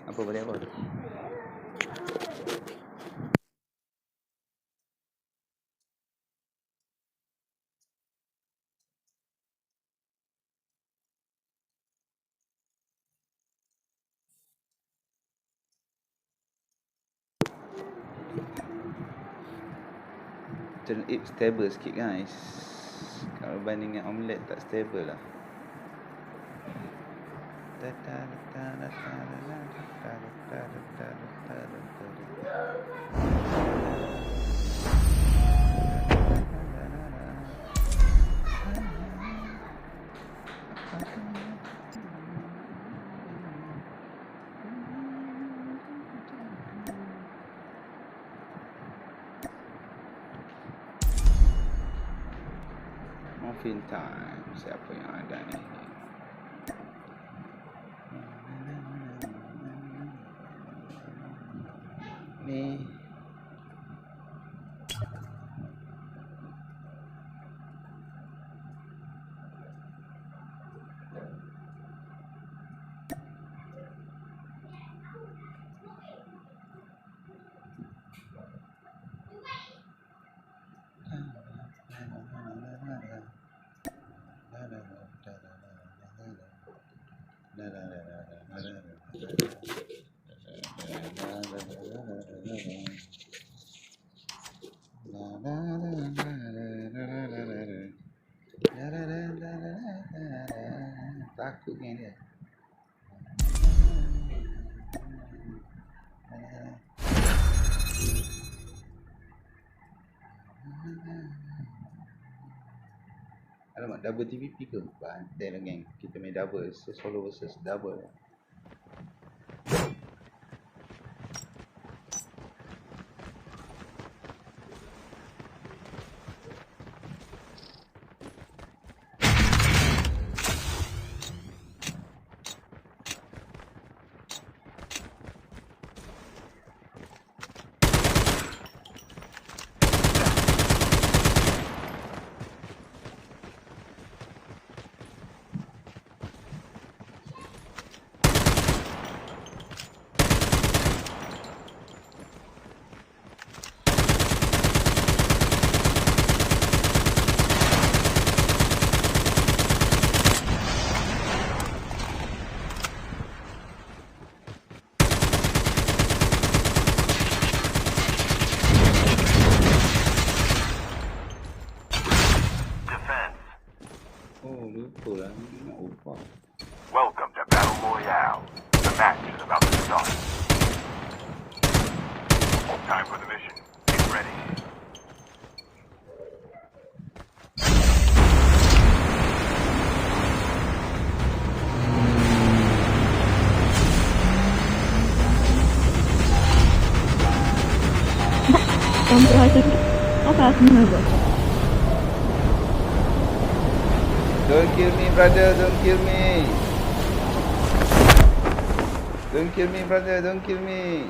Apa boleh apa? Turnip stable sikit guys. Kalau banding dengan omelette tak stable lah. Muffin time. Siapa yang ada ni? Ni takut kan dia. Alamak, double TVP ke? Bantai lah geng. Kita main double, solo versus double. Welcome to Battle Royale. The match is about to start. Time for the mission. Get ready. Don't kill me, brother, don't kill me. Don't kill me, brother, don't kill me.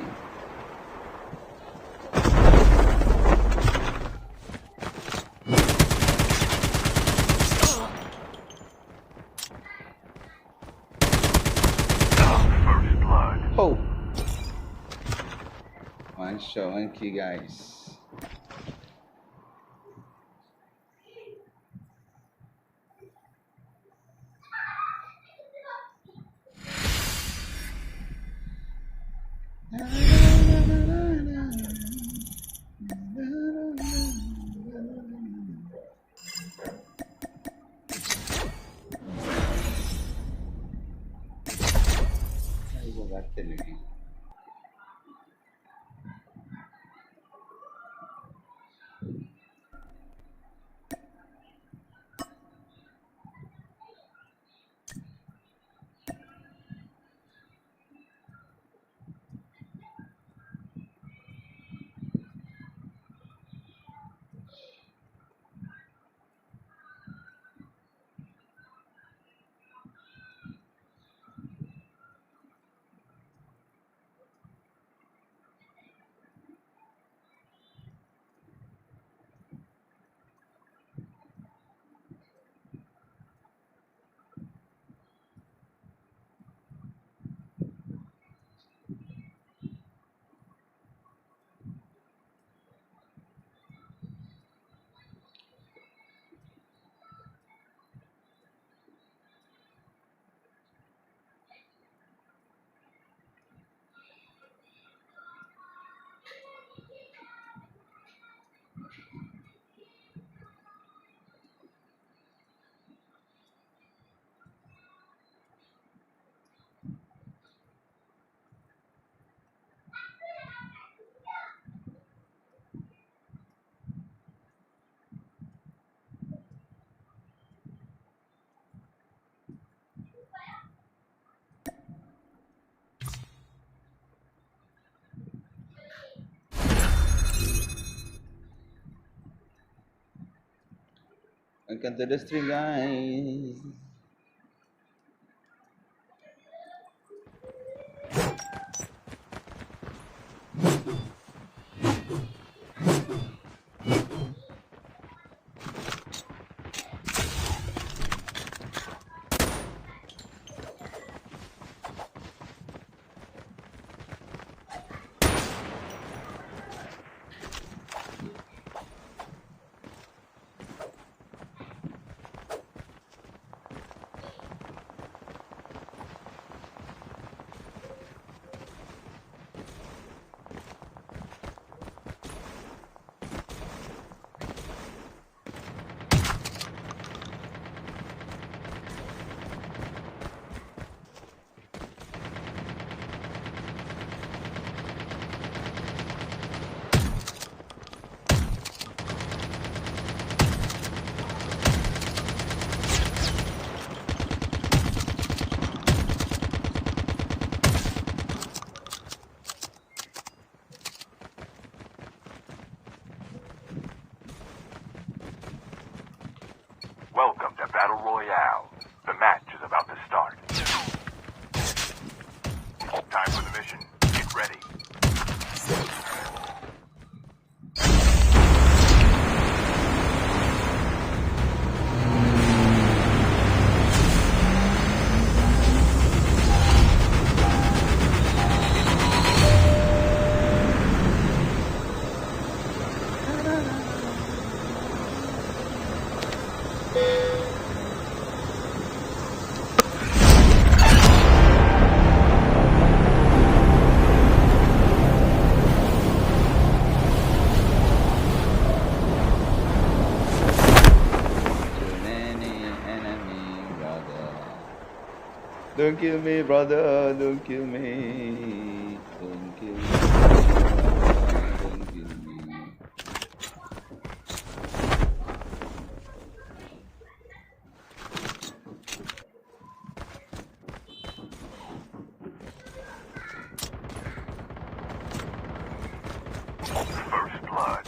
First blood. Oh. One shot, one kill, guys. Batin lagi. Welcome to the stream, guys. Welcome to Battle Royale. The match is about to start. Time for the mission. Get ready. Don't kill me, brother. Don't kill me. Don't kill me. Don't kill me. First blood.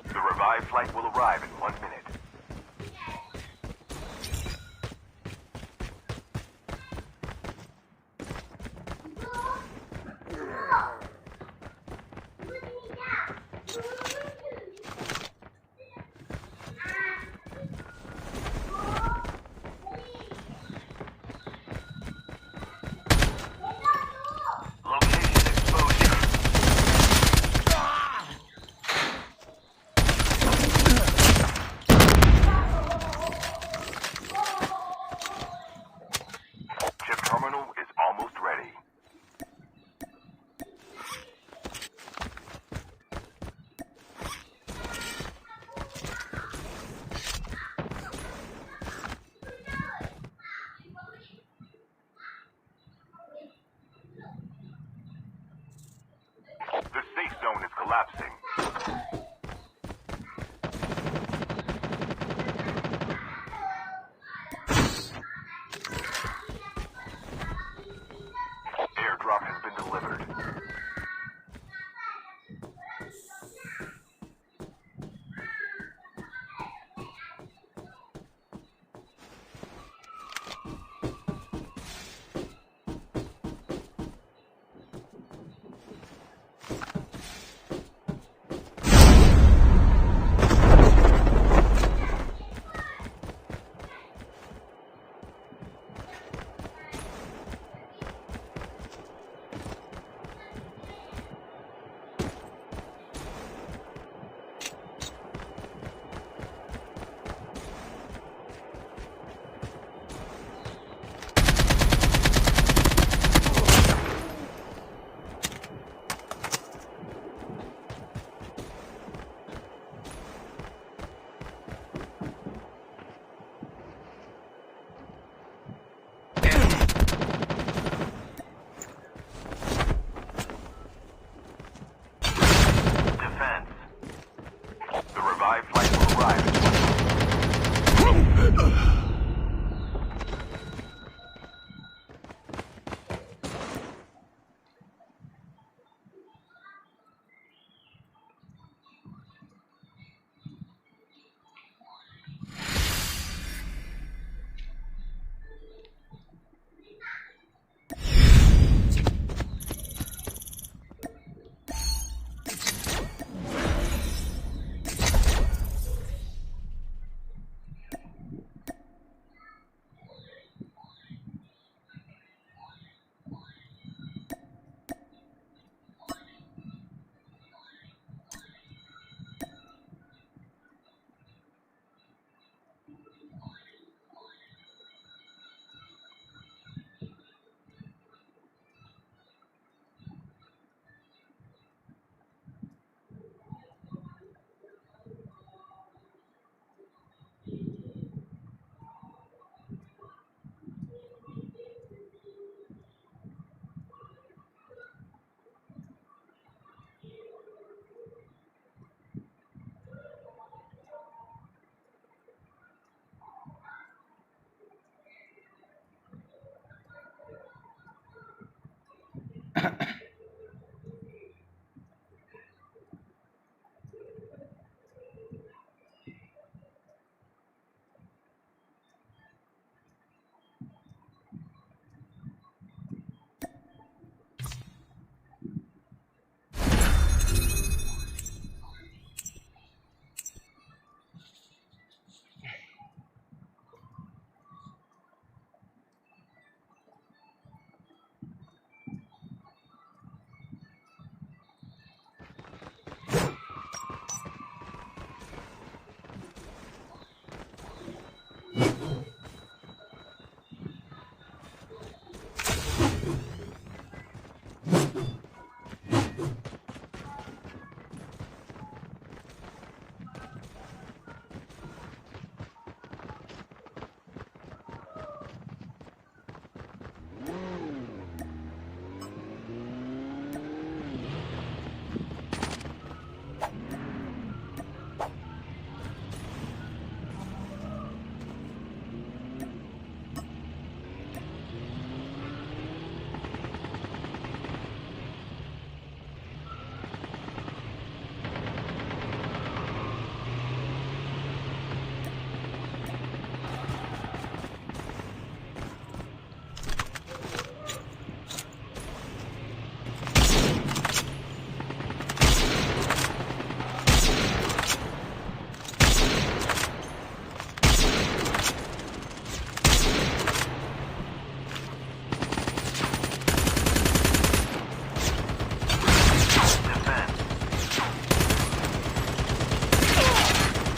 The revived flight will arrive in 1 minute. Location exposure.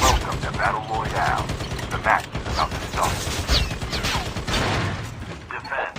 Welcome to Battle Royale. The match is about to start. Defend.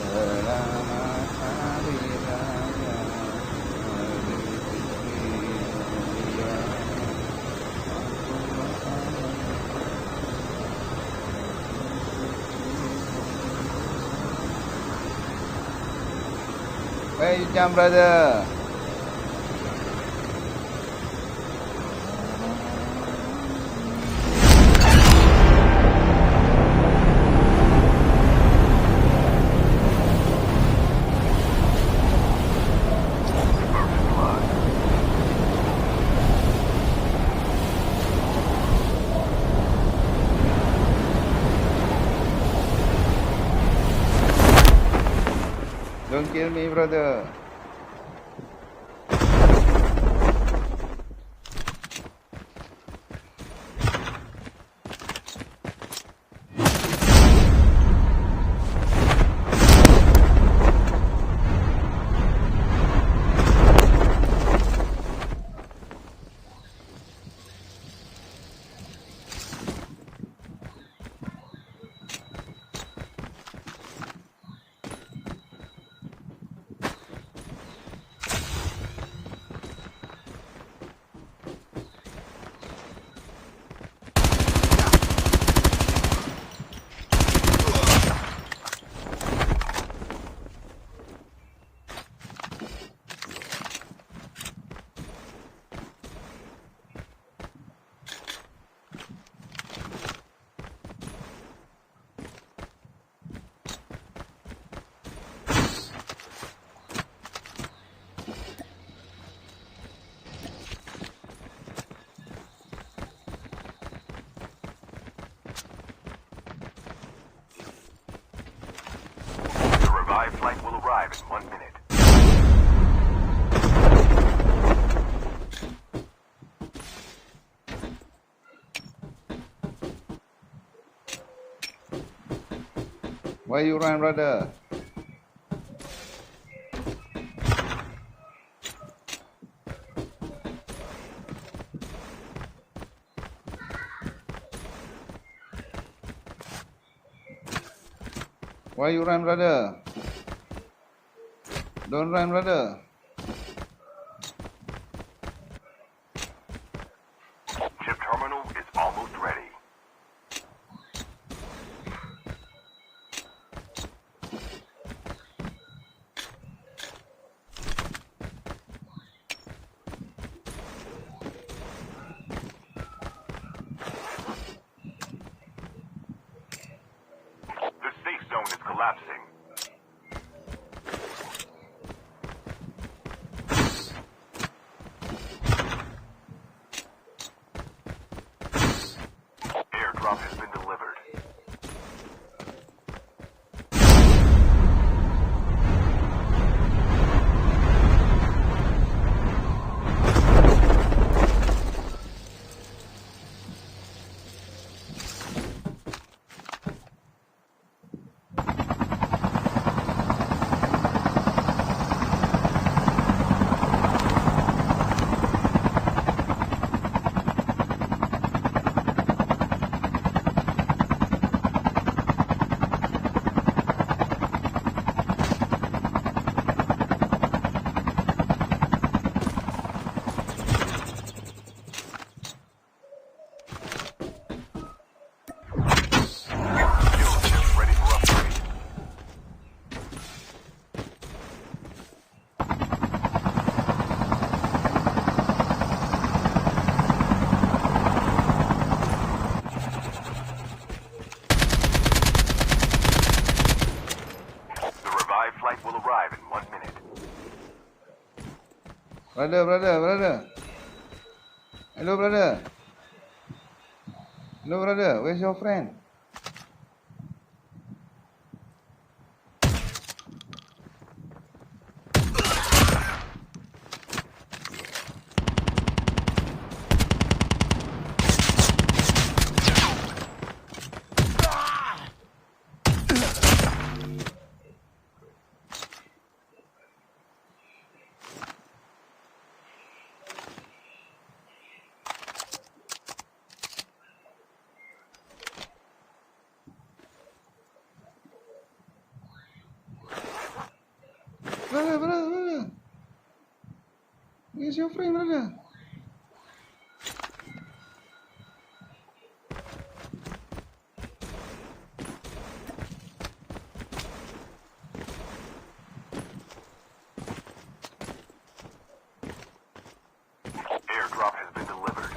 Selamat Hari Raya Where you jump, brother? Don't kill me, brother. The revived flight will arrive in 1 minute. Why you run, brother? Why you run, brother? Don't run, brother. arrive in 1 minute. Brother. Hello, brother. Hello, brother. Where's your friend? Brother. Where's your friend, brother? Airdrop has been delivered.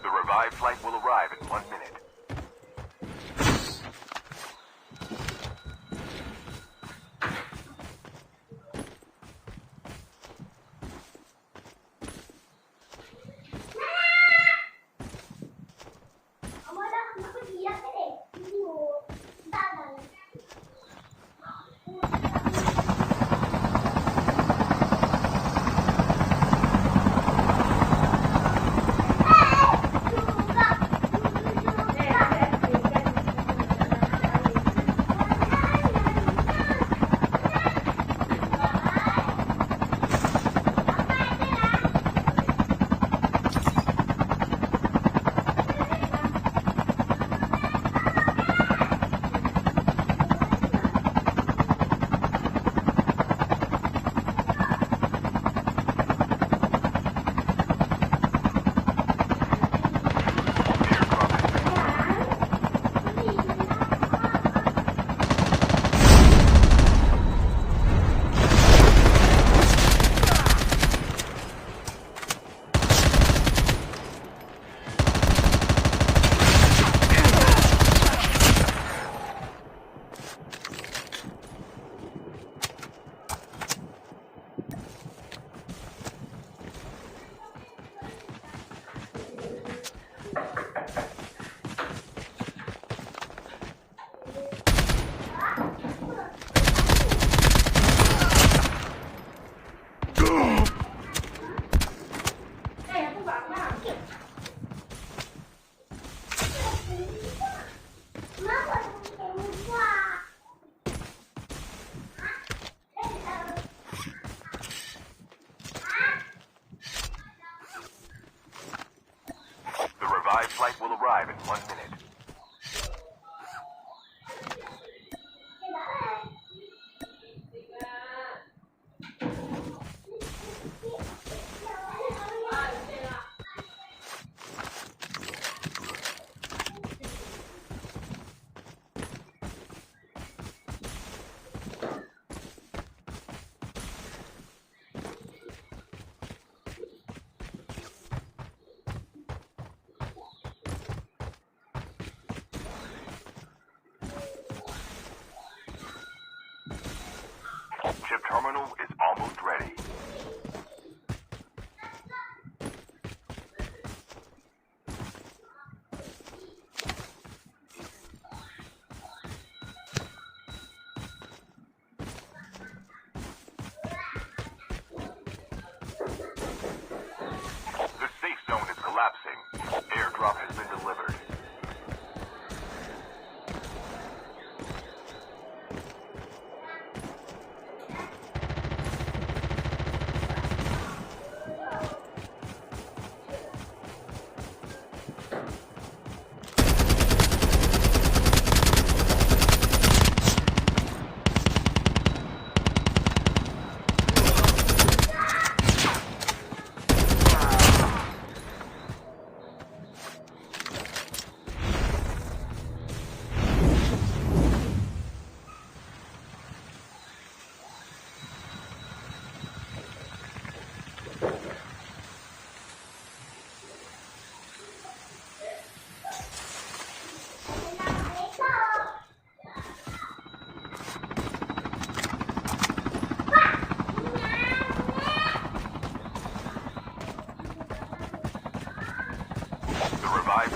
The revived flight will arrive in 1 minute. The revived flight will arrive in 1 minute.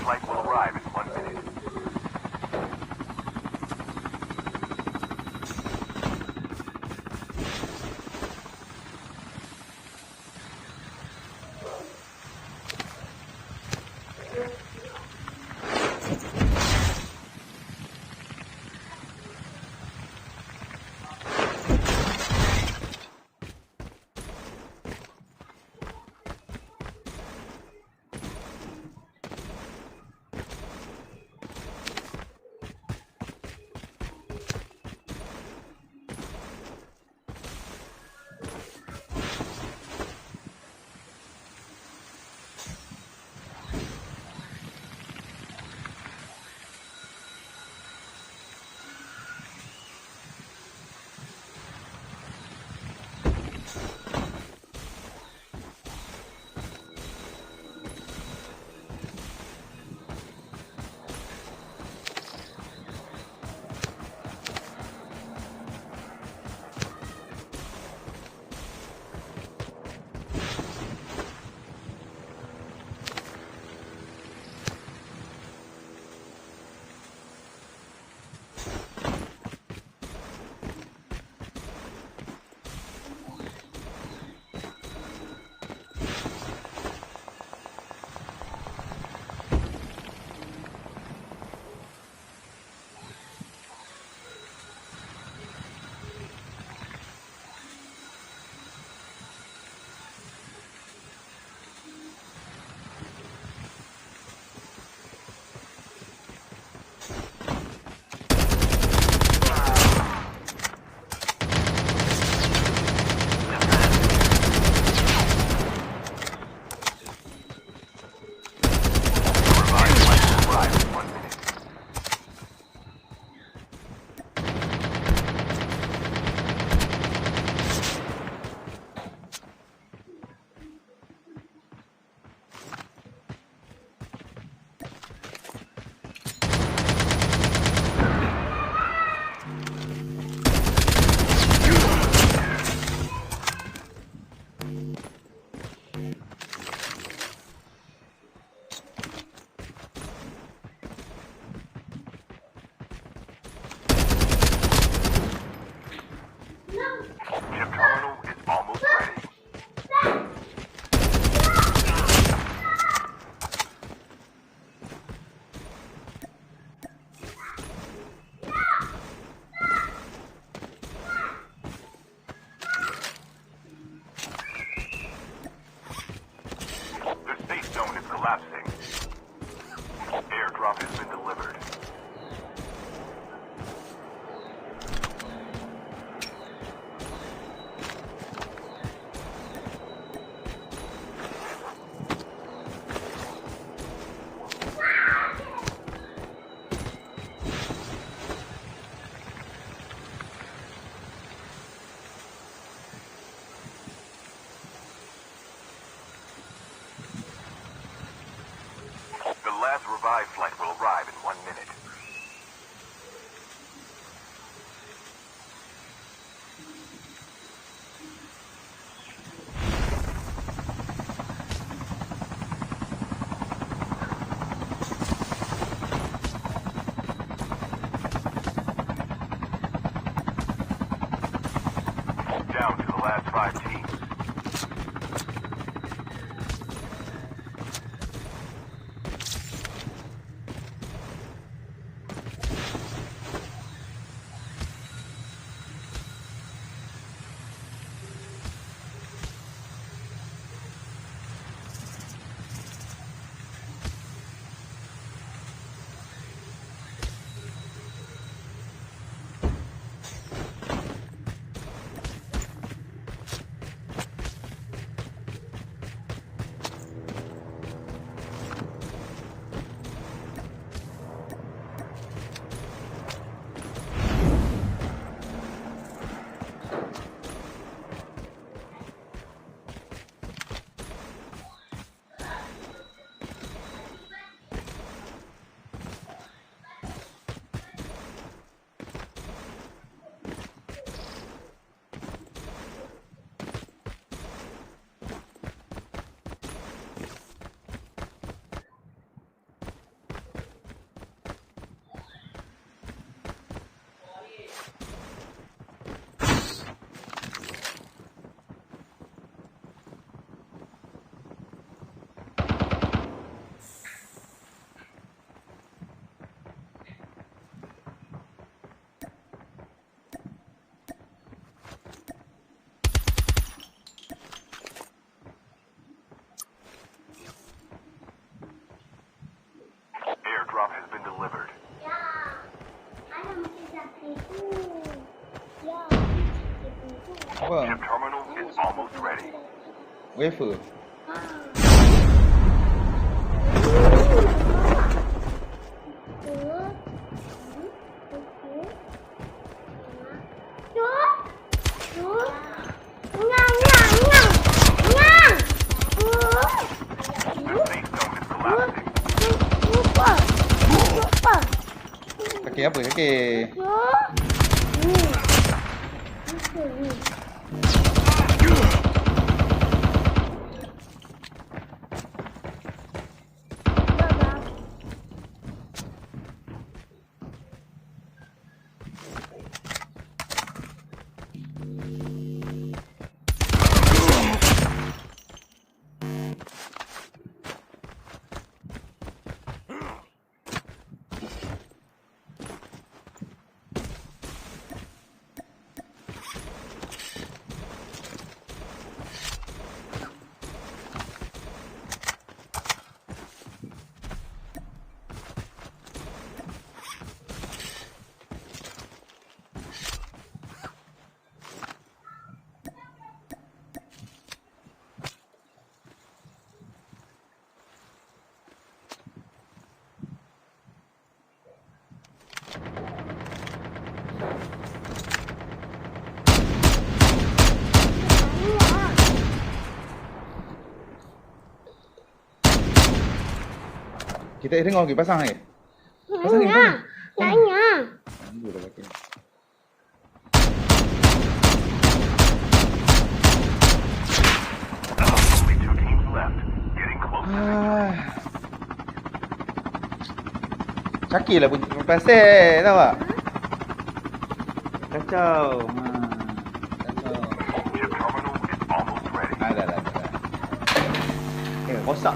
flight will arrive in 1 minute. Ship terminal is almost ready. The safe zone is collapsing. Airdrop has been delivered. The last revived flight will arrive in 1 minute. Down to the last 5 teams. wafer. Kaki apa kaki? Kita tengok lagi pasang ni. Pasang ni. Nanya. Tunggu dah pakai. Only 2 teams left. Getting close. Cakil lah bunyi pasal tahu tak? Kacau. Kacau. Chip terminal is almost ready. Dah. Rosak.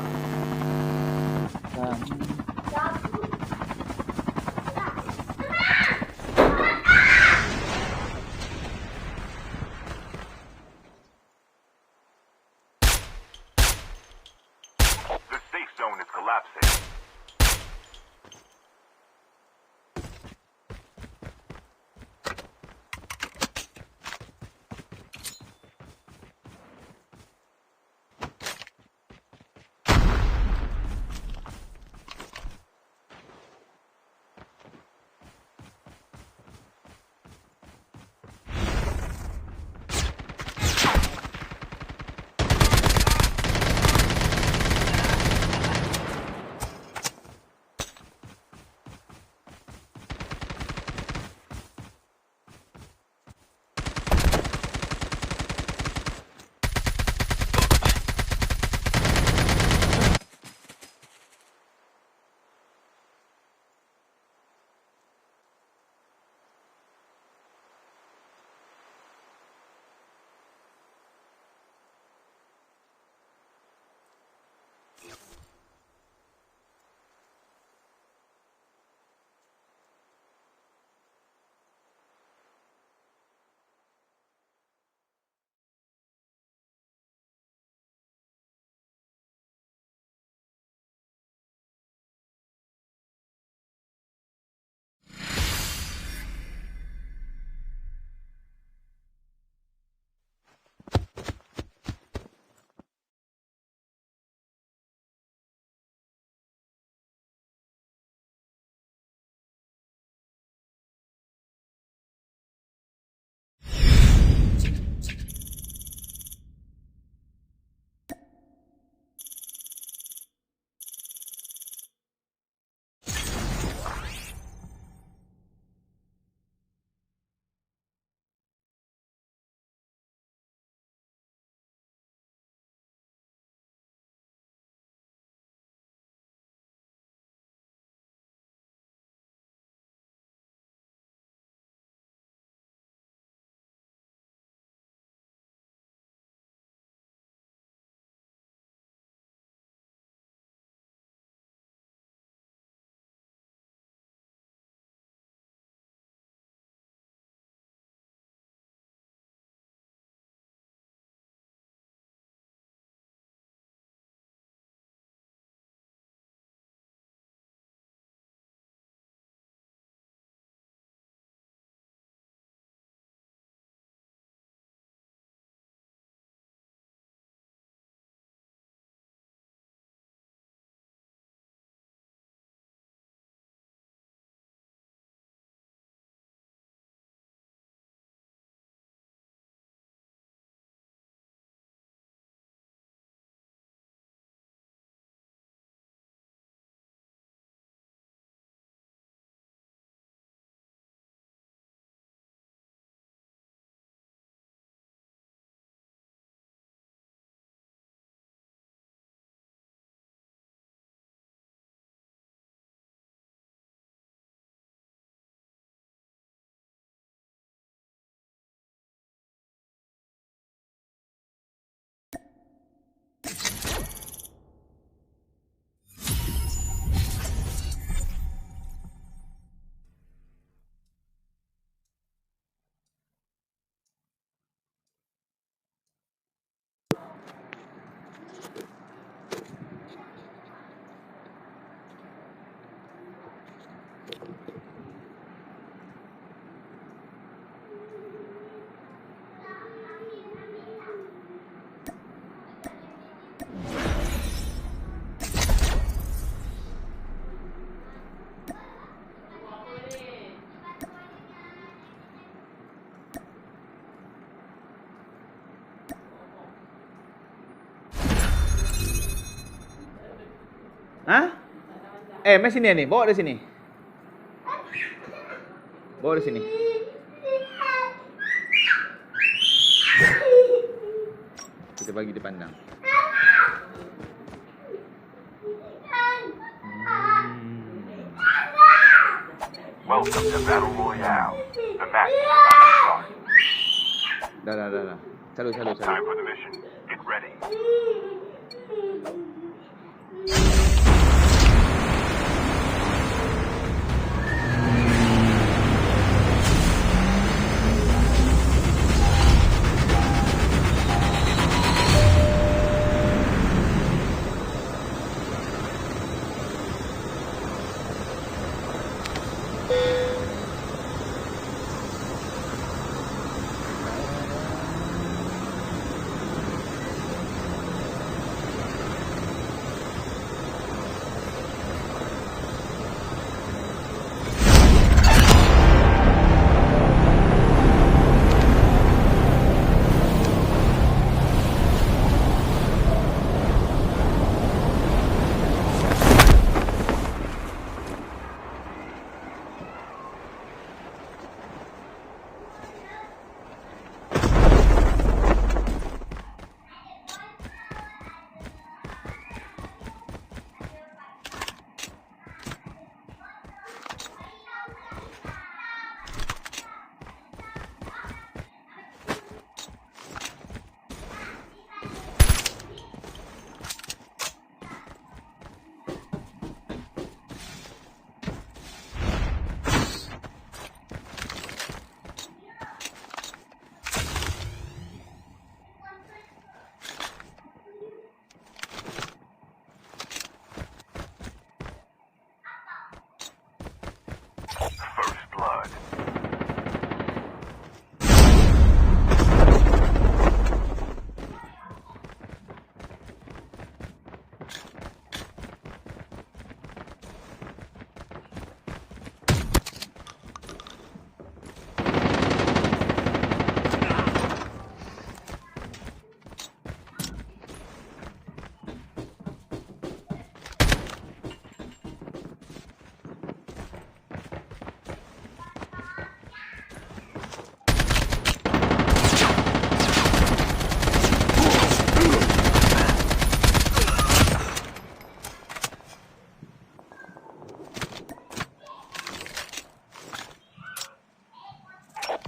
The safe zone is collapsing. Hah? Mai sini ni. Bawa dari sini. Bawa dari sini. Kita bagi dia pandang. Welcome to Battle Royale. The match is about to start. Dah. Salut. Time for the mission. Get ready. First blood.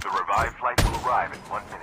The revived flight will arrive in 1 minute.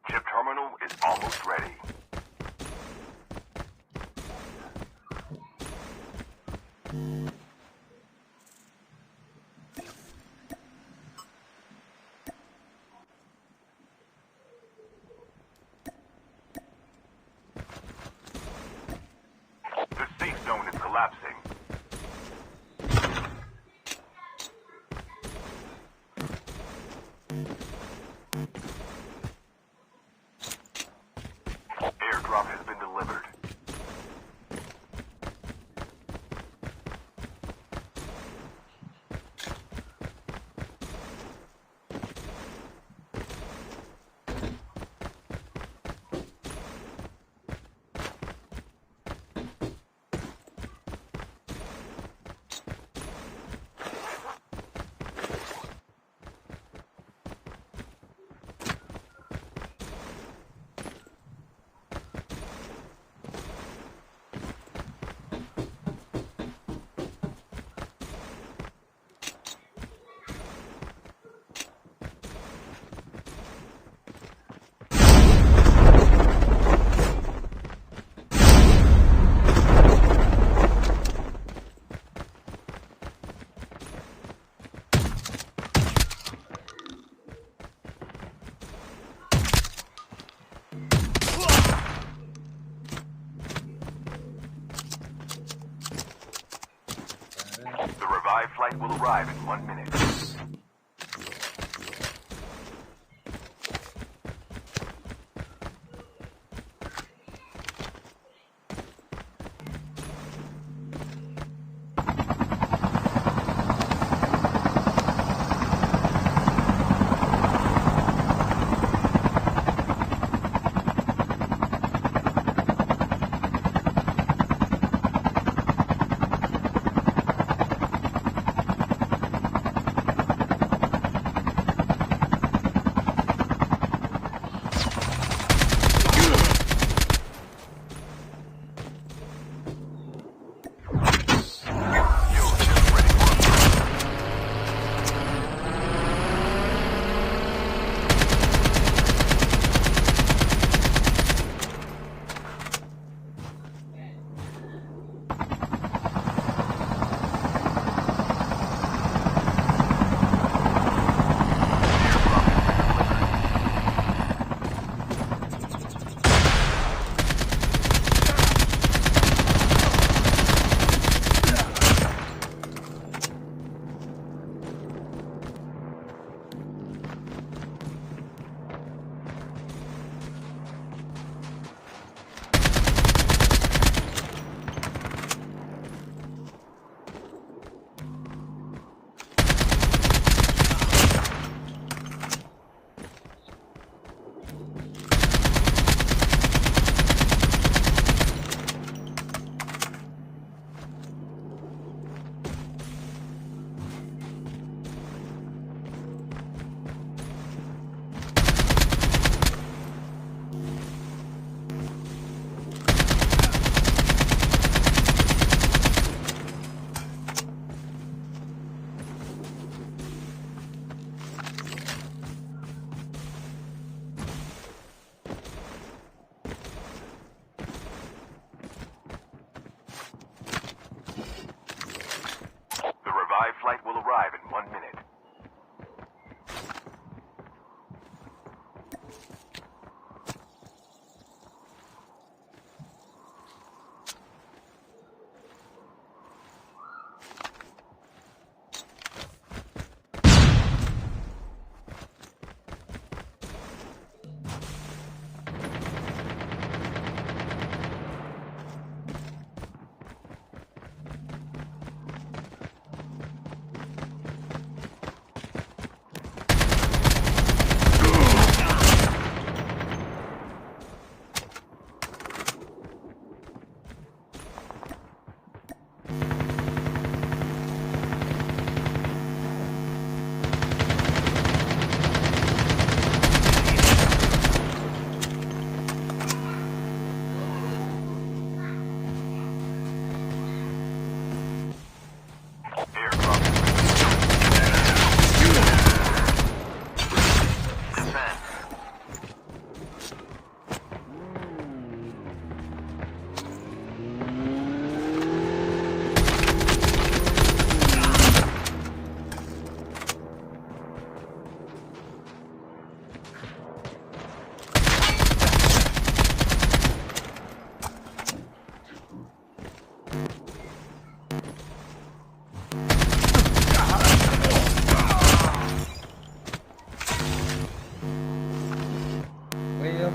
Chip terminal is almost ready. The safe zone is collapsing. Airdrop has been delivered. revived flight will arrive in 1 minute. Flight will arrive in 1 minute.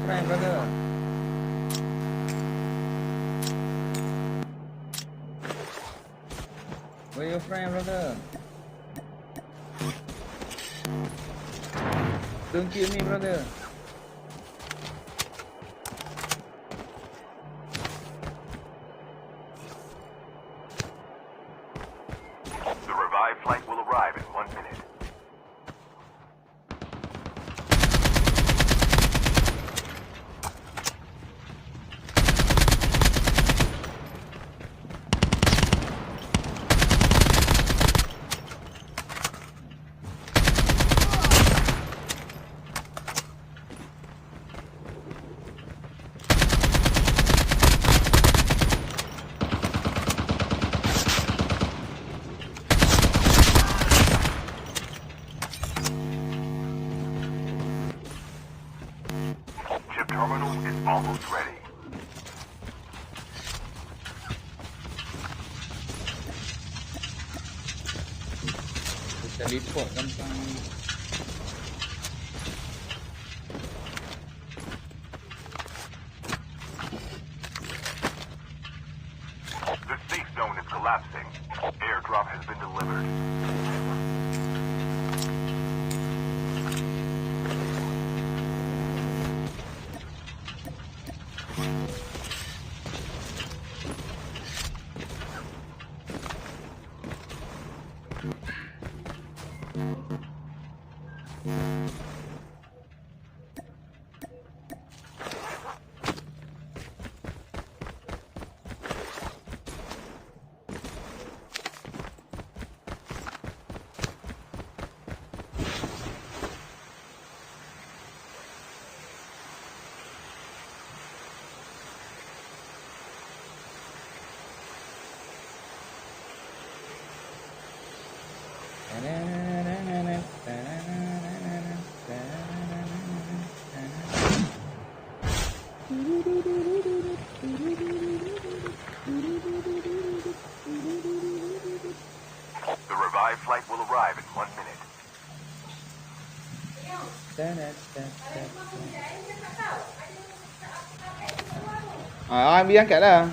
friend, brother. Where your friend, brother? Don't kill me, brother. The revived flight will arrive in 1 minute. Teleport gampang. The safe zone is collapsing. Airdrop has been delivered. The revived flight will arrive in 1 minute. Ambil angkat lah.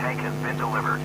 Tank has been delivered.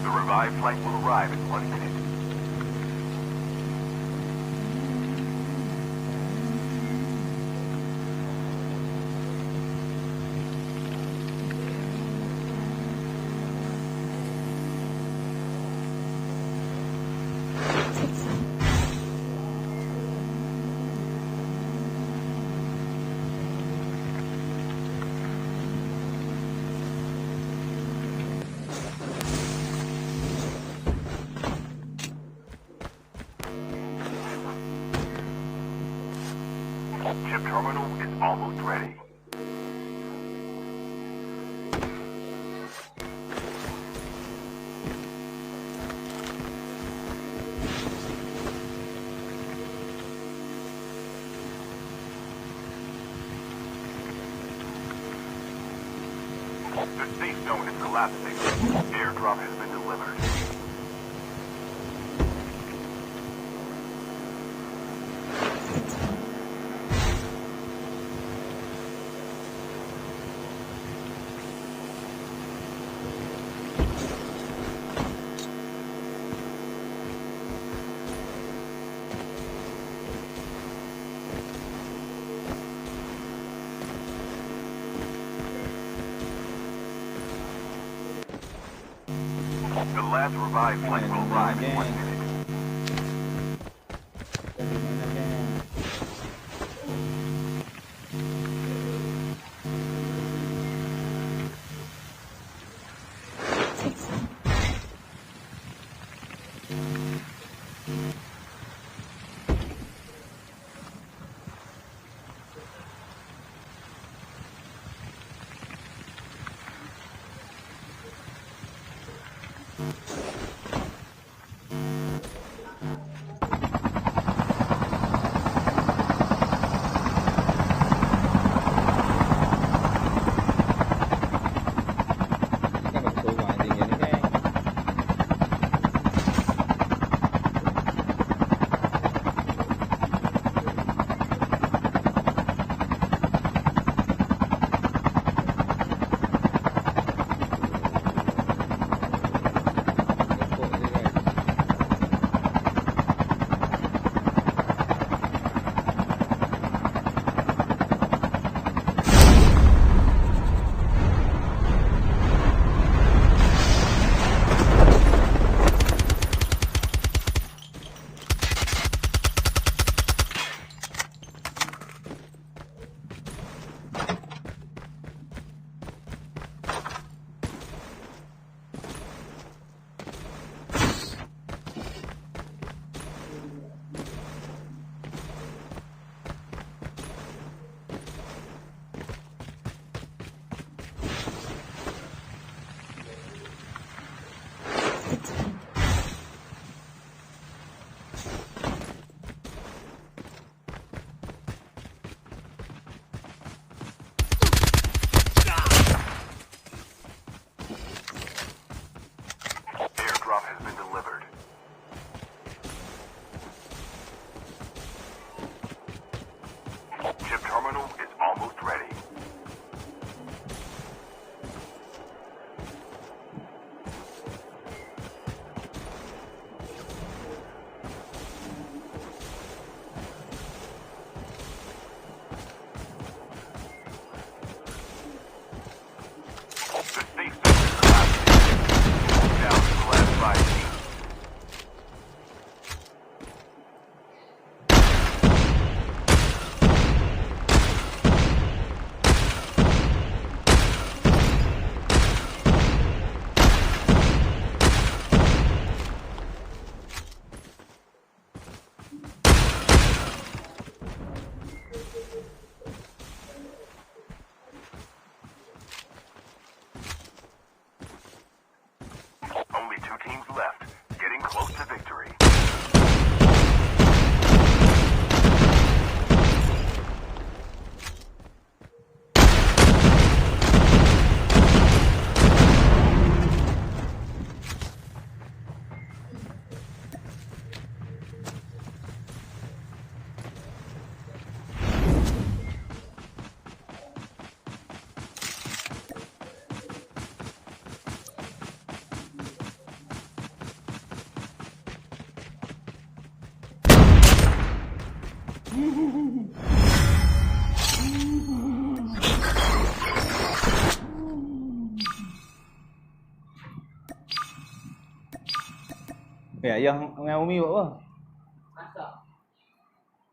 The revived flight will arrive in 1 minute. Chip terminal is almost ready. The safe zone is collapsing. Airdrop has been delivered. The last revived flight will arrive in 1 minute. Kan dapat seorang tinggi ni kan. Report je guys. Airdrop has been delivered. Chip terminal is almost ready. The safe zone is collapsing. Down to the last 5 teams. Only 2 teams left, getting close to victory. Ayah dengan Umi buat apa? Masak.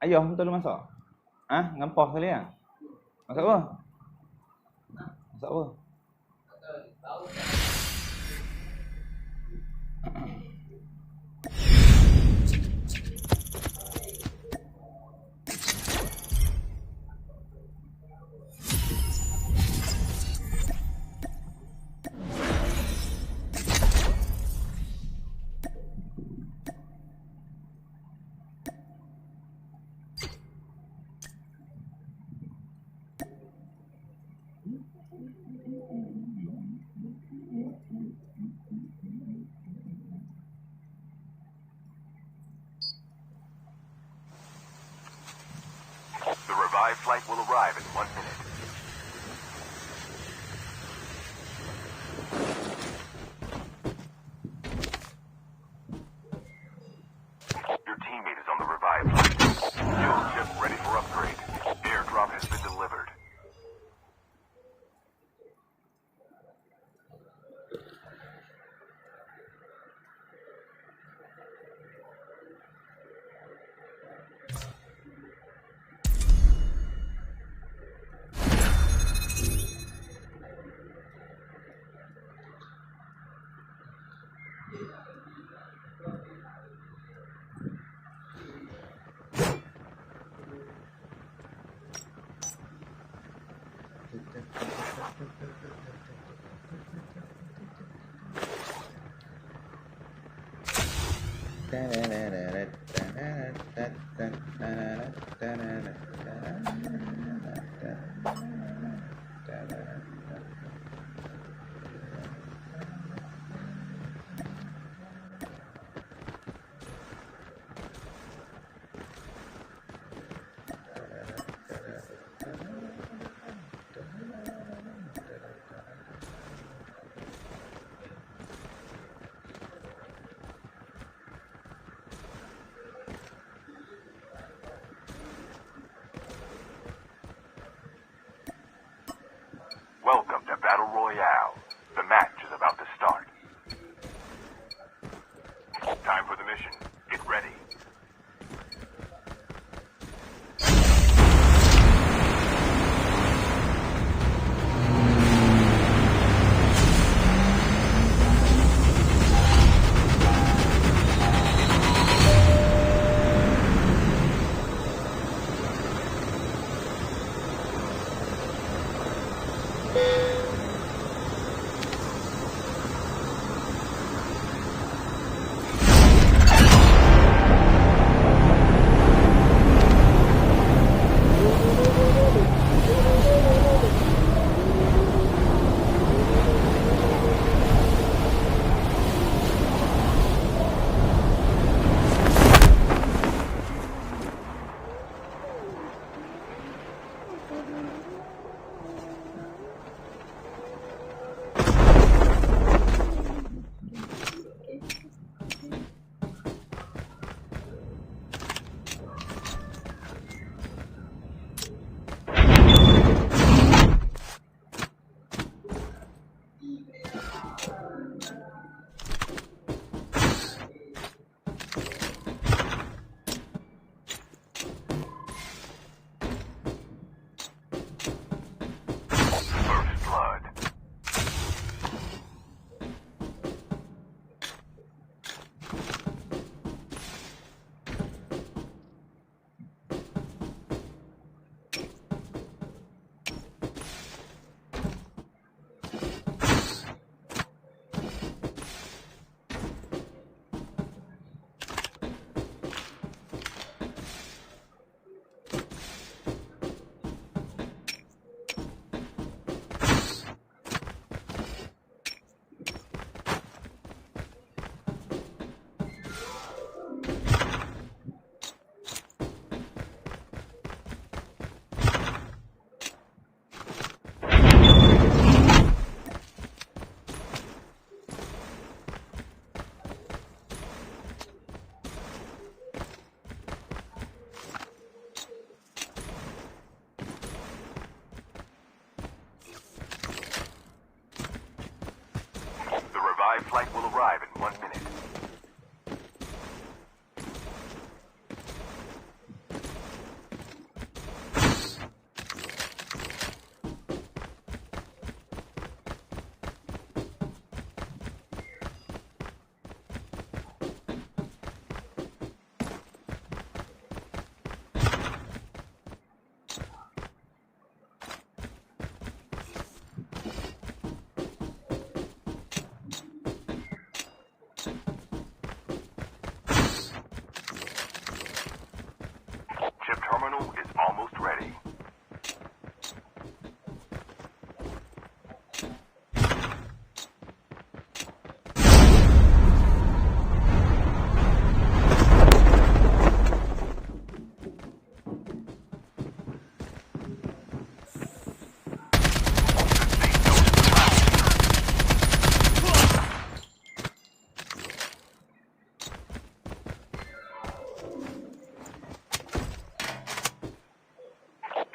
Ayah betul lu masak? Ha? Dengan pos sekali ah? Masak apa? Masak apa? The revived flight will arrive in 1 minute. Your teammate is on the revived flight. Fuel chip ready for upgrade. Airdrop has been delivered. Welcome to Battle Royale. The match is about to start. Time for the mission. Get ready. First blood. The revived flight will arrive in 1 minute. Chip terminal is almost ready.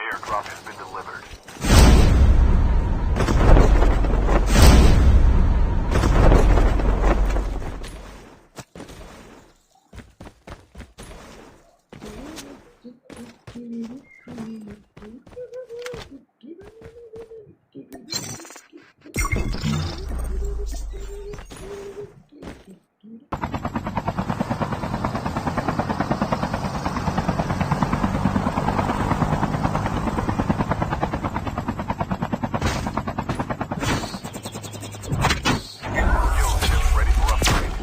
Airdrop has been delivered. Fuel ship ready for upgrade.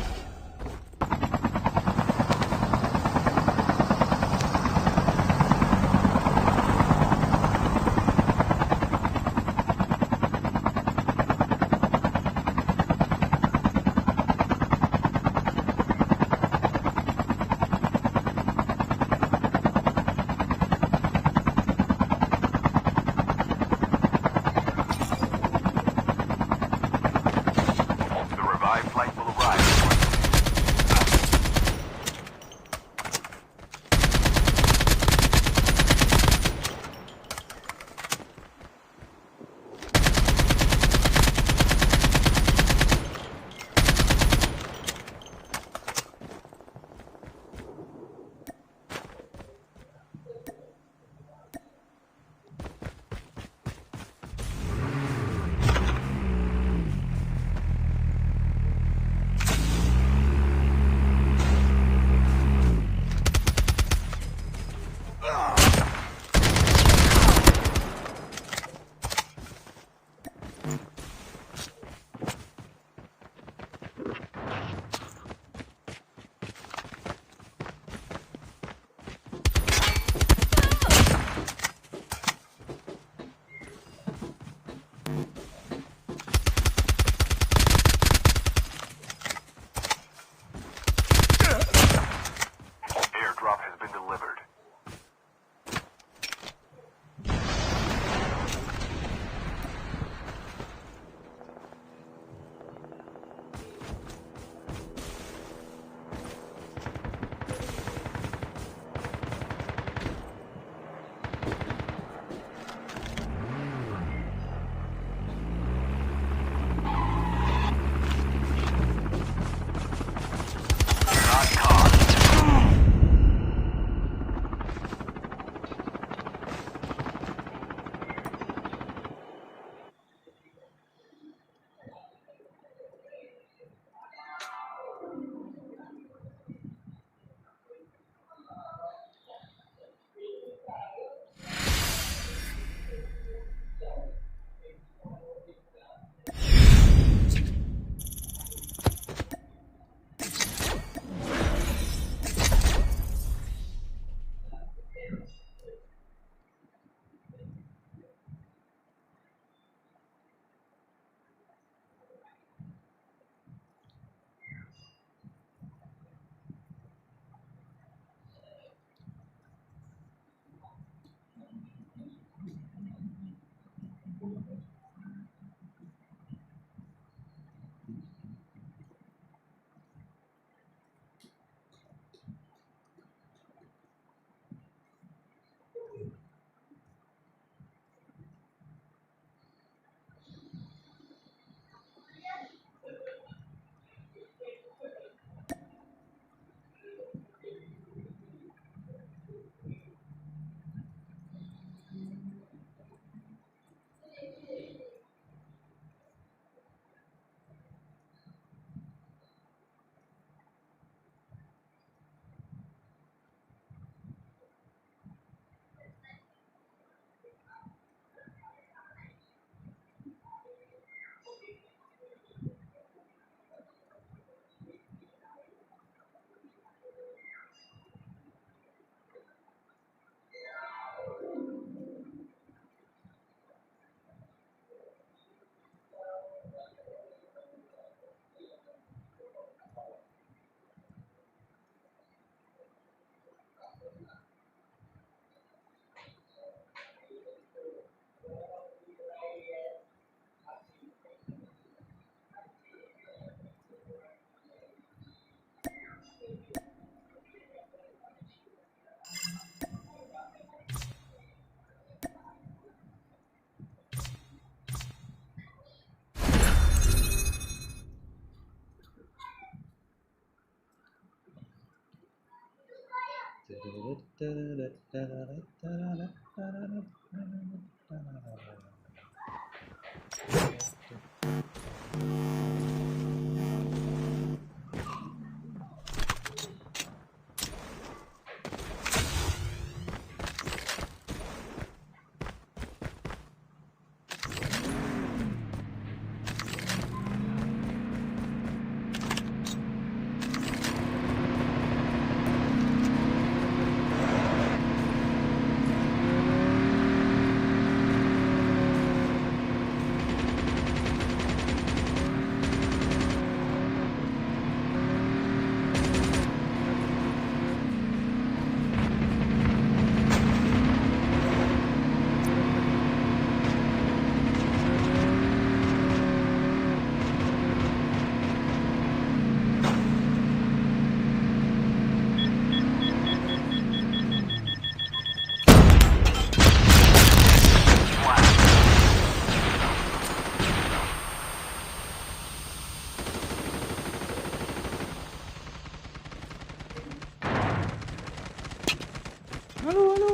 Halo.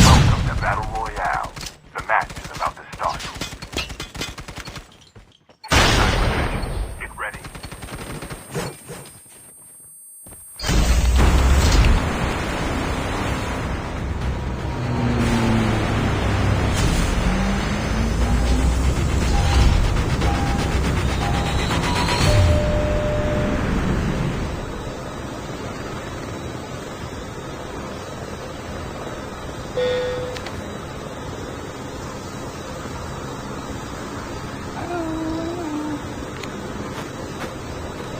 Welcome to Battle Royale. The match is about to start. Get ready.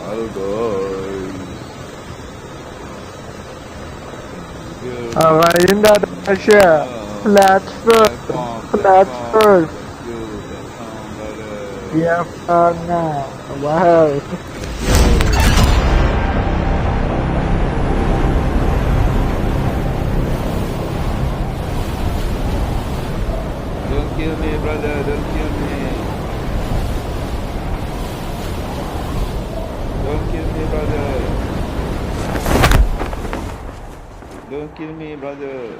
Halo guys. Agenda Dasha. Let's first. Let's first. Yeah, now. Wow. Don't kill me, brother. Don't kill me. Don't kill me, brother. Don't kill me, brother.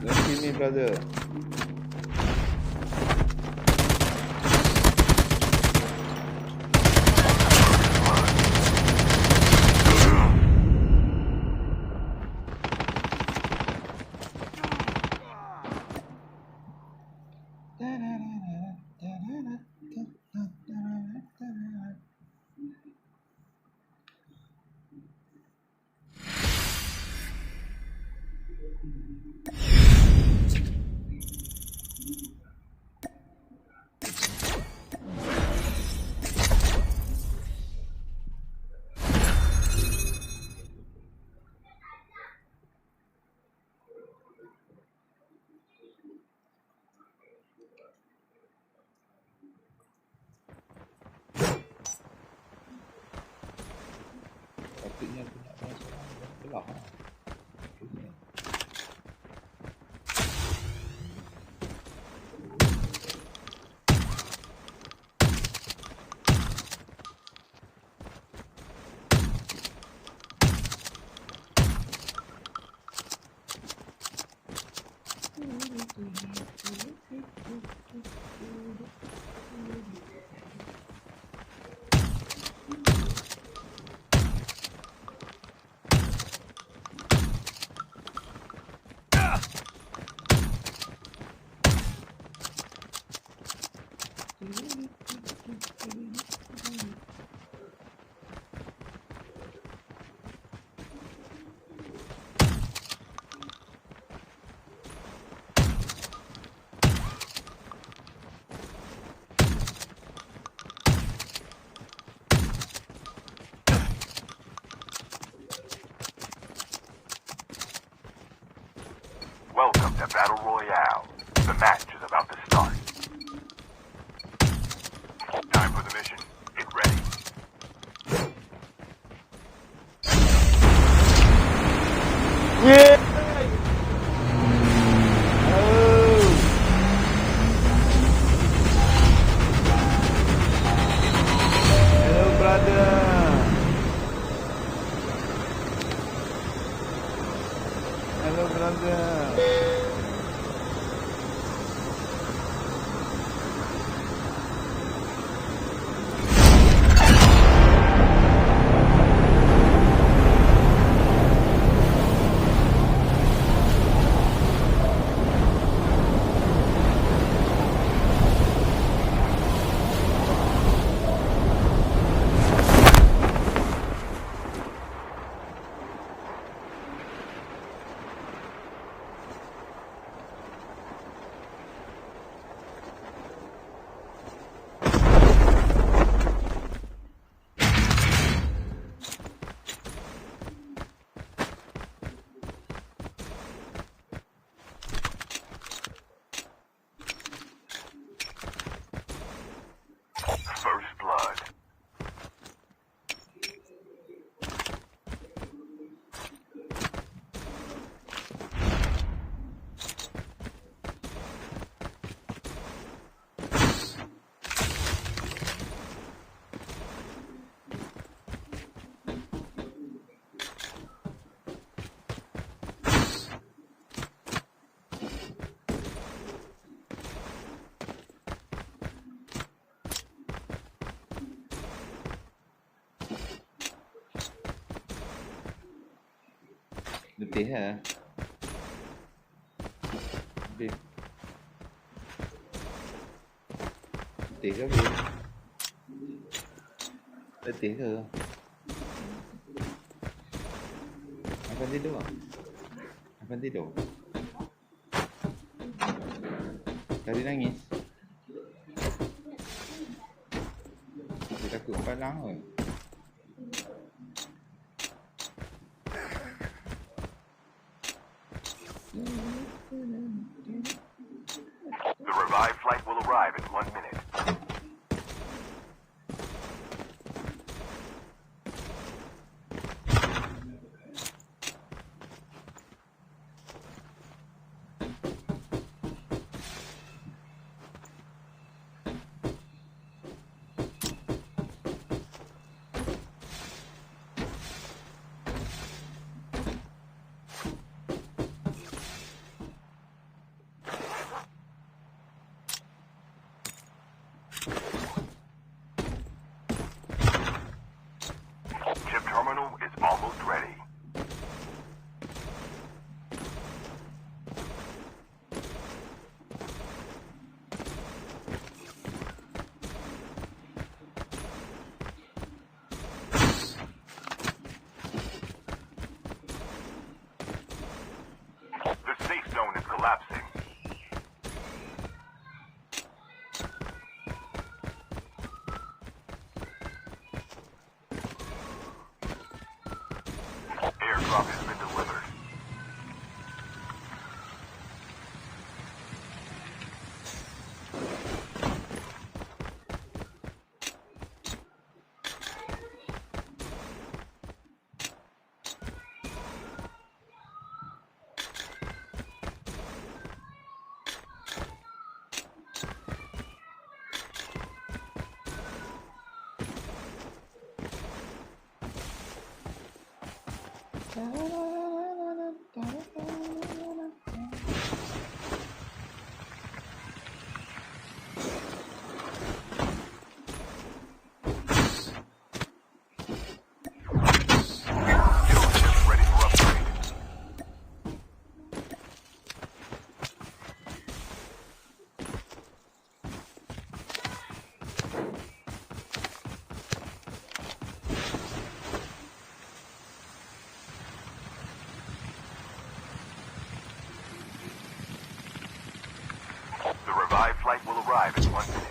Don't kill me, brother. Patutnya punya bahasa gelap lah. Welcome to Battle Royale. The match is about to start. Time for the mission. Get ready. Yeah. Putih lah. Putih. Putih ke putih? Putih ke? Akan tidur tak? Akan tidur? Tadi nangis? Dia takut palang kot. The revived flight will arrive in 1 minute. Chip terminal is almost ready. The safe zone is collapsing. Airdrop has been delivered. Ready for upgrade. The revived flight will arrive in 1 minute.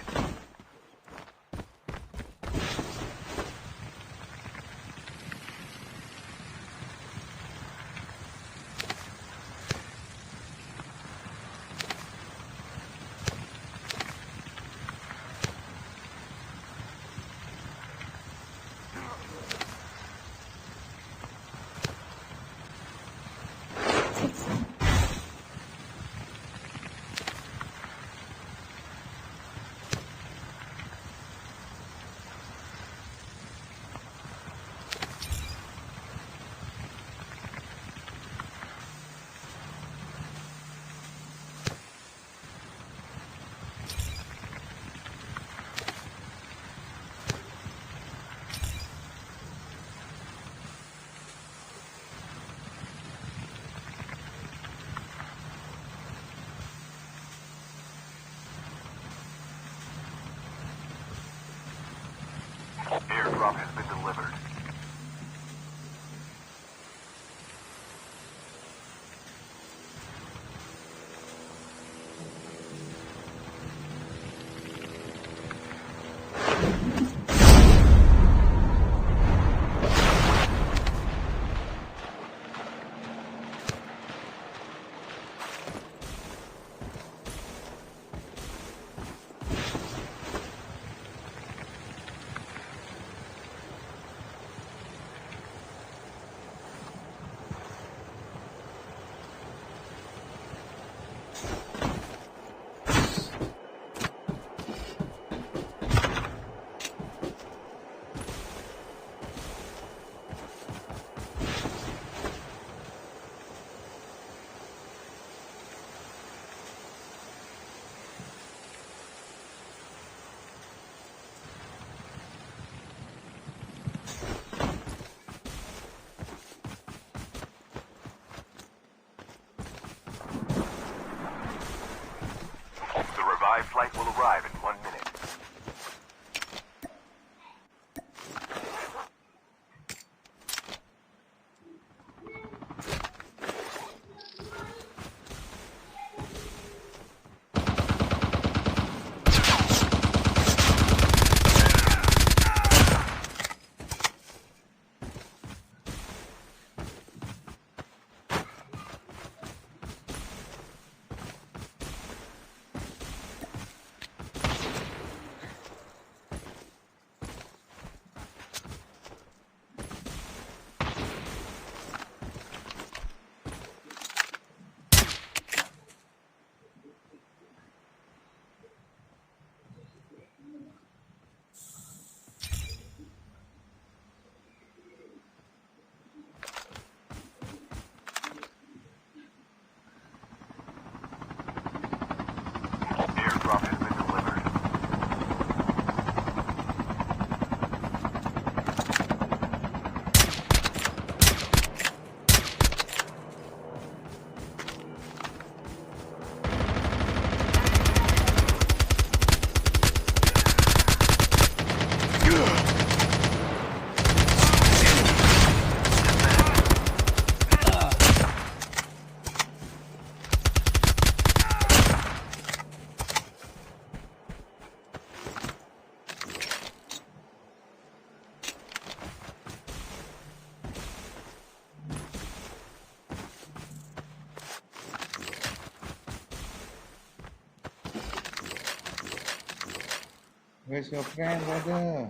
Where's your friend, brother?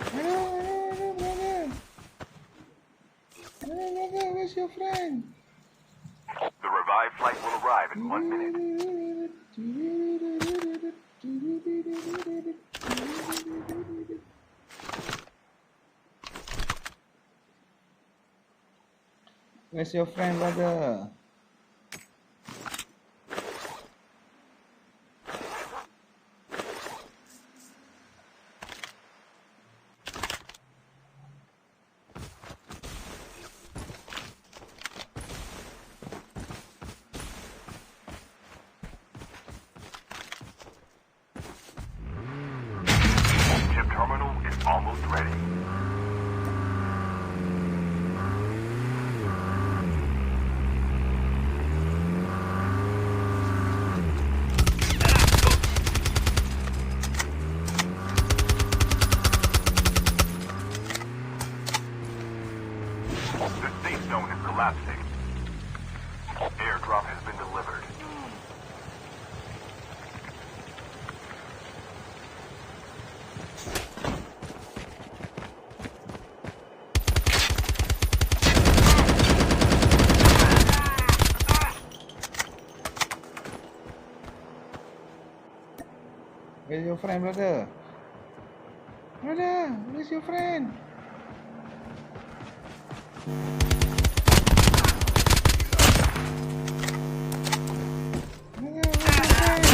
Hello, brother. Hello, brother. Where's your friend? The revived flight will arrive in 1 minute. Where's your friend, brother? Chip terminal is almost ready. The safe zone is collapsing. Airdrop has been delivered. Where's your friend, brother? Brother, where's your friend? Brother, where's your friend?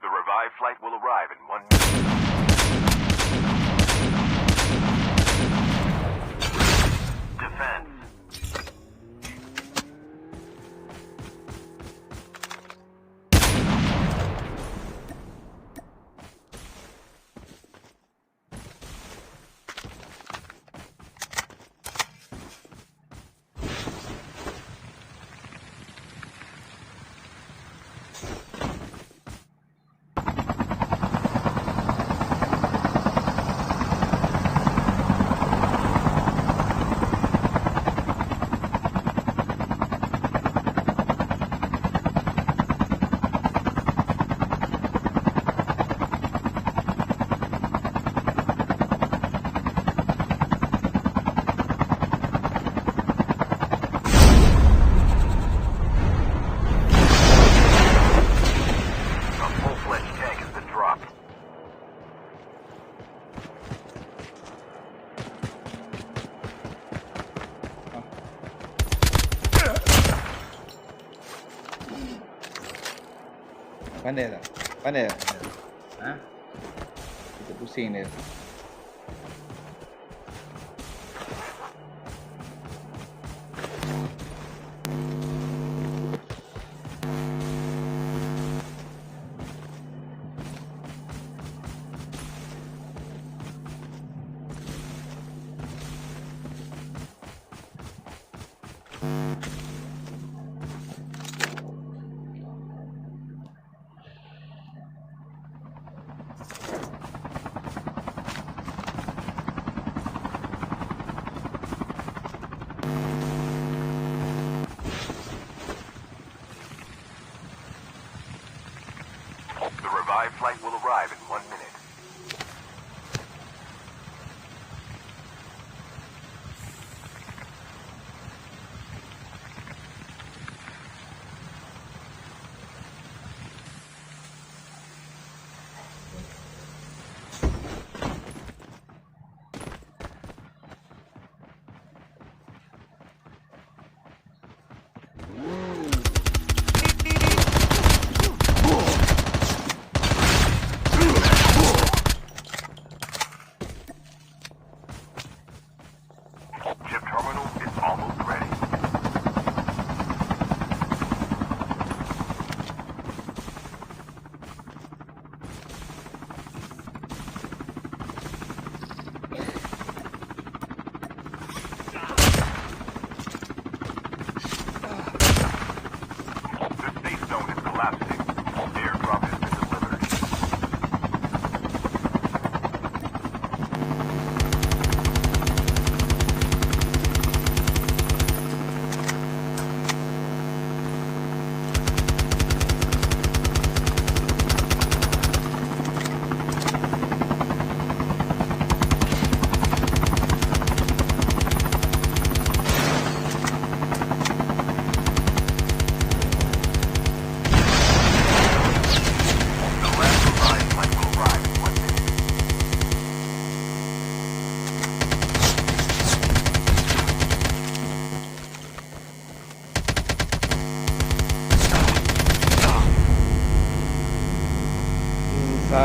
The revived flight will arrive in 1 minute. Defense. Pandai tak? Pandai tak? Ha? Kita pusing dia. The revived flight will arrive in 1 minute.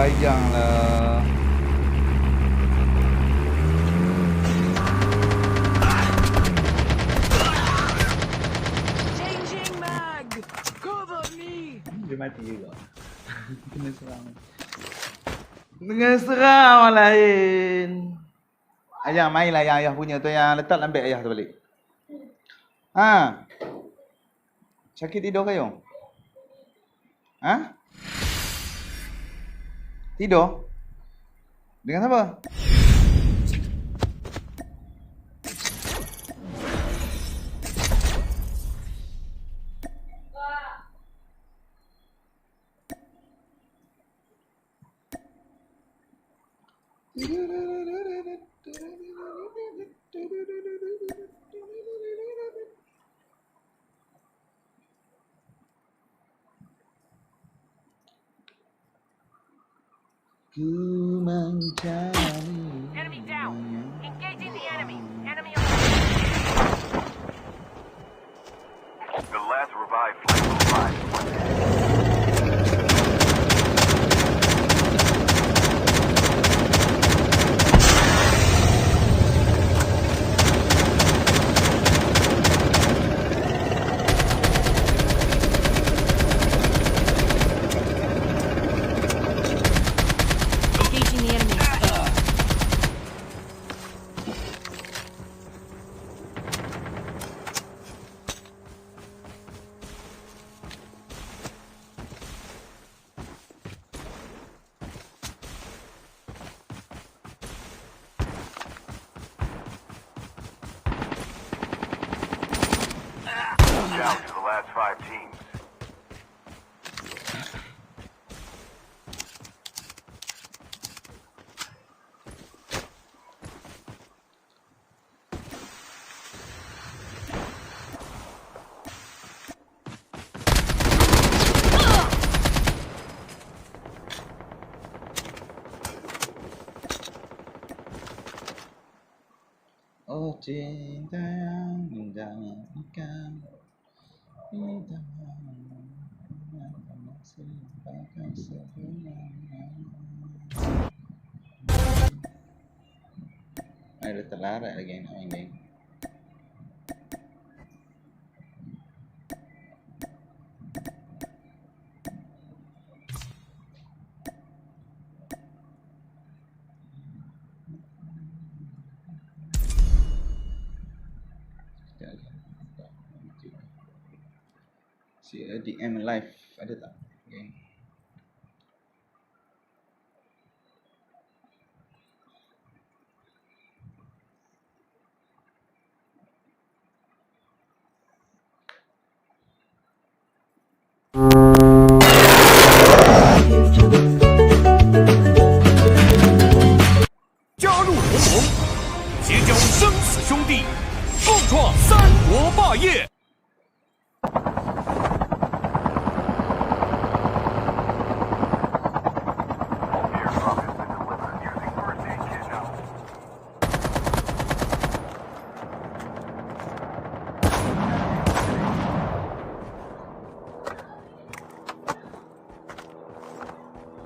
panjang lah. Changing mag. Cover me. Dia mati juga. Kena serang. Dengan serang orang lain. Ayah mainlah yang ayah punya tu, yang letak dalam beg ayah tu balik. Ha. Sakit tidur kayu? Ha? Tidur? Dengan siapa? Ku mencari. Enemy down. Engaging the enemy. Enemy The last revived flight will arrive. engaging the enemy. Down to the last 5 teams. Oh cinta yang indah ikan indah masih pakai sebenarnya. Ada terlarat lagi nak main game. Si DM live ada tak? Okay. Airdrop has been delivered using first aid kit now.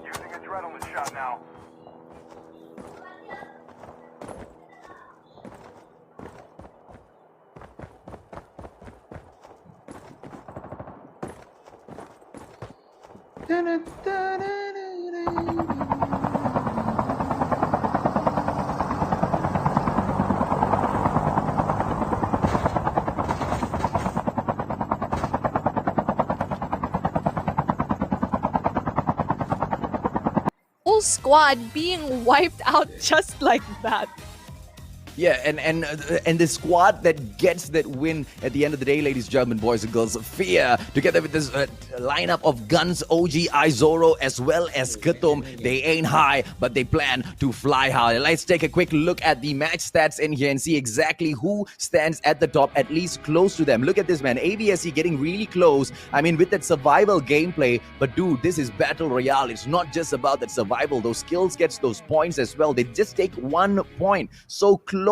Using adrenaline shot now. Whole squad being wiped out just like that. Yeah, and the squad that gets that win at the end of the day, ladies, German boys and girls, Fear, together with this lineup of guns, OG, Izoro, as well as Ke Tuhh, they ain't high, but they plan to fly high. Let's take a quick look at the match stats in here and see exactly who stands at the top, at least close to them. Look at this, man. ABSE getting really close. I mean, with that survival gameplay, but dude, this is Battle Royale. It's not just about that survival. Those kills gets those points as well. They just take 1 point. So close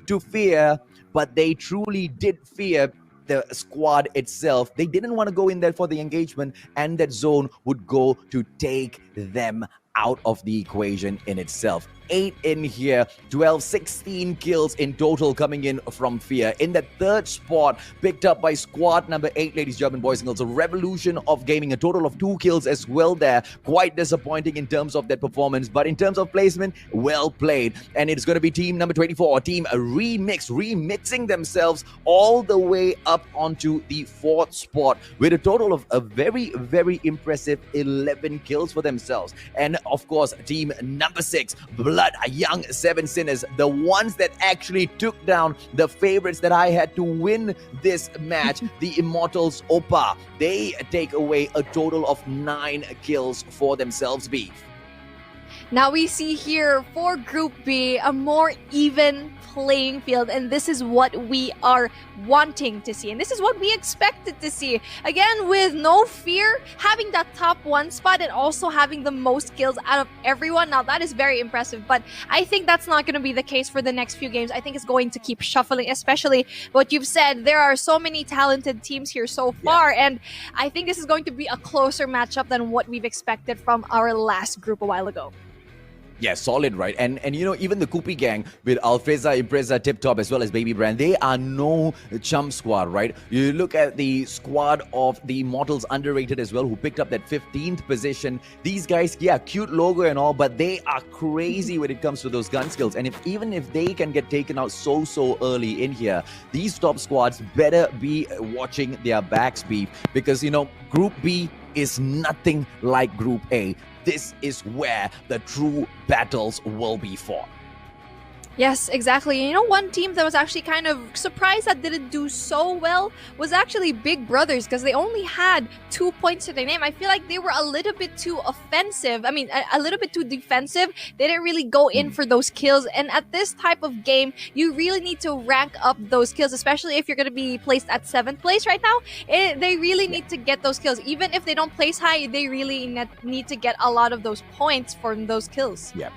to Fear, but they truly did fear the squad itself. They didn't want to go in there for the engagement, and that zone would go to take them out of the equation in itself. 8 in here, 12, 16 kills in total coming in from Fear. In the third spot, picked up by squad number 8, ladies, German boys and girls. A revolution of gaming, a total of 2 kills as well there. Quite disappointing in terms of that performance, but in terms of placement, well played. And it's going to be team number 24, team remixing themselves all the way up onto the 4th spot with a total of a very, very impressive 11 kills for themselves. And of course, team number 6, Blood Young 7 Sinners, the ones that actually took down the favorites that I had to win this match, the Immortals Opa. They take away a total of 9 kills for themselves, Beef. Now we see here for Group B a more even playing field, and this is what we are wanting to see, and this is what we expected to see. Again, with no fear, having that top 1 spot and also having the most kills out of everyone. Now that is very impressive, but I think that's not going to be the case for the next few games. I think it's going to keep shuffling, especially what you've said. There are so many talented teams here so far, and I think this is going to be a closer matchup than what we've expected from our last group a while ago. Yeah, solid, right? And you know, even the Kupi gang with Alfreza, Impreza, Tip Top, as well as Baby Brand, they are no chump squad, right? You look at the squad of the Immortals, underrated as well, who picked up that 15th position. These guys, yeah, cute logo and all, but they are crazy when it comes to those gun skills. And even if they can get taken out so early in here, these top squads better be watching their backs, Beef, because, you know, Group B is nothing like Group A. This is where the true battles will be fought. Yes, exactly. You know, one team that was actually kind of surprised that didn't do so well was actually Big Brothers, because they only had 2 points to their name. I feel like they were a little bit too offensive. I mean, a little bit too defensive. They didn't really go in for those kills. And at this type of game, you really need to rank up those kills, especially if you're going to be placed at 7th place right now. They really need to get those kills. Even if they don't place high, they really need to get a lot of those points from those kills. Yeah.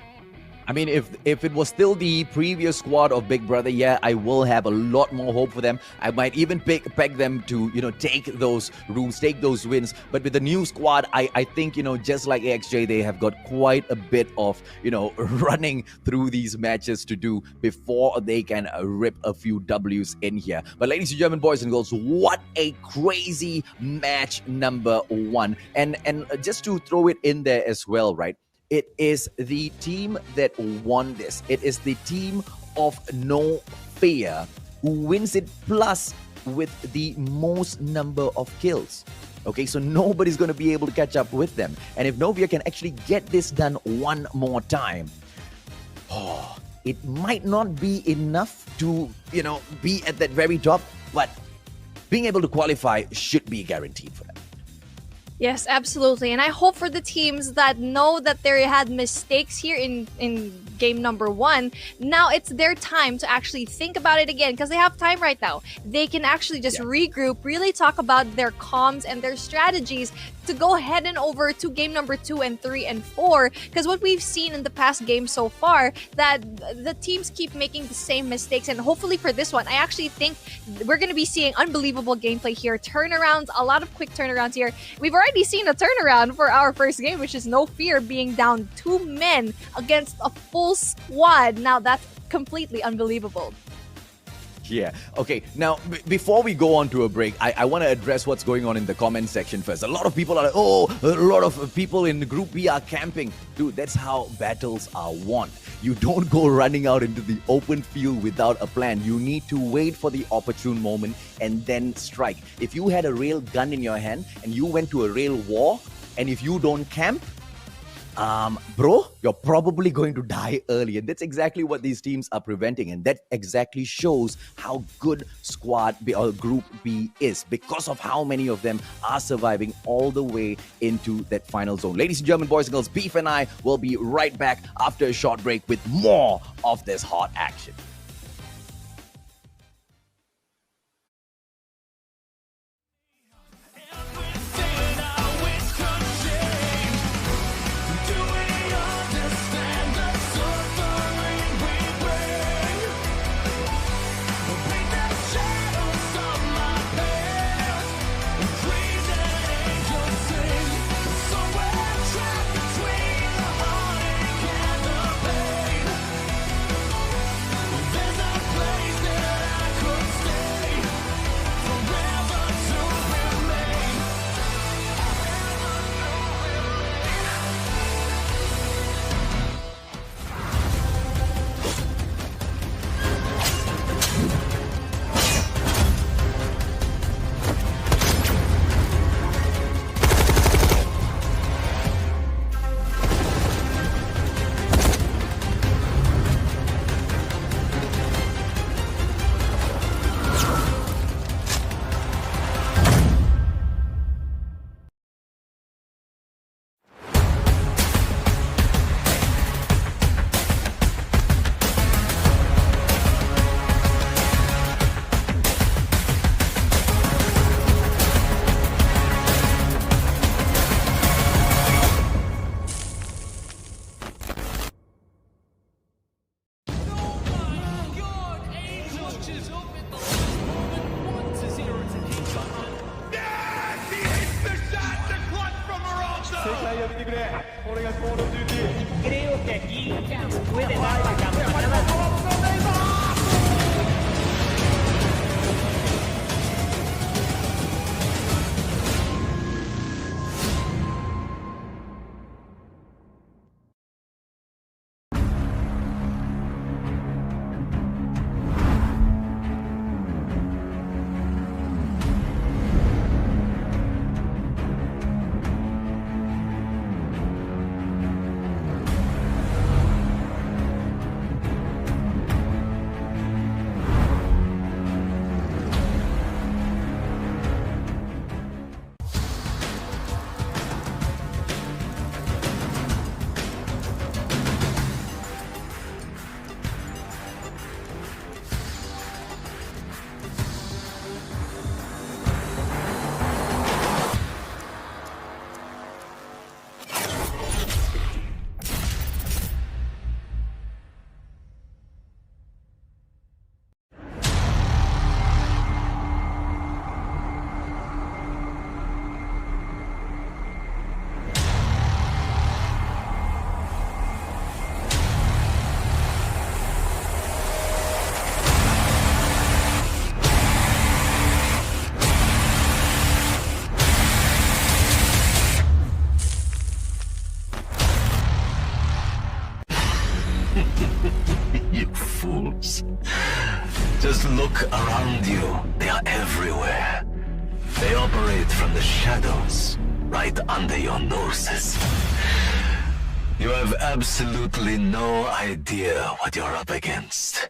I mean, if it was still the previous squad of Big Brother, yeah, I will have a lot more hope for them. I might even peg them to, you know, take those rooms, take those wins. But with the new squad, I think, you know, just like AXJ, they have got quite a bit of, you know, running through these matches to do before they can rip a few W's in here. But ladies and gentlemen, boys and girls, what a crazy match number 1. And just to throw it in there as well, right? It is the team that won this. It is the team of No Fear who wins it, plus with the most number of kills. Okay, so nobody's going to be able to catch up with them. And if No Fear can actually get this done one more time, it might not be enough to, you know, be at that very top, but being able to qualify should be guaranteed for them. Yes, absolutely. And I hope for the teams that know that they had mistakes here in game number 1, now it's their time to actually think about it again, because they have time right now. They can actually just regroup, really talk about their comms and their strategies to go ahead and over to game number 2 and 3 and 4, because what we've seen in the past games so far, that the teams keep making the same mistakes. And hopefully for this one, I actually think we're going to be seeing unbelievable gameplay here, turnarounds, a lot of quick turnarounds here. We've already seen a turnaround for our first game, which is No Fear being down 2 men against a full squad. Now that's completely unbelievable. Yeah. Okay. Now, before we go on to a break, I want to address what's going on in the comment section first. A lot of people are like, oh, a lot of people in Group B are camping. Dude, that's how battles are won. You don't go running out into the open field without a plan. You need to wait for the opportune moment and then strike. If you had a real gun in your hand and you went to a real war, and if you don't camp, bro, you're probably going to die early. And that's exactly what these teams are preventing. And that exactly shows how good Squad B or Group B is, because of how many of them are surviving all the way into that final zone. Ladies and gentlemen, boys and girls, Beef and I will be right back after a short break with more of this hot action. You fools. Just look around you. They are everywhere. They operate from the shadows, right under your noses. You have absolutely no idea what you're up against.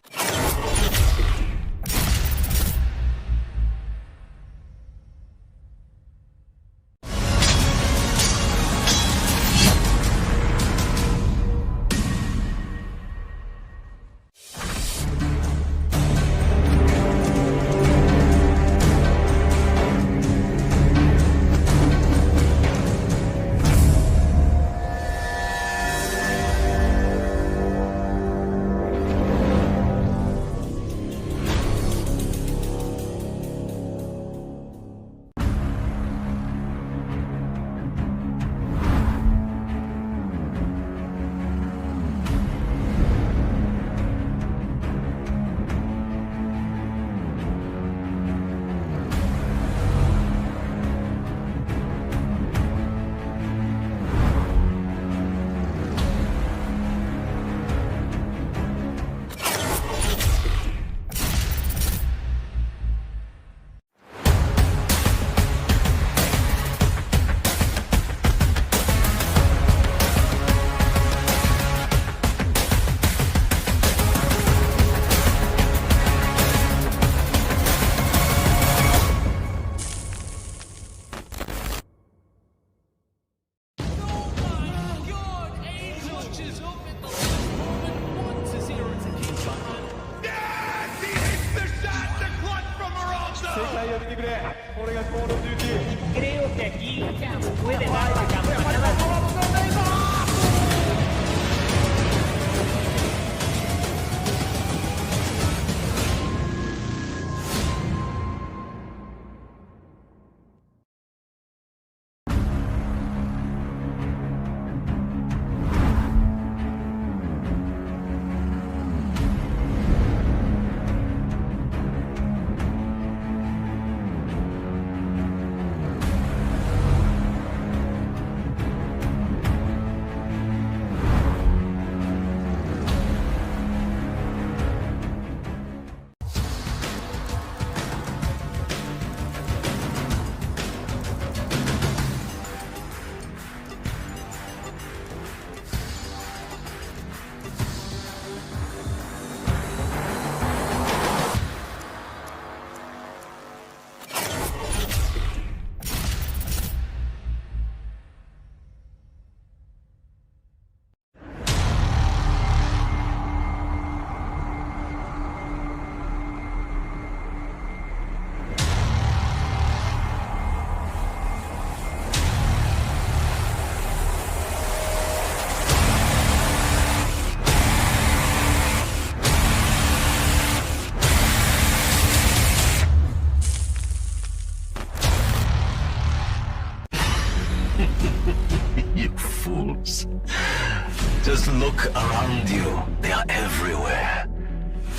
Just look around you. They are everywhere.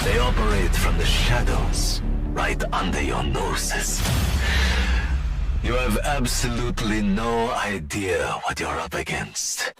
They operate from the shadows, right under your noses. You have absolutely no idea what you're up against.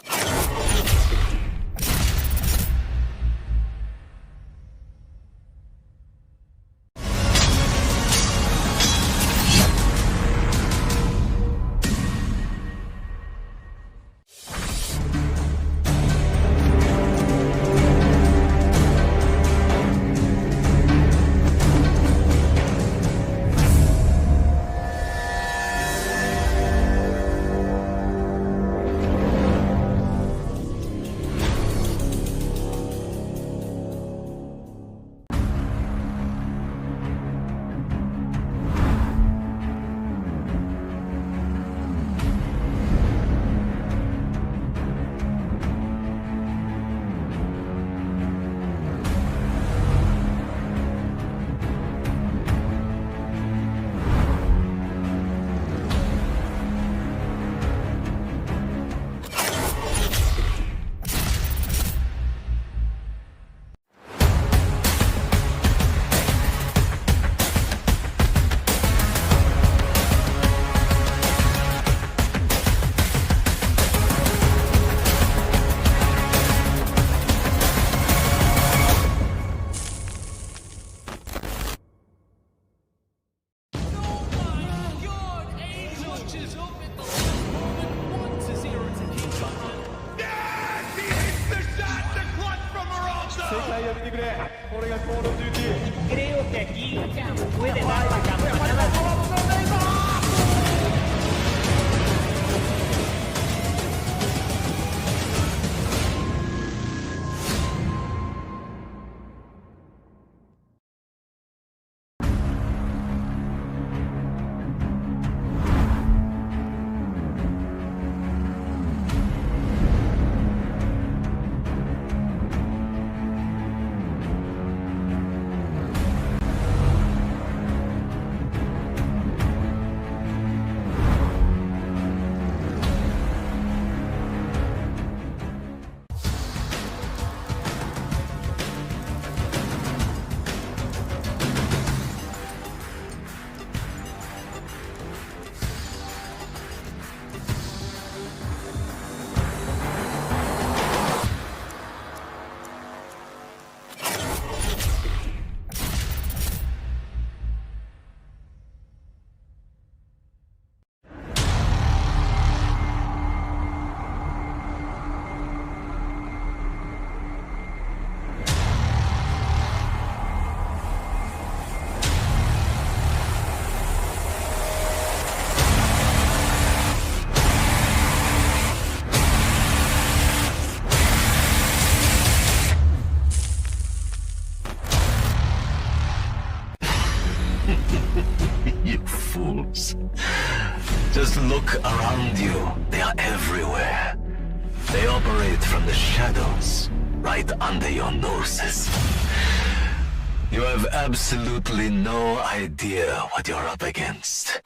You fools. Just look around you. They are everywhere. They operate from the shadows, right under your noses. You have absolutely no idea what you're up against.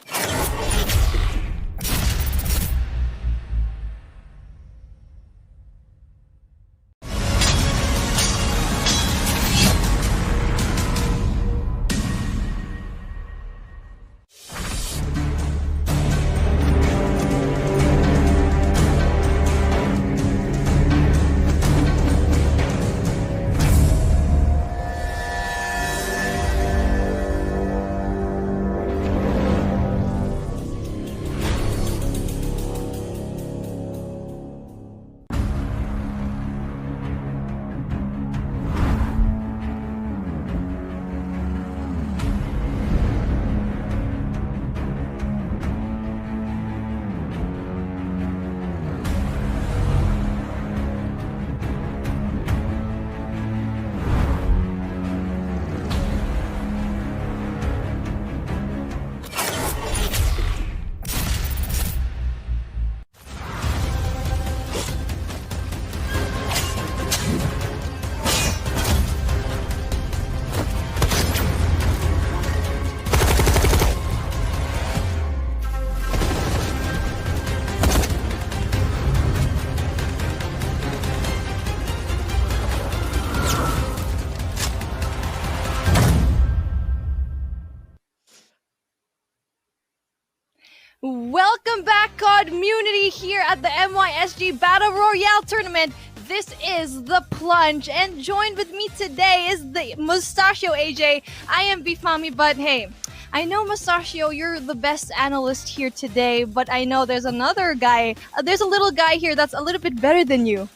Welcome back, community, here at the MYSG Battle Royale Tournament. This is The Plunge, and joined with me today is the Mustachio AJ. I am Beef Mommy, but hey, I know, Mustachio, you're the best analyst here today, but I know there's another guy, there's a little guy here that's a little bit better than you.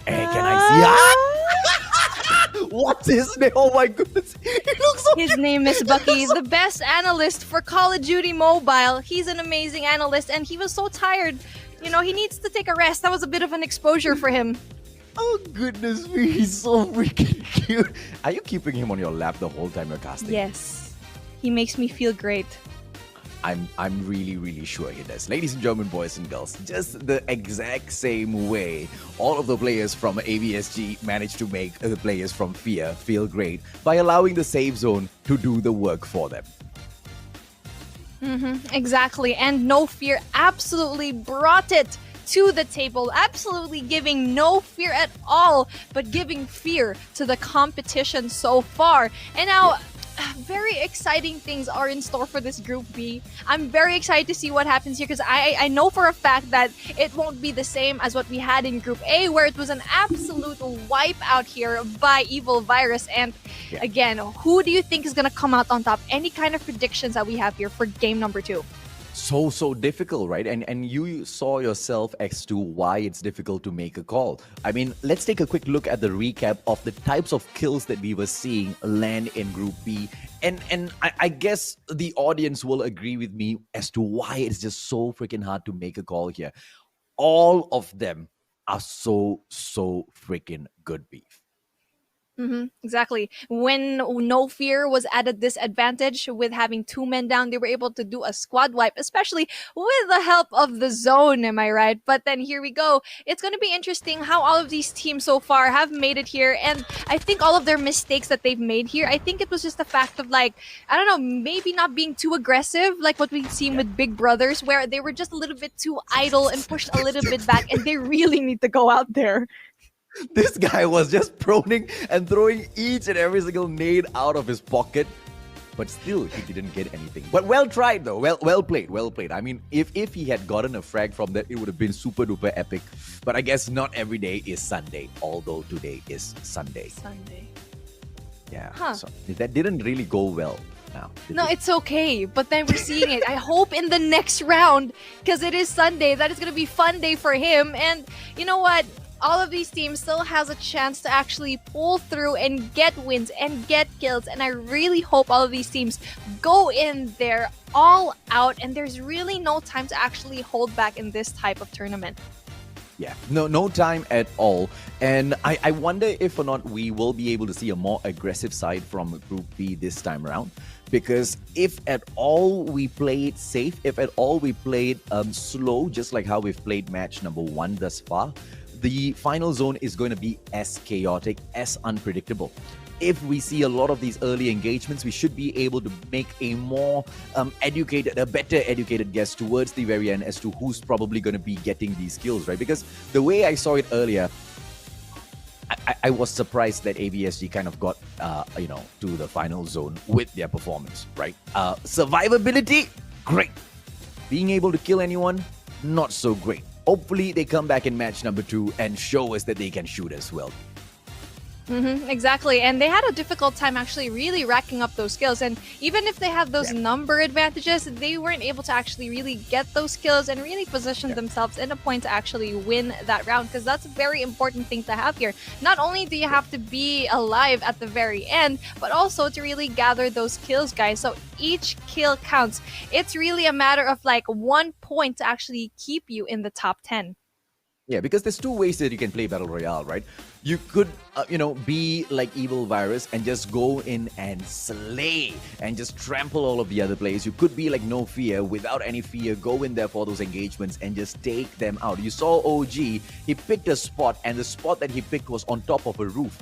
Hey, can I see? What's his name? Oh my goodness. He looks so His name is Bucky, the best analyst for Call of Duty Mobile. He's an amazing analyst, and he was so tired. You know, he needs to take a rest. That was a bit of an exposure for him. Oh goodness me, he's so freaking cute. Are you keeping him on your lap the whole time you're casting? Yes. He makes me feel great. I'm really sure he does. Ladies and gentlemen, boys and girls, just the exact same way all of the players from ABSG managed to make the players from Fear feel great by allowing the save zone to do the work for them. Exactly. And No Fear absolutely brought it to the table, absolutely giving no fear at all, but giving fear to the competition so far. And now, very exciting things are in store for this Group B. I'm very excited to see what happens here, because I know for a fact that it won't be the same as what we had in Group A, where it was an absolute wipe out here by Evil Virus. And again, who do you think is going to come out on top? Any kind of predictions that we have here for game number 2? So difficult, right? And you saw yourself as to why it's difficult to make a call. I mean, let's take a quick look at the recap of the types of kills that we were seeing land in Group B. And I guess the audience will agree with me as to why it's just so freaking hard to make a call here. All of them are so freaking good, Beef. Exactly. When No Fear was at a disadvantage with having 2 men down, they were able to do a squad wipe, especially with the help of the zone, am I right? But then here we go. It's going to be interesting how all of these teams so far have made it here. And I think all of their mistakes that they've made here, I think it was just the fact of, like, I don't know, maybe not being too aggressive, like what we've seen with Big Brothers, where they were just a little bit too idle and pushed a little bit back, and they really need to go out there. This guy was just proning and throwing each and every single nade out of his pocket, but still he didn't get anything. But well tried though. Well played. I mean, if he had gotten a frag from that, it would have been super duper epic. But I guess not every day is Sunday, although today is Sunday. Yeah. So that didn't really go well. No, it's okay. But then we're seeing it. I hope in the next round, because it is Sunday, that is going to be fun day for him. And you know what? All of these teams still has a chance to actually pull through and get wins and get kills. And I really hope all of these teams go in there all out. And there's really no time to actually hold back in this type of tournament. Yeah, no time at all. And I wonder if or not we will be able to see a more aggressive side from Group B this time around. Because if at all we play it safe, if at all we play it slow, just like how we've played match number 1 thus far, the final zone is going to be as chaotic, as unpredictable. If we see a lot of these early engagements, we should be able to make a more better educated guess towards the very end as to who's probably going to be getting these kills, right? Because the way I saw it earlier, I was surprised that ABSG kind of got, to the final zone with their performance, right? Survivability, great. Being able to kill anyone, not so great. Hopefully, they come back in match number 2 and show us that they can shoot as well. Exactly. And they had a difficult time actually really racking up those kills. And even if they have those number advantages, they weren't able to actually really get those kills and really position themselves in a point to actually win that round. Because that's a very important thing to have here. Not only do you have to be alive at the very end, but also to really gather those kills, guys. So each kill counts. It's really a matter of like 1 point to actually keep you in the top 10. Yeah, because there's 2 ways that you can play Battle Royale, right? You could, be like Evil Virus and just go in and slay and just trample all of the other players. You could be like No Fear, without any fear, go in there for those engagements and just take them out. You saw OG, he picked a spot, and the spot that he picked was on top of a roof.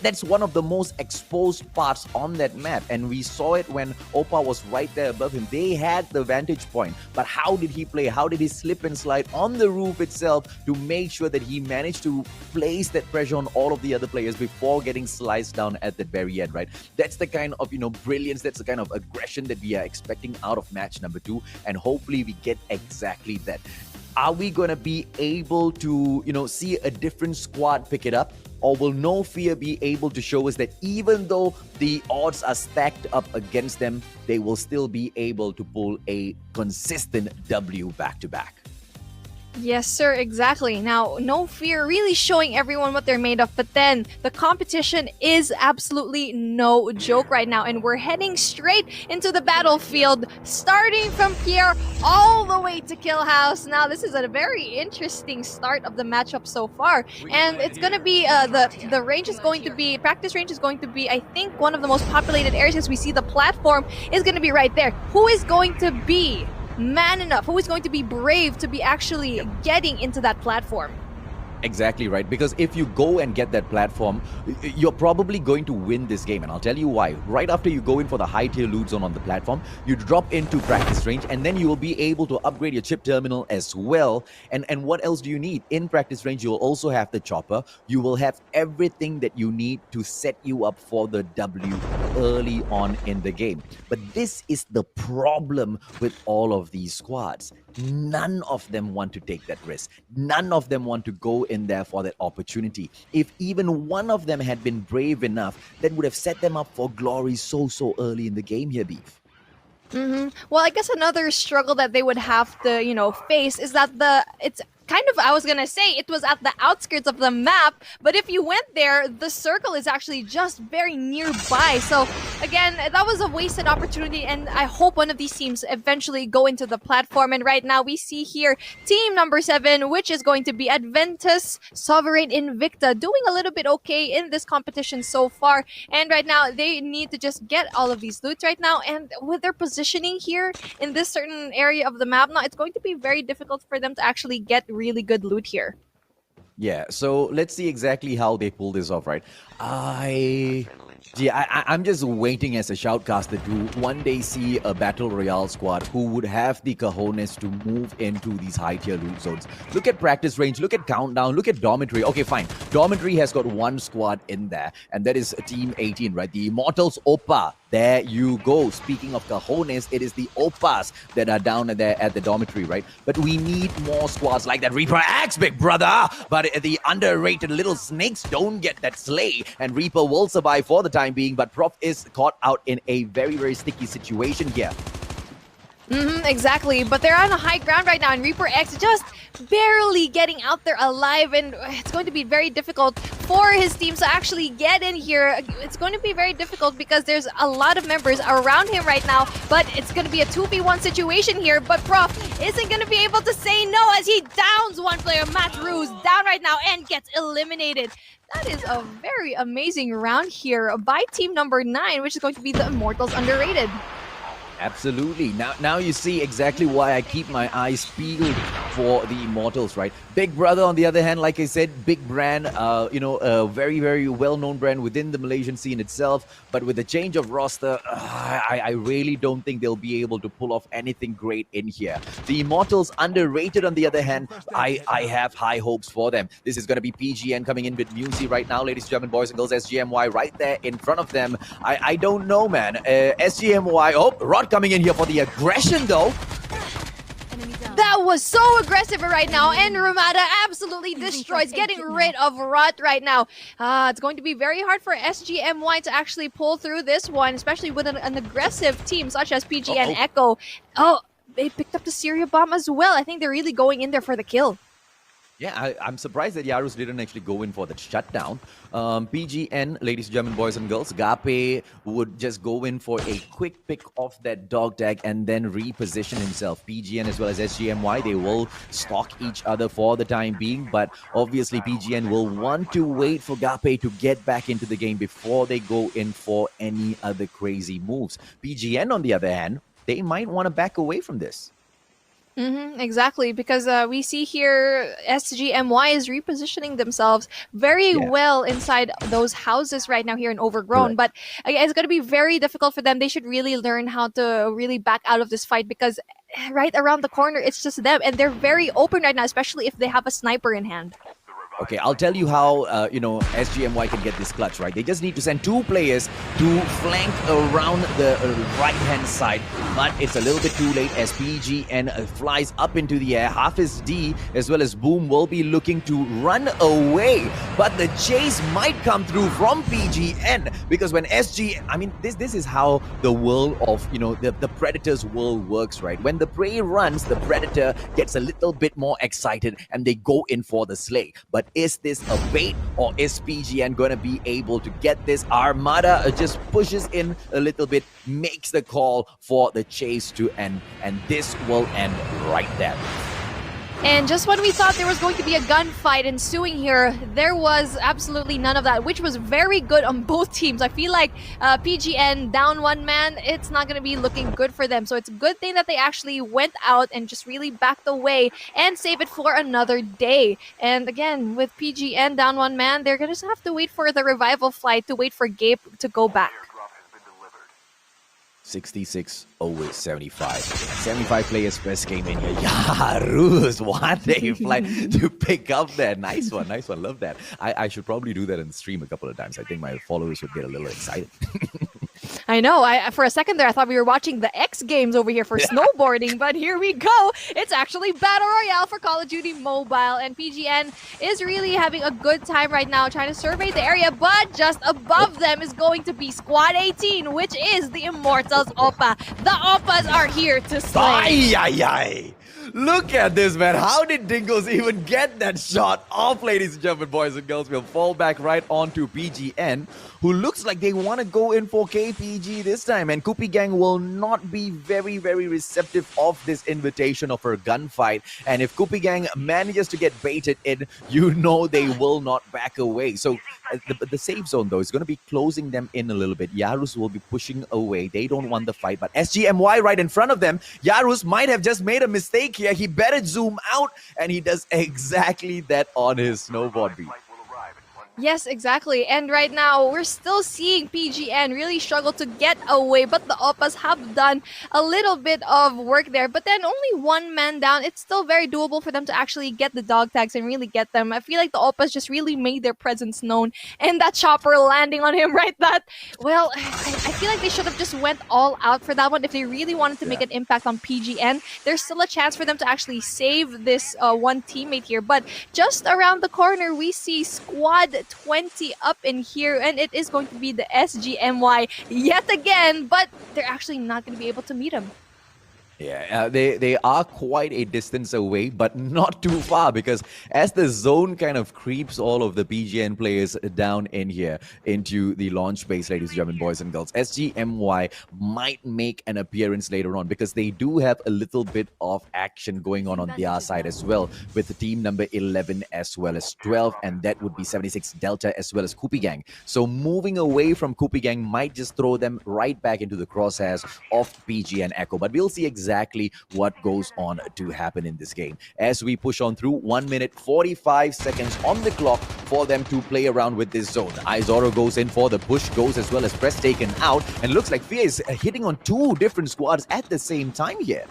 That's one of the most exposed parts on that map, and we saw it when Opa was right there above him. They had the vantage point, but how did he play? How did he slip and slide on the roof itself to make sure that he managed to place that pressure on all of the other players before getting sliced down at the very end, right? That's the kind of, brilliance, that's the kind of aggression that we are expecting out of match number 2, and hopefully we get exactly that. Are we going to be able to, see a different squad pick it up? Or will No Fear be able to show us that even though the odds are stacked up against them, they will still be able to pull a consistent W back-to-back? Yes, sir, exactly. Now, No Fear really showing everyone what they're made of, but then the competition is absolutely no joke right now, and we're heading straight into the battlefield, starting from Pierre all the way to Killhouse. Now, this is a very interesting start of the matchup so far, and it's going to be, the range is going to be, practice range is going to be, I think, one of the most populated areas, as we see the platform is going to be right there. Who is going to be man enough, who is going to be brave to be actually getting into that platform? Exactly right, because if you go and get that platform, you're probably going to win this game, and I'll tell you why. Right after you go in for the high tier loot zone on the platform, you drop into practice range, and then you will be able to upgrade your chip terminal as well. And what else do you need? In practice range, you will also have the chopper. You will have everything that you need to set you up for the W early on in the game. But this is the problem with all of these squads. None of them want to take that risk. None of them want to go in there for that opportunity. If even one of them had been brave enough, that would have set them up for glory so early in the game here, Beef. Well, I guess another struggle that they would have to, face is that it's kind of, I was gonna say it was at the outskirts of the map, but if you went there, the circle is actually just very nearby. So again, that was a wasted opportunity, and I hope one of these teams eventually go into the platform. And right now we see here team number 7, which is going to be Adventus Sovereign Invicta, doing a little bit okay in this competition so far. And right now they need to just get all of these loots right now, and with their positioning here in this certain area of the map now, it's going to be very difficult for them to actually get really good loot here. Yeah, so let's see exactly how they pull this off, right? I'm just waiting as a shoutcaster to one day see a Battle Royale squad who would have the cojones to move into these high-tier loot zones. Look at practice range, look at countdown, look at dormitory. Okay, fine. Dormitory has got one squad in there, and that is Team 18, right? The Immortals Opa. There you go. Speaking of cojones, it is the Opas that are down there at the dormitory, right? But we need more squads like that. Reaper Axe, big brother! But the underrated little snakes don't get that slay, and Reaper will survive for the time being, but Prof is caught out in a very sticky situation here. Exactly, but they're on a high ground right now, and Reaper X just barely getting out there alive, and it's going to be very difficult for his team to actually get in here. It's going to be very difficult because there's a lot of members around him right now, but it's going to be a 2v1 situation here, but Prof isn't going to be able to say no as he downs one player. Matt Ruse down right now and gets eliminated. That is a very amazing round here by team number 9, which is going to be the Immortals Underrated. Absolutely. Now you see exactly why I keep my eyes peeled for the Immortals, right? Big Brother, on the other hand, like I said, big brand, a very well-known brand within the Malaysian scene itself. But with the change of roster, I really don't think they'll be able to pull off anything great in here. The Immortals Underrated, on the other hand, I have high hopes for them. This is going to be PGN coming in with Musi right now, ladies and gentlemen, boys and girls. SGMY right there in front of them. I don't know, man. SGMY, Rod coming in here for the aggression, though. That was so aggressive right now, and Ramada absolutely destroys, getting rid of Rot right now. It's going to be very hard for SGMY to actually pull through this one, especially with an aggressive team such as PG and Echo. Oh, they picked up the Syria bomb as well. I think they're really going in there for the kill. Yeah, I'm surprised that Yarus didn't actually go in for the shutdown. PGN, ladies and gentlemen, boys and girls, Gape would just go in for a quick pick off that dog tag and then reposition himself. PGN as well as SGMY, they will stalk each other for the time being, but obviously PGN will want to wait for Gape to get back into the game before they go in for any other crazy moves. PGN, on the other hand, they might want to back away from this. Exactly, because we see here SGMY is repositioning themselves very Yeah. well inside those houses right now here in Overgrown. Correct. But again, it's going to be very difficult for them. They should really learn how to really back out of this fight because right around the corner, it's just them. And they're very open right now, especially if they have a sniper in hand. Okay, I'll tell you how, SGMY can get this clutch, right? They just need to send 2 players to flank around the right-hand side. But it's a little bit too late as PGN flies up into the air. Hafiz D as well as Boom will be looking to run away. But the chase might come through from PGN because when this is how the world of, the Predator's world works, right? When the prey runs, the Predator gets a little bit more excited and they go in for the slay. But is this a bait or is PGN going to be able to get this? Armada just pushes in a little bit, makes the call for the chase to end, and this will end right there. And just when we thought there was going to be a gunfight ensuing here, there was absolutely none of that, which was very good on both teams. I feel like PGN down 1 man, it's not going to be looking good for them. So it's a good thing that they actually went out and just really backed away and save it for another day. And again, with PGN down 1 man, they're going to have to wait for the revival flight to wait for Gabe to go back. 66 over 75. 75 players first came in here. Yarus, what a flight to pick up there. Nice one. Love that. I should probably do that in the stream a couple of times. I think my followers would get a little excited. I know. For a second there, I thought we were watching the X Games over here for snowboarding, but here we go. It's actually Battle Royale for Call of Duty Mobile, and PGN is really having a good time right now trying to survey the area, but just above them is going to be Squad 18, which is the Immortals Oppa. The Oppas are here to slay. Ay, ay, ay. Look at this, man. How did Dingles even get that shot off, ladies and gentlemen, boys and girls? We'll fall back right onto PGN, who looks like they want to go in for KPG this time. And Kupi Gang will not be very, very receptive of this invitation of a gunfight. And if Kupi Gang manages to get baited in, they will not back away. So the safe zone, though, is going to be closing them in a little bit. Yarus will be pushing away. They don't want the fight. But SGMY right in front of them, Yarus might have just made a mistake here. He better zoom out, and he does exactly that on his snowboard beat. Yes, exactly. And right now, we're still seeing PGN really struggle to get away, but the Oppas have done a little bit of work there. But then only 1 man down, it's still very doable for them to actually get the dog tags and really get them. I feel like the Oppas just really made their presence known. And that chopper landing on him I feel like they should have just went all out for that one. If they really wanted to make an impact on PGN, there's still a chance for them to actually save this one teammate here. But just around the corner, we see Squad 20 up in here, and it is going to be the SGMY yet again, but they're actually not going to be able to meet him. Yeah, they are quite a distance away, but not too far, because as the zone kind of creeps all of the PGN players down in here into the launch base, ladies and gentlemen, boys and girls, SGMY might make an appearance later on, because they do have a little bit of action going on their side as well, with the team number 11 as well as 12, and that would be 76 Delta as well as Kupi Gang. So moving away from Kupi Gang might just throw them right back into the crosshairs of PGN Echo, but we'll see exactly what goes on to happen in this game as we push on through. 1 minute 45 seconds on the clock for them to play around with this zone. Izoro goes in for the push, goes as well as press taken out, and looks like Fear is hitting on 2 different squads at the same time here.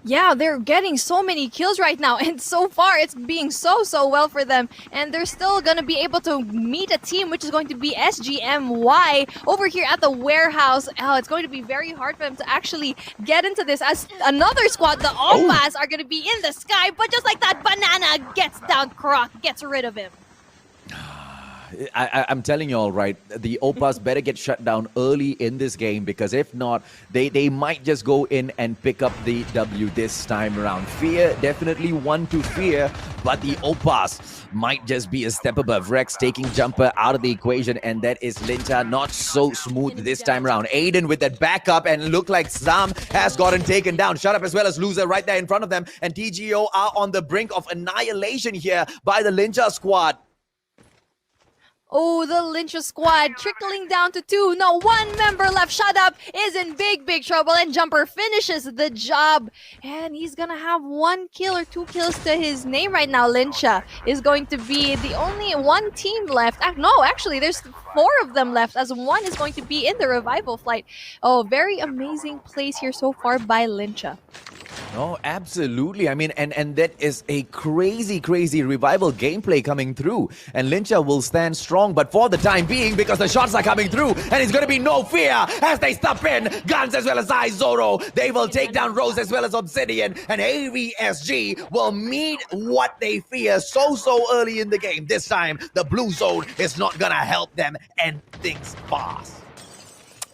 Yeah, they're getting so many kills right now, and so far it's being so well for them, and they're still gonna be able to meet a team which is going to be SGMY over here at the warehouse. It's going to be very hard for them to actually get into this, as another squad, the Oppas, are gonna be in the sky, but just like that, Banana gets down Croc, gets rid of him. I'm telling you all, right, the Oppas better get shut down early in this game, because if not, they might just go in and pick up the W this time around. Fear, definitely one to fear, but the Oppas might just be a step above. Rex taking Jumper out of the equation, and that is Linta, not so smooth this time around. Aiden with that backup, and look like Sam has gotten taken down. Shut up as well as Loser right there in front of them, and TGO are on the brink of annihilation here by the Linta squad. Oh, the Lyncha squad trickling down to 2. No, 1 member left. Shut Up is in big trouble, and Jumper finishes the job. And he's gonna have 1 kill or 2 kills to his name right now. Lyncha is going to be the only one team left. No, actually, there's 4 of them left, as 1 is going to be in the revival flight. Oh, very amazing plays here so far by Lyncha. Oh, absolutely. I mean, and that is a crazy revival gameplay coming through. And Lyncha will stand strong, but for the time being, because the shots are coming through, and it's going to be no fear as they step in. Guns as well as Zoro. They will take down Rose as well as Obsidian, and AVSG will meet what they fear so early in the game. This time, the blue zone is not going to help them end things fast.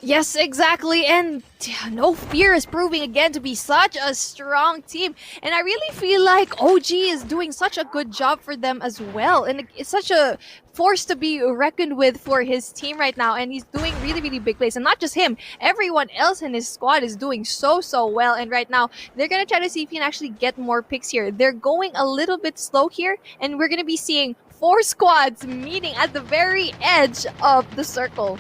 Yes, exactly. And No Fear is proving again to be such a strong team. And I really feel like OG is doing such a good job for them as well. And it's such a force to be reckoned with for his team right now. And he's doing really big plays. And not just him, everyone else in his squad is doing so well. And right now, they're going to try to see if he can actually get more picks here. They're going a little bit slow here. And we're going to be seeing 4 squads meeting at the very edge of the circle.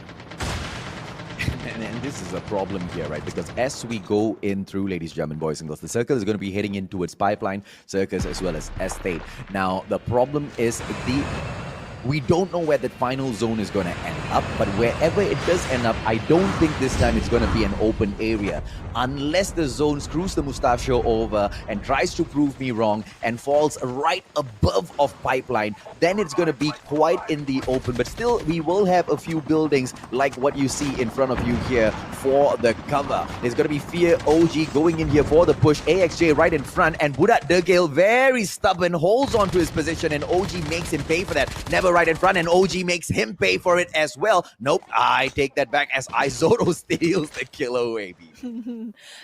And this is a problem here, right? Because as we go in through, ladies, gentlemen, boys and girls, the circle is going to be heading in towards Pipeline, Circus, as well as Estate. Now, the problem is we don't know where that final zone is going to end up, but wherever it does end up, I don't think this time it's going to be an open area. Unless the zone screws the Mustachio over and tries to prove me wrong and falls right above of Pipeline, then it's going to be quite in the open. But still, we will have a few buildings like what you see in front of you here for the cover. There's going to be Fear OG going in here for the push. AXJ right in front, and Budak Dergale, very stubborn, holds on to his position, and OG makes him pay for that. Never right in front, and OG makes him pay for it as well. Nope, I take that back as Izoro steals the kill away.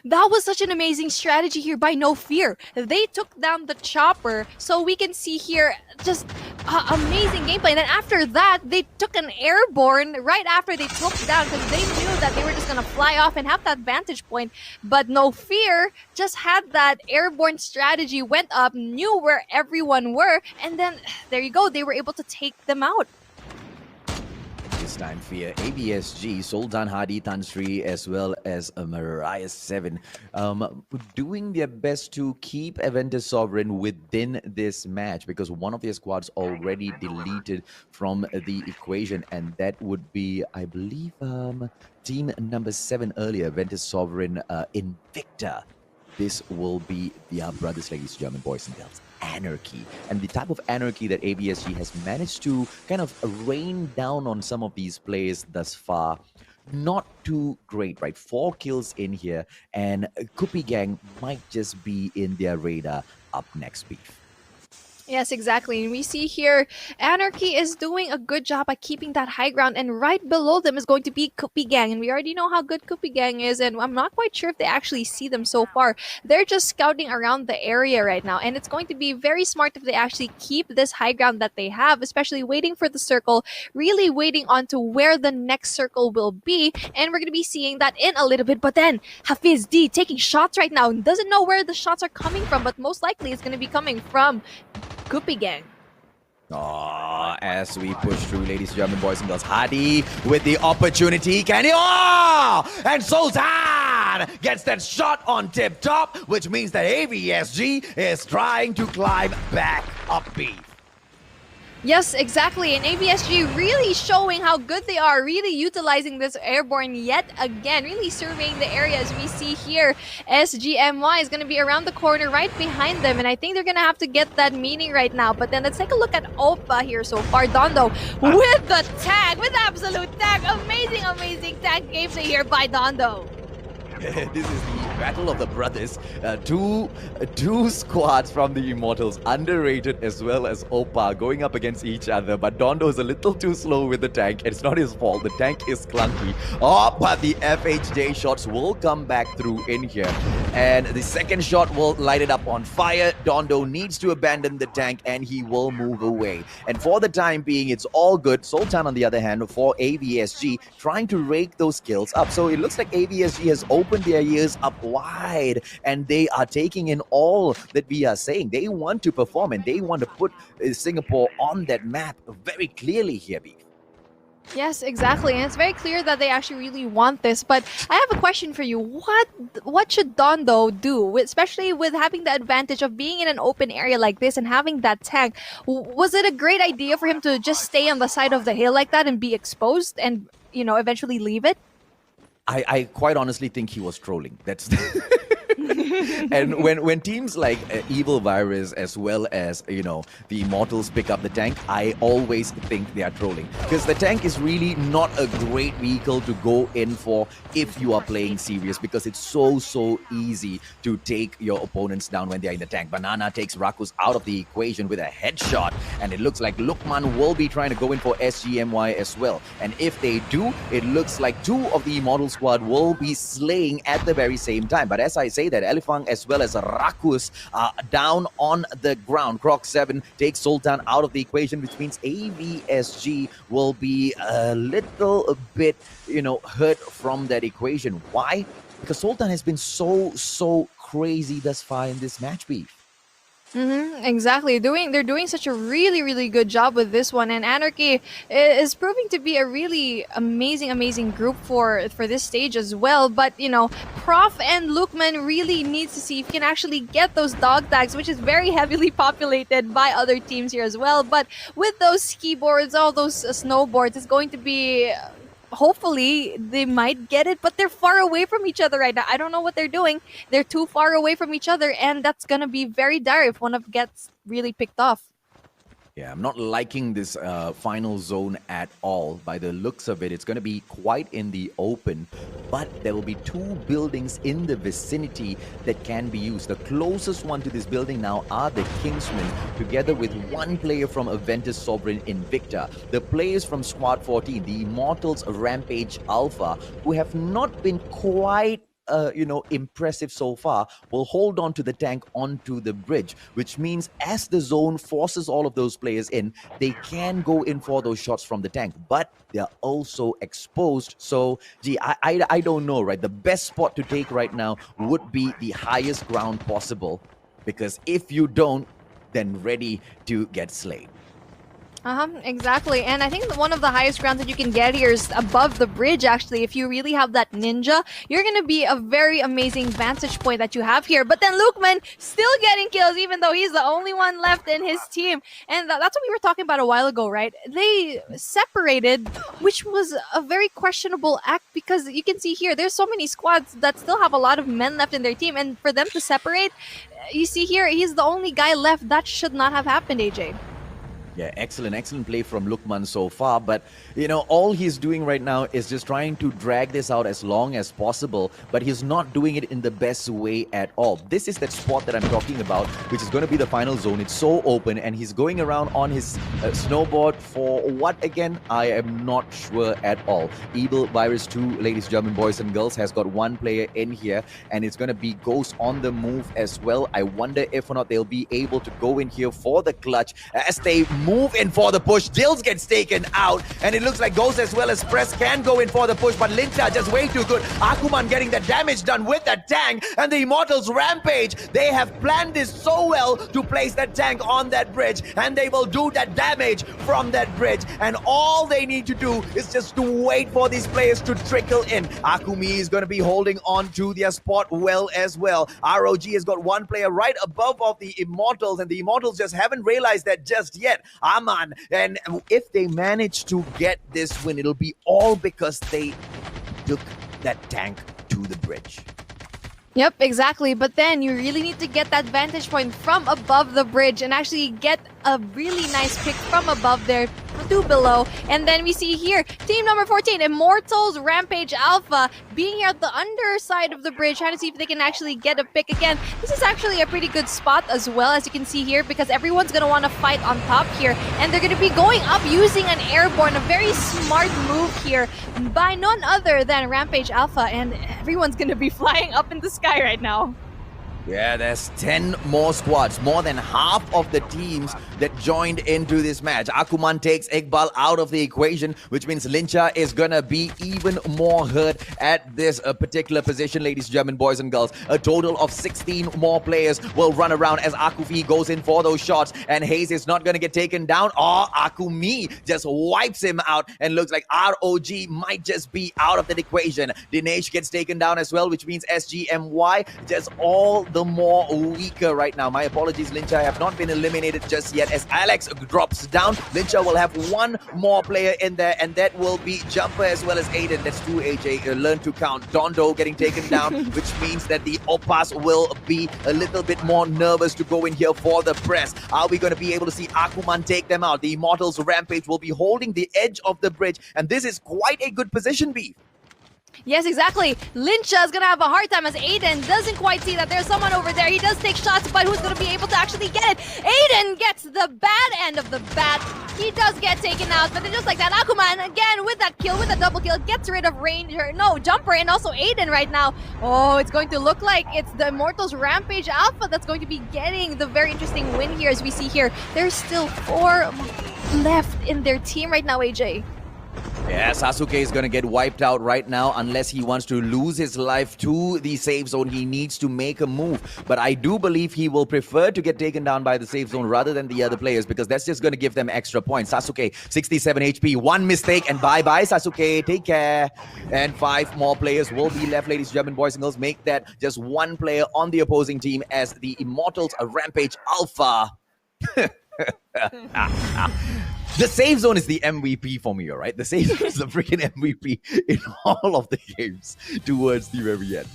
That was such an amazing strategy here by No Fear. They took down the chopper, so we can see here just amazing gameplay. And then after that, they took an airborne right after they took down, because they knew that they were just gonna fly off and have that vantage point. But No Fear just had that airborne strategy, went up, knew where everyone were, and then there you go, they were able to take them out. This time, Fear, ABSG, Sultan Hadi Tansri, as well as Mariah 7, doing their best to keep Aventus Sovereign within this match, because one of their squads already deleted from the equation, and that would be, I believe, team number 7 earlier, Aventus Sovereign, Invicta. This will be their brothers, ladies, German boys and girls. Anarchy, and the type of anarchy that ABSG has managed to kind of rain down on some of these players thus far, not too great, right? 4 kills in here, and Kupi Gang might just be in their radar up next, Beef. Yes, exactly. And we see here, Anarchy is doing a good job at keeping that high ground. And right below them is going to be Kupi Gang. And we already know how good Kupi Gang is. And I'm not quite sure if they actually see them so far. They're just scouting around the area right now. And it's going to be very smart if they actually keep this high ground that they have, especially waiting for the circle, really waiting on to where the next circle will be. And we're going to be seeing that in a little bit. But then Hafiz D taking shots right now. Doesn't know where the shots are coming from, but most likely it's going to be coming from Kupi Gang. As we push through, ladies, German boys and girls, Hadi with the opportunity. Can he? And Sultan gets that shot on tip top, which means that AVSG is trying to climb back up, Beef. Yes, exactly. And ABSG really showing how good they are, really utilizing this airborne yet again, really surveying the area. As we see here, SGMY is going to be around the corner right behind them, and I think they're going to have to get that meaning right now. But then let's take a look at Opa here so far. Dondo with the tag, with absolute tag. Amazing tag gameplay here by Dondo. This is the battle of the brothers. Two squads from the Immortals, underrated as well as Opa, going up against each other. But Dondo is a little too slow with the tank. It's not his fault. The tank is clunky. But the FHJ shots will come back through in here. And the second shot will light it up on fire. Dondo needs to abandon the tank, and he will move away. And for the time being, it's all good. Sultan, on the other hand, for AVSG, trying to rake those kills up. So it looks like AVSG has opened their ears up wide, and they are taking in all that we are saying. They want to perform, and they want to put Singapore on that map very clearly here, Beef. Yes, exactly. And it's very clear that they actually really want this. But I have a question for you. What should Don though do, especially with having the advantage of being in an open area like this and having that tank? Was it a great idea for him to just stay on the side of the hill like that and be exposed and eventually leave it? I quite honestly think he was trolling. That's and when teams like Evil Virus as well as the Immortals pick up the tank, I always think they are trolling, because the tank is really not a great vehicle to go in for if you are playing serious, because it's so easy to take your opponents down when they're in the tank. Banana takes Rakus out of the equation with a headshot, and it looks like Lukman will be trying to go in for SGMY as well. And if they do, it looks like two of the Immortal squad will be slaying at the very same time. But as I say that, Elifang as well as Rakus are down on the ground. Croc 7 takes Sultan out of the equation, which means AVSG will be a little bit, hurt from that equation. Why? Because Sultan has been so crazy thus far in this match, Beef. Exactly. They're doing such a really good job with this one, and Anarchy is proving to be a really amazing group for this stage as well. But Prof and Lukman really needs to see if he can actually get those dog tags, which is very heavily populated by other teams here as well. But with those ski boards, all those snowboards, it's going to be. Hopefully they might get it, but they're far away from each other right now. I don't know what they're doing. They're too far away from each other, and that's gonna be very dire if one of gets really picked off. Yeah, I'm not liking this final zone at all. By the looks of it, it's going to be quite in the open, but there will be two buildings in the vicinity that can be used. The closest one to this building now are the Kingsmen, together with one player from Aventus Sovereign Invicta. The players from Squad 14, the Immortals Rampage Alpha, who have not been quite impressive so far, will hold on to the tank onto the bridge, which means as the zone forces all of those players in, they can go in for those shots from the tank, but they're also exposed. So, I don't know, right? The best spot to take right now would be the highest ground possible, because if you don't, then ready to get slain. Exactly. And I think one of the highest grounds that you can get here is above the bridge, actually. If you really have that ninja, you're going to be a very amazing vantage point that you have here. But then Lukman still getting kills, even though he's the only one left in his team. And that's what we were talking about a while ago, right? They separated, which was a very questionable act, because you can see here, there's so many squads that still have a lot of men left in their team. And for them to separate, you see here, he's the only guy left. That should not have happened, AJ. Yeah, excellent play from Lukman so far. But, all he's doing right now is just trying to drag this out as long as possible. But he's not doing it in the best way at all. This is that spot that I'm talking about, which is going to be the final zone. It's so open, and he's going around on his snowboard for what again? I am not sure at all. Evil Virus 2, ladies, gentlemen, boys and girls, has got one player in here, and it's going to be Ghost on the move as well. I wonder if or not they'll be able to go in here for the clutch as they move in for the push. Dills gets taken out, and it looks like Ghost as well as Press can go in for the push, but Linta just way too good. Akuman getting the damage done with that tank, and the Immortals Rampage. They have planned this so well to place that tank on that bridge, and they will do that damage from that bridge, and all they need to do is just to wait for these players to trickle in. Akumi is going to be holding on to their spot well as well. ROG has got one player right above of the Immortals, and the Immortals just haven't realized that just yet. Aman, and if they manage to get this win, it'll be all because they took that tank to the bridge. Yep, exactly. But then you really need to get that vantage point from above the bridge and actually get a really nice pick from above there to below. And then we see here, team number 14, Immortals Rampage Alpha, being here at the underside of the bridge, trying to see if they can actually get a pick again. This is actually a pretty good spot as well, as you can see here, because everyone's going to want to fight on top here. And they're going to be going up using an airborne, a very smart move here by none other than Rampage Alpha. And everyone's going to be flying up in the sky right now. Yeah, there's 10 more squads, more than half of the teams that joined into this match. Akuman takes Iqbal out of the equation, which means Lincha is gonna be even more hurt at this particular position, ladies and gentlemen, boys and girls. A total of 16 more players will run around as Akufi goes in for those shots, and Hayes is not gonna get taken down. Akumi just wipes him out, and looks like ROG might just be out of that equation. Dinesh gets taken down as well, which means SGMY just all the more weaker right now. My apologies, Lincha have not been eliminated just yet. As Alex drops down, Lincha will have one more player in there, and that will be Jumper as well as Aiden. That's two, AJ. Learn to count. Dondo getting taken down, which means that the Opas will be a little bit more nervous to go in here for the press. Are we going to be able to see Akuman take them out? The Immortals Rampage will be holding the edge of the bridge, and this is quite a good position, B. Yes, exactly. Lincha is going to have a hard time as Aiden doesn't quite see that there's someone over there. He does take shots, but who's going to be able to actually get it? Aiden gets the bad end of the bat. He does get taken out, but then just like that, Akuman, again, with that kill, with a double kill, gets rid of Jumper, and also Aiden right now. Oh, it's going to look like it's the Immortals Rampage Alpha that's going to be getting the very interesting win here. As we see here, there's still 4 left in their team right now, AJ. Yeah, Sasuke is going to get wiped out right now unless he wants to lose his life to the safe zone. He needs to make a move. But I do believe he will prefer to get taken down by the safe zone rather than the other players, because that's just going to give them extra points. Sasuke, 67 HP, 1 mistake, and bye-bye, Sasuke. Take care. And 5 more players will be left, ladies and gentlemen, boys and girls. Make that just 1 player on the opposing team as the Immortals Rampage Alpha. The safe zone is the MVP for me, all right? The safe zone is the freaking MVP in all of the games towards the very end.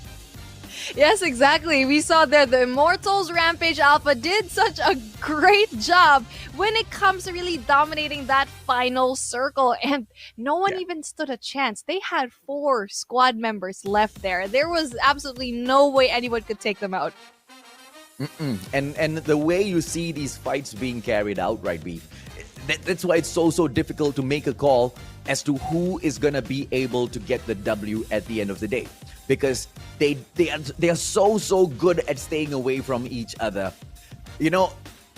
Yes, exactly. We saw there the Immortals Rampage Alpha did such a great job when it comes to really dominating that final circle, and no one even stood a chance. They had 4 squad members left there. There was absolutely no way anyone could take them out. And the way you see these fights being carried out, right, B? That's why it's so difficult to make a call as to who is going to be able to get the W at the end of the day, because they are so good at staying away from each other. You know,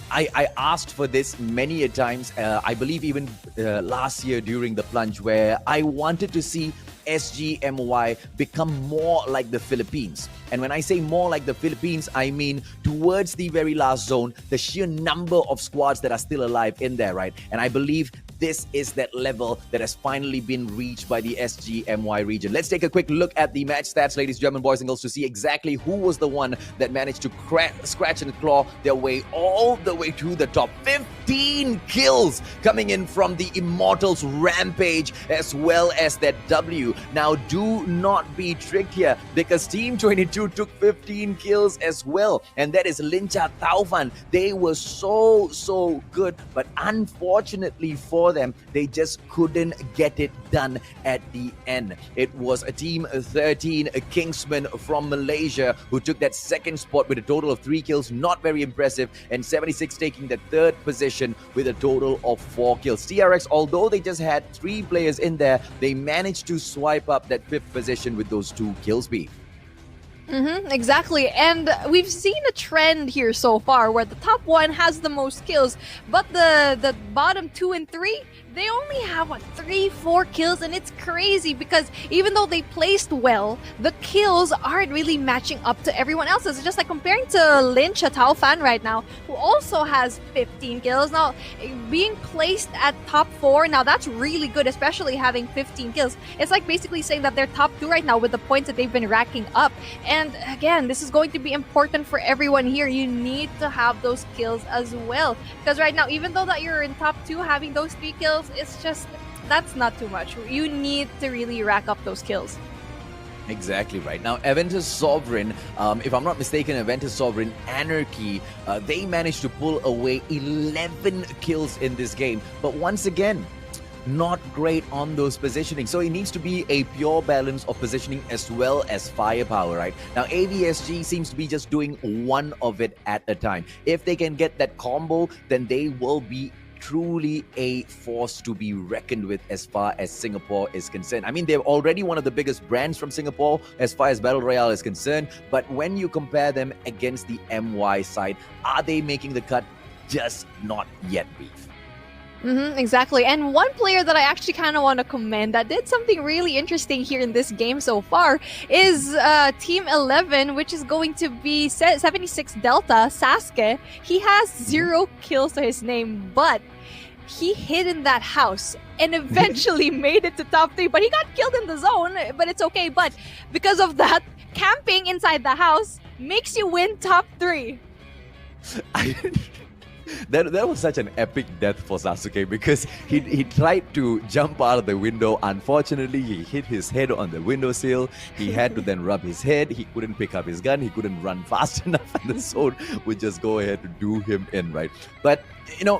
I asked for this many a times, I believe even last year during the plunge, where I wanted to see SGMY become more like the Philippines. And when I say more like the Philippines, I mean towards the very last zone, the sheer number of squads that are still alive in there, right? And I believe this is that level that has finally been reached by the SGMY region. Let's take a quick look at the match stats, ladies and gentlemen, boys and girls, to see exactly who was the one that managed to scratch and claw their way all the way to the top. 15 kills coming in from the Immortals Rampage, as well as that W. Now, do not be tricked here, because Team 22 took 15 kills as well, and that is Lincha Taufan. They were so good, but unfortunately for them, they just couldn't get it done at the end. It was a Team 13 Kingsman from Malaysia who took that second spot with a total of 3 kills, not very impressive, and 76 taking the third position with a total of 4 kills. TRX, although they just had 3 players in there, they managed to swipe up that 5th position with those 2 kills, B. Exactly, and we've seen a trend here so far where the top 1 has the most kills, but the bottom 2 and 3, they only have 3-4 kills, and it's crazy because even though they placed well, the kills aren't really matching up to everyone else's. It's just like comparing to Lincha Taufan right now, who also has 15 kills. Now, being placed at top 4, now that's really good, especially having 15 kills. It's like basically saying that they're top 2 right now with the points that they've been racking up. And again, this is going to be important for everyone here. You need to have those kills as well, because right now, even though that you're in top 2, having those 3 kills, it's just, that's not too much. You need to really rack up those kills. Exactly right. Now, Aventus Sovereign, if I'm not mistaken, Aventus Sovereign Anarchy, they managed to pull away 11 kills in this game. But once again, not great on those positioning. So it needs to be a pure balance of positioning as well as firepower, right? Now, AVSG seems to be just doing one of it at a time. If they can get that combo, then they will be truly a force to be reckoned with as far as Singapore is concerned. I mean, they're already one of the biggest brands from Singapore as far as Battle Royale is concerned, but when you compare them against the MY side, are they making the cut? Just not yet, Beef. Exactly. And one player that I actually kind of want to commend that did something really interesting here in this game so far is Team 11, which is going to be 76 Delta, Sasuke. He has 0 kills to his name, but he hid in that house and eventually made it to top 3. But he got killed in the zone, but it's okay. But because of that, camping inside the house makes you win top 3. That was such an epic death for Sasuke because he tried to jump out of the window. Unfortunately, he hit his head on the windowsill. He had to then rub his head. He couldn't pick up his gun. He couldn't run fast enough, and the sword would just go ahead to do him in, right? But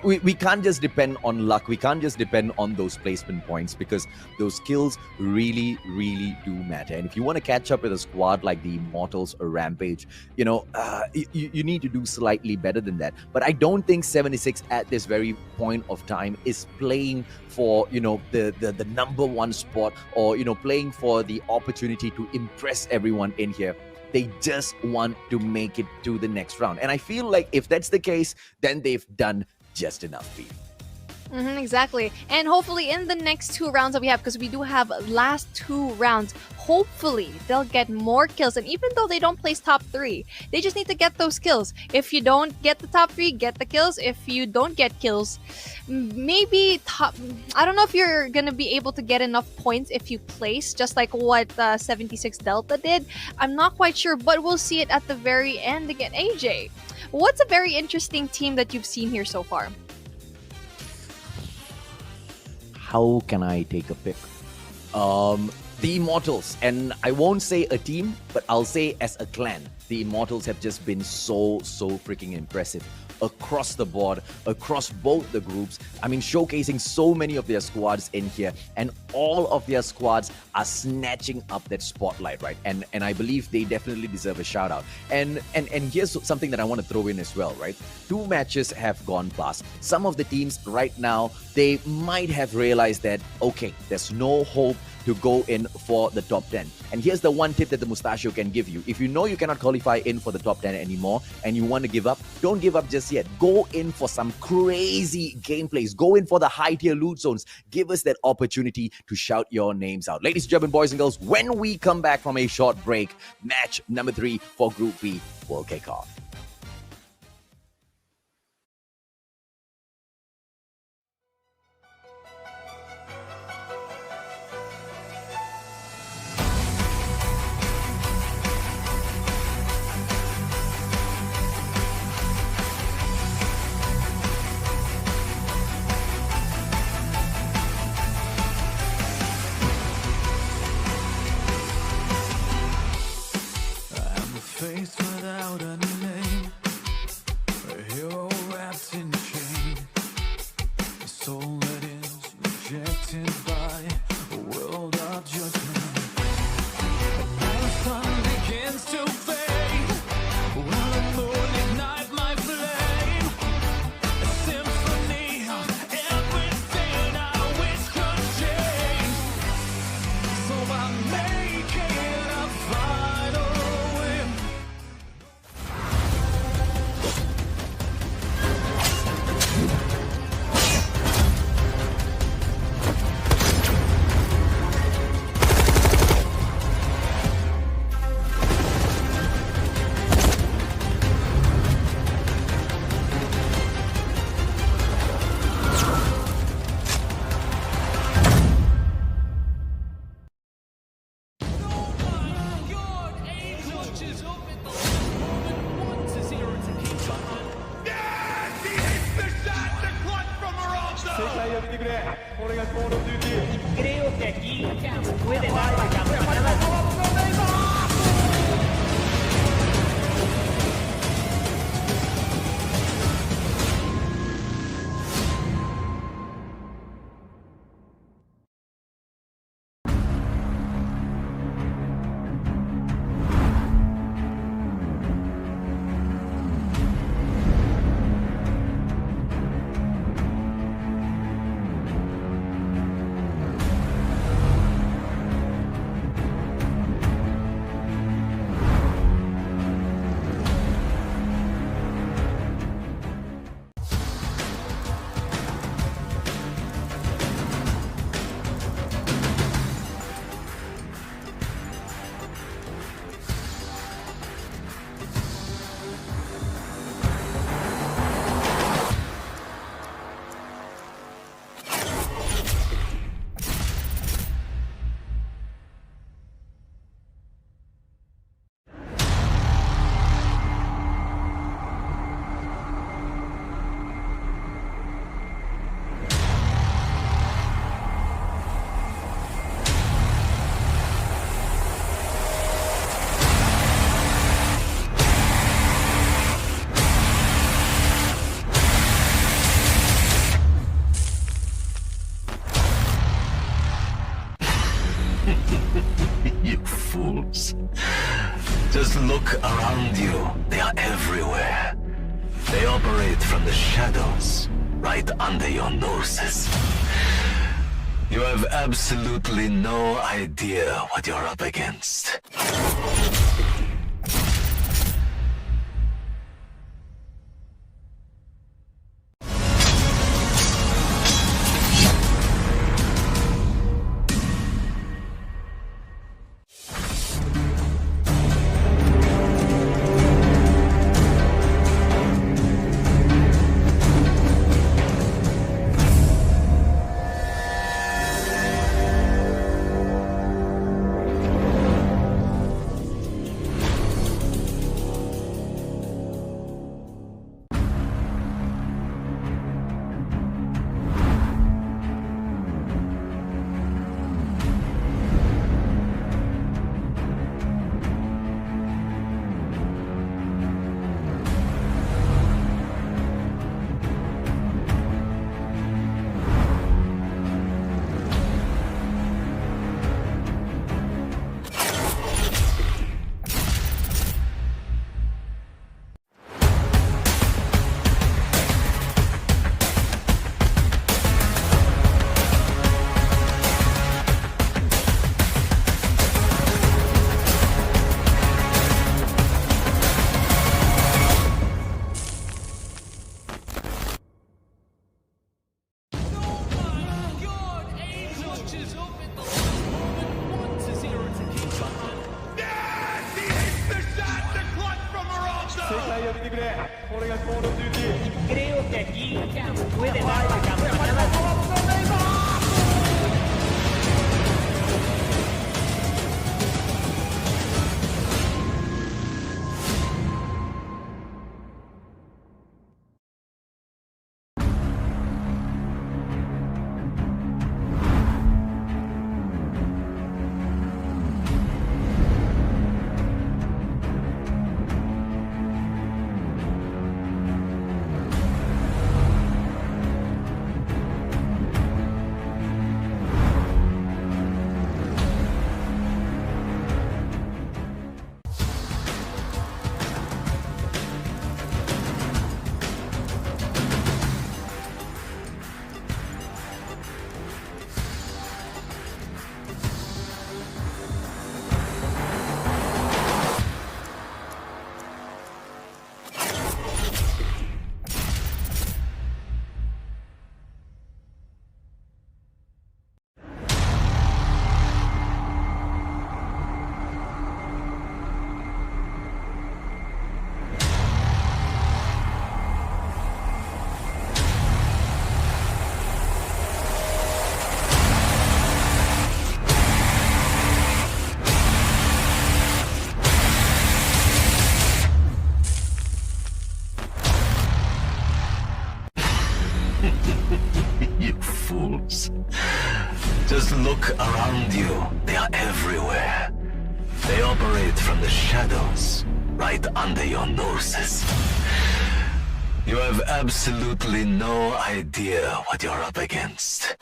we can't just depend on luck. We can't just depend on those placement points because those kills really, really do matter. And if you want to catch up with a squad like the Immortals or Rampage, you need to do slightly better than that. But I don't think 76 at this very point of time is playing for the #1 spot or playing for the opportunity to impress everyone in here. They just want to make it to the next round. And I feel like if that's the case, then they've done just enough, Beef. Exactly. And hopefully in the next 2 rounds that we have, because we do have last 2 rounds, hopefully they'll get more kills. And even though they don't place top 3, they just need to get those kills. If you don't get the top 3, get the kills. If you don't get kills, maybe I don't know if you're going to be able to get enough points if you place, just like what 76 Delta did. I'm not quite sure, but we'll see it at the very end again. AJ, what's a very interesting team that you've seen here so far? How can I take a pick? The Immortals, and I won't say a team, but I'll say as a clan, the Immortals have just been so freaking impressive across the board, across both the groups. I mean, showcasing so many of their squads in here, and all of their squads are snatching up that spotlight, right? And I believe they definitely deserve a shout out. And here's something that I want to throw in as well, right? 2 matches have gone past. Some of the teams right now, they might have realized that, okay, there's no hope to go in for the top 10. And here's the one tip that the Mustachio can give you. If you know you cannot qualify in for the top 10 anymore and you want to give up, don't give up just yet. Go in for some crazy gameplays. Go in for the high tier loot zones. Give us that opportunity to shout your names out. Ladies and gentlemen, boys and girls, when we come back from a short break, match number 3 for Group B will kick off. Face without a name, a hero wrapped in chain, a soul that is rejected by a world of judgment. And now the sun begins to fade, while the moon ignites my flame. A symphony of everything I wish could change. So I'm making a final win. Just look around you. They are everywhere. They operate from the shadows, right under your noses. You have absolutely no idea what you're up against. You fools. Just look around you. They are everywhere. They operate from the shadows, right under your noses. You have absolutely no idea what you're up against.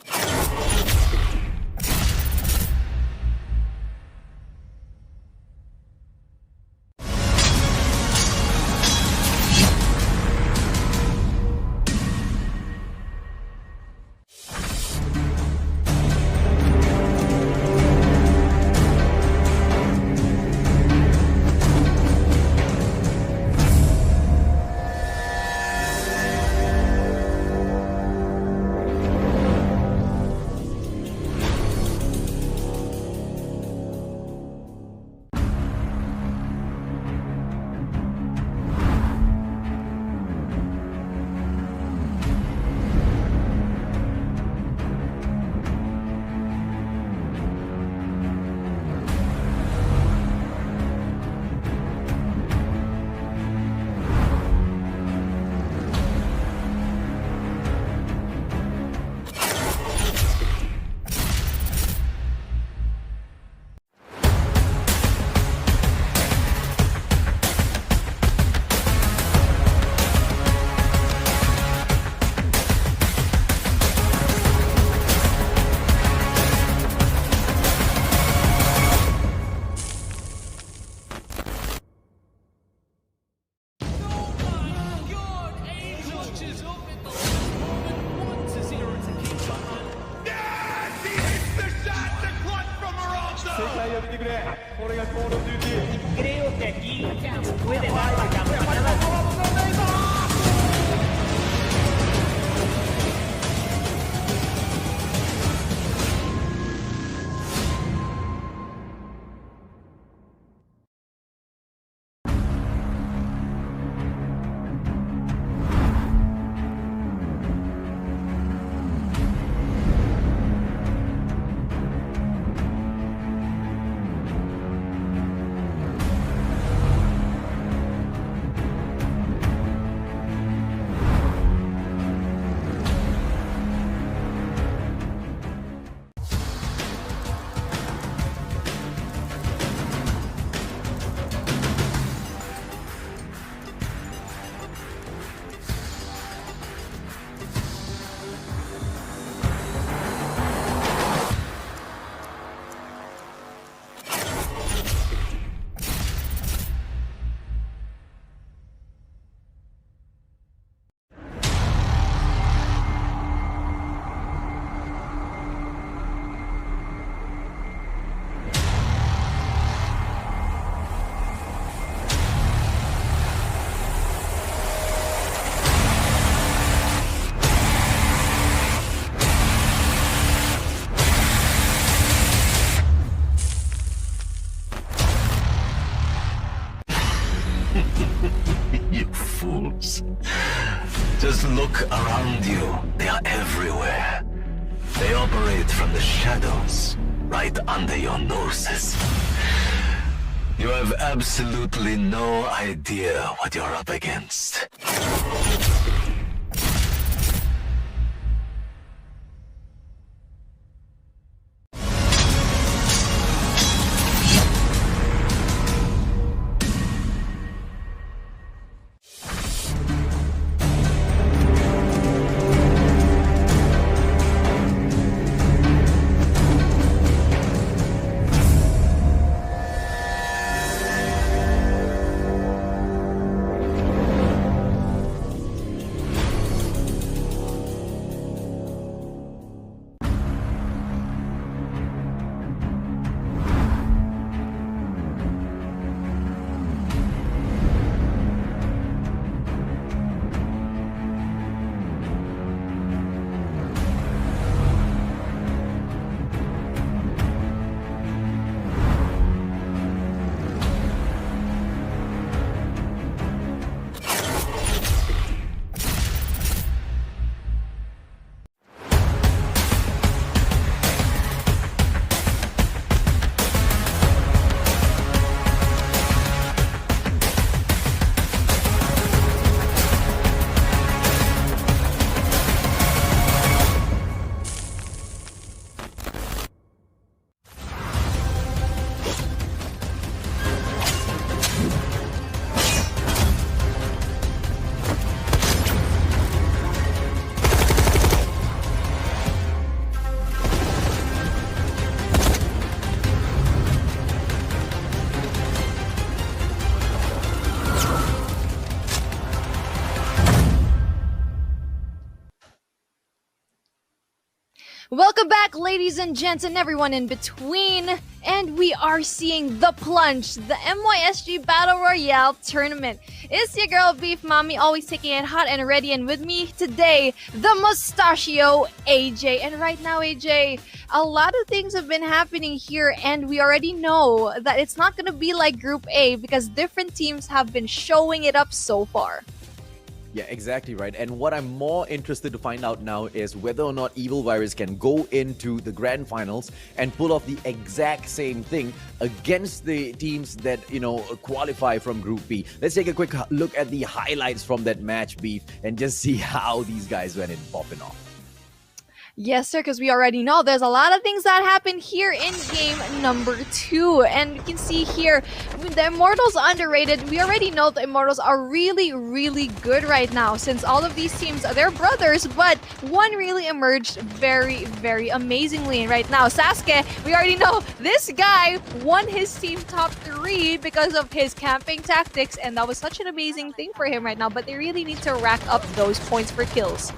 fools. Just look around you. They are everywhere. They operate from the shadows, right under your noses. You have absolutely no idea what you're up against. Welcome back, ladies and gents, and everyone in between. And we are seeing The Plunge, the MYSG Battle Royale Tournament. It's your girl, Beef Mommy, always taking it hot and ready. And with me today, the Mustachio, AJ. And right now, AJ, a lot of things have been happening here. And we already know that it's not going to be like Group A because different teams have been showing it up so far. Yeah, exactly right. And what I'm more interested to find out now is whether or not Evil Virus can go into the grand finals and pull off the exact same thing against the teams that, qualify from Group B. Let's take a quick look at the highlights from that match, Beef, and just see how these guys went in popping off. Yes, sir, because we already know there's a lot of things that happen here in game number 2. And you can see here, the Immortals underrated. We already know the Immortals are really, really good right now since all of these teams, they're brothers, but one really emerged very, very amazingly. And right now, Sasuke, we already know this guy won his team top 3 because of his camping tactics, and that was such an amazing thing for him right now, but they really need to rack up those points for kills.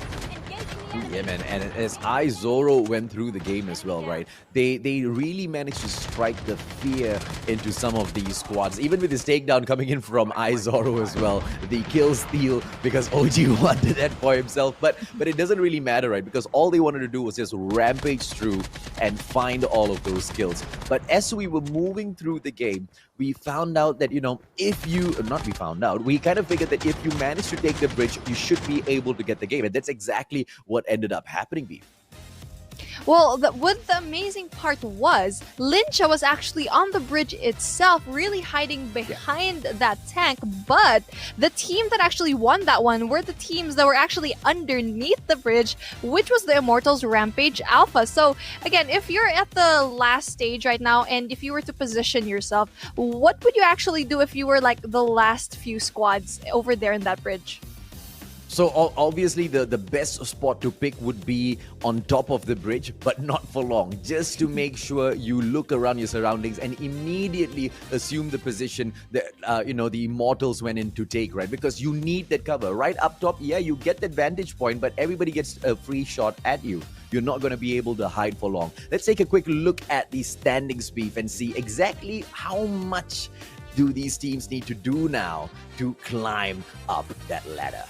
Yeah, man, and as Zoro went through the game as well, right? They really managed to strike the fear into some of these squads, even with his takedown coming in from Zoro as well. The kill steal because OG wanted that for himself, but it doesn't really matter, right? Because all they wanted to do was just rampage through and find all of those kills. But as we were moving through the game, we found out that, we kind of figured that if you manage to take the bridge, you should be able to get the game. And that's exactly what ended up happening, Beef. Well, what the amazing part was, Lincha was actually on the bridge itself, really hiding behind that tank, but the team that actually won that one were the teams that were actually underneath the bridge, which was the Immortals Rampage Alpha. So, again, if you're at the last stage right now, and if you were to position yourself, what would you actually do if you were like the last few squads over there in that bridge? So obviously the best spot to pick would be on top of the bridge, but not for long. Just to make sure you look around your surroundings and immediately assume the position that, the Immortals went in to take, right? Because you need that cover. Right up top, yeah, you get that vantage point, but everybody gets a free shot at you. You're not going to be able to hide for long. Let's take a quick look at the standings, Beef, and see exactly how much do these teams need to do now to climb up that ladder.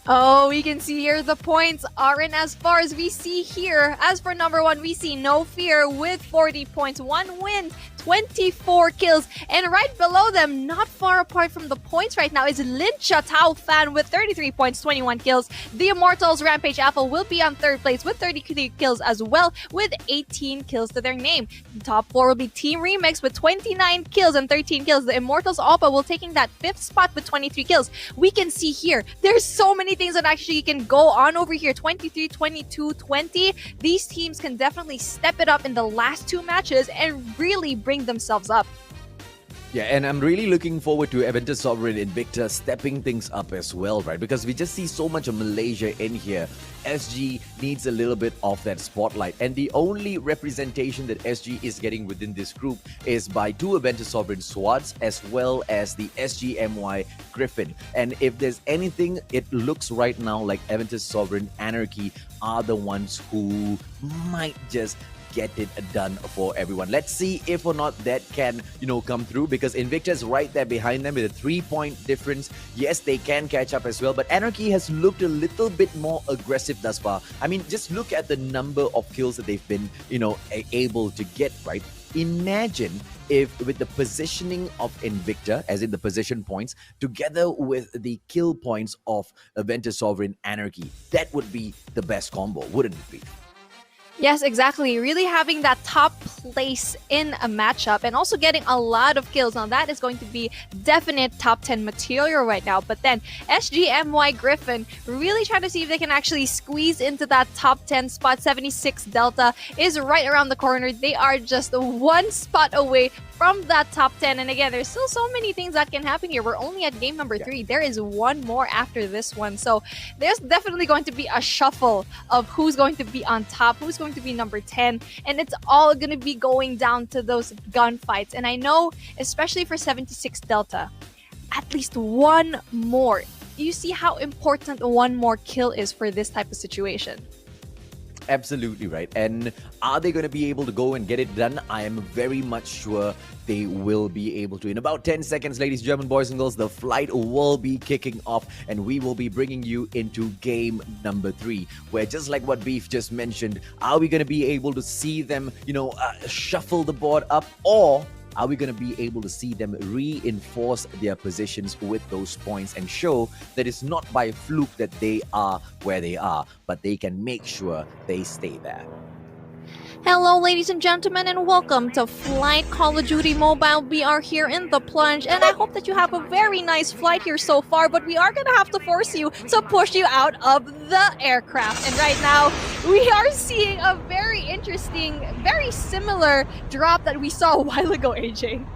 Oh, we can see here the points aren't as far as we see here. As for number one, we see No Fear with 40 points, 1 win, 24 kills. And right below them, not far apart from the points right now, is Lincha Tao Fan with 33 points, 21 kills. The Immortals Rampage Apple will be on third place with 33 kills as well, with 18 kills to their name. The top four will be Team Remix with 29 kills and 13 kills. The Immortals Oppa will taking that fifth spot with 23 kills. We can see here, there's so many things that actually can go on over here. 23, 22, 20. These teams can definitely step it up in the last two matches and really bring themselves up. Yeah, and I'm really looking forward to Aventus Sovereign Invicta stepping things up as well, right? Because we just see so much of Malaysia in here. SG needs a little bit of that spotlight. And the only representation that SG is getting within this group is by two Aventus Sovereign squads as well as the SGMY Griffin. And if there's anything, it looks right now like Aventus Sovereign Anarchy are the ones who might just get it done for everyone. Let's see if or not that can, come through, because Invicta's right there behind them with a 3-point difference. Yes, they can catch up as well, but Anarchy has looked a little bit more aggressive thus far. I mean, just look at the number of kills that they've been, able to get, right? Imagine if with the positioning of Invicta, as in the position points, together with the kill points of Aventus Sovereign Anarchy, that would be the best combo, wouldn't it be? Yes, exactly. Really having that top place in a matchup and also getting a lot of kills. Now, that is going to be definite top 10 material right now. But then SGMY Griffin really trying to see if they can actually squeeze into that top 10 spot. 76 Delta is right around the corner. They are just one spot away from that top 10. And again, there's still so many things that can happen here. We're only at game number 3. There is one more after this one. So there's definitely going to be a shuffle of who's going to be on top, who's going to be number 10. And it's all going to be going down to those gunfights. And I know, especially for 76 Delta, at least one more. You see how important one more kill is for this type of situation. Absolutely right. And are they going to be able to go and get it done? I am very much sure they will be able to. In about 10 seconds, ladies and gentlemen, boys and girls, the flight will be kicking off and we will be bringing you into game number 3, where just like what Beef just mentioned, are we going to be able to see them, shuffle the board up, or are we going to be able to see them reinforce their positions with those points and show that it's not by fluke that they are where they are, but they can make sure they stay there? Hello, ladies and gentlemen, and welcome to Flight Call of Duty Mobile. We are here in the plunge, and I hope that you have a very nice flight here so far, but we are going to have to force you to push you out of the aircraft. And right now, we are seeing a very interesting, very similar drop that we saw a while ago, AJ.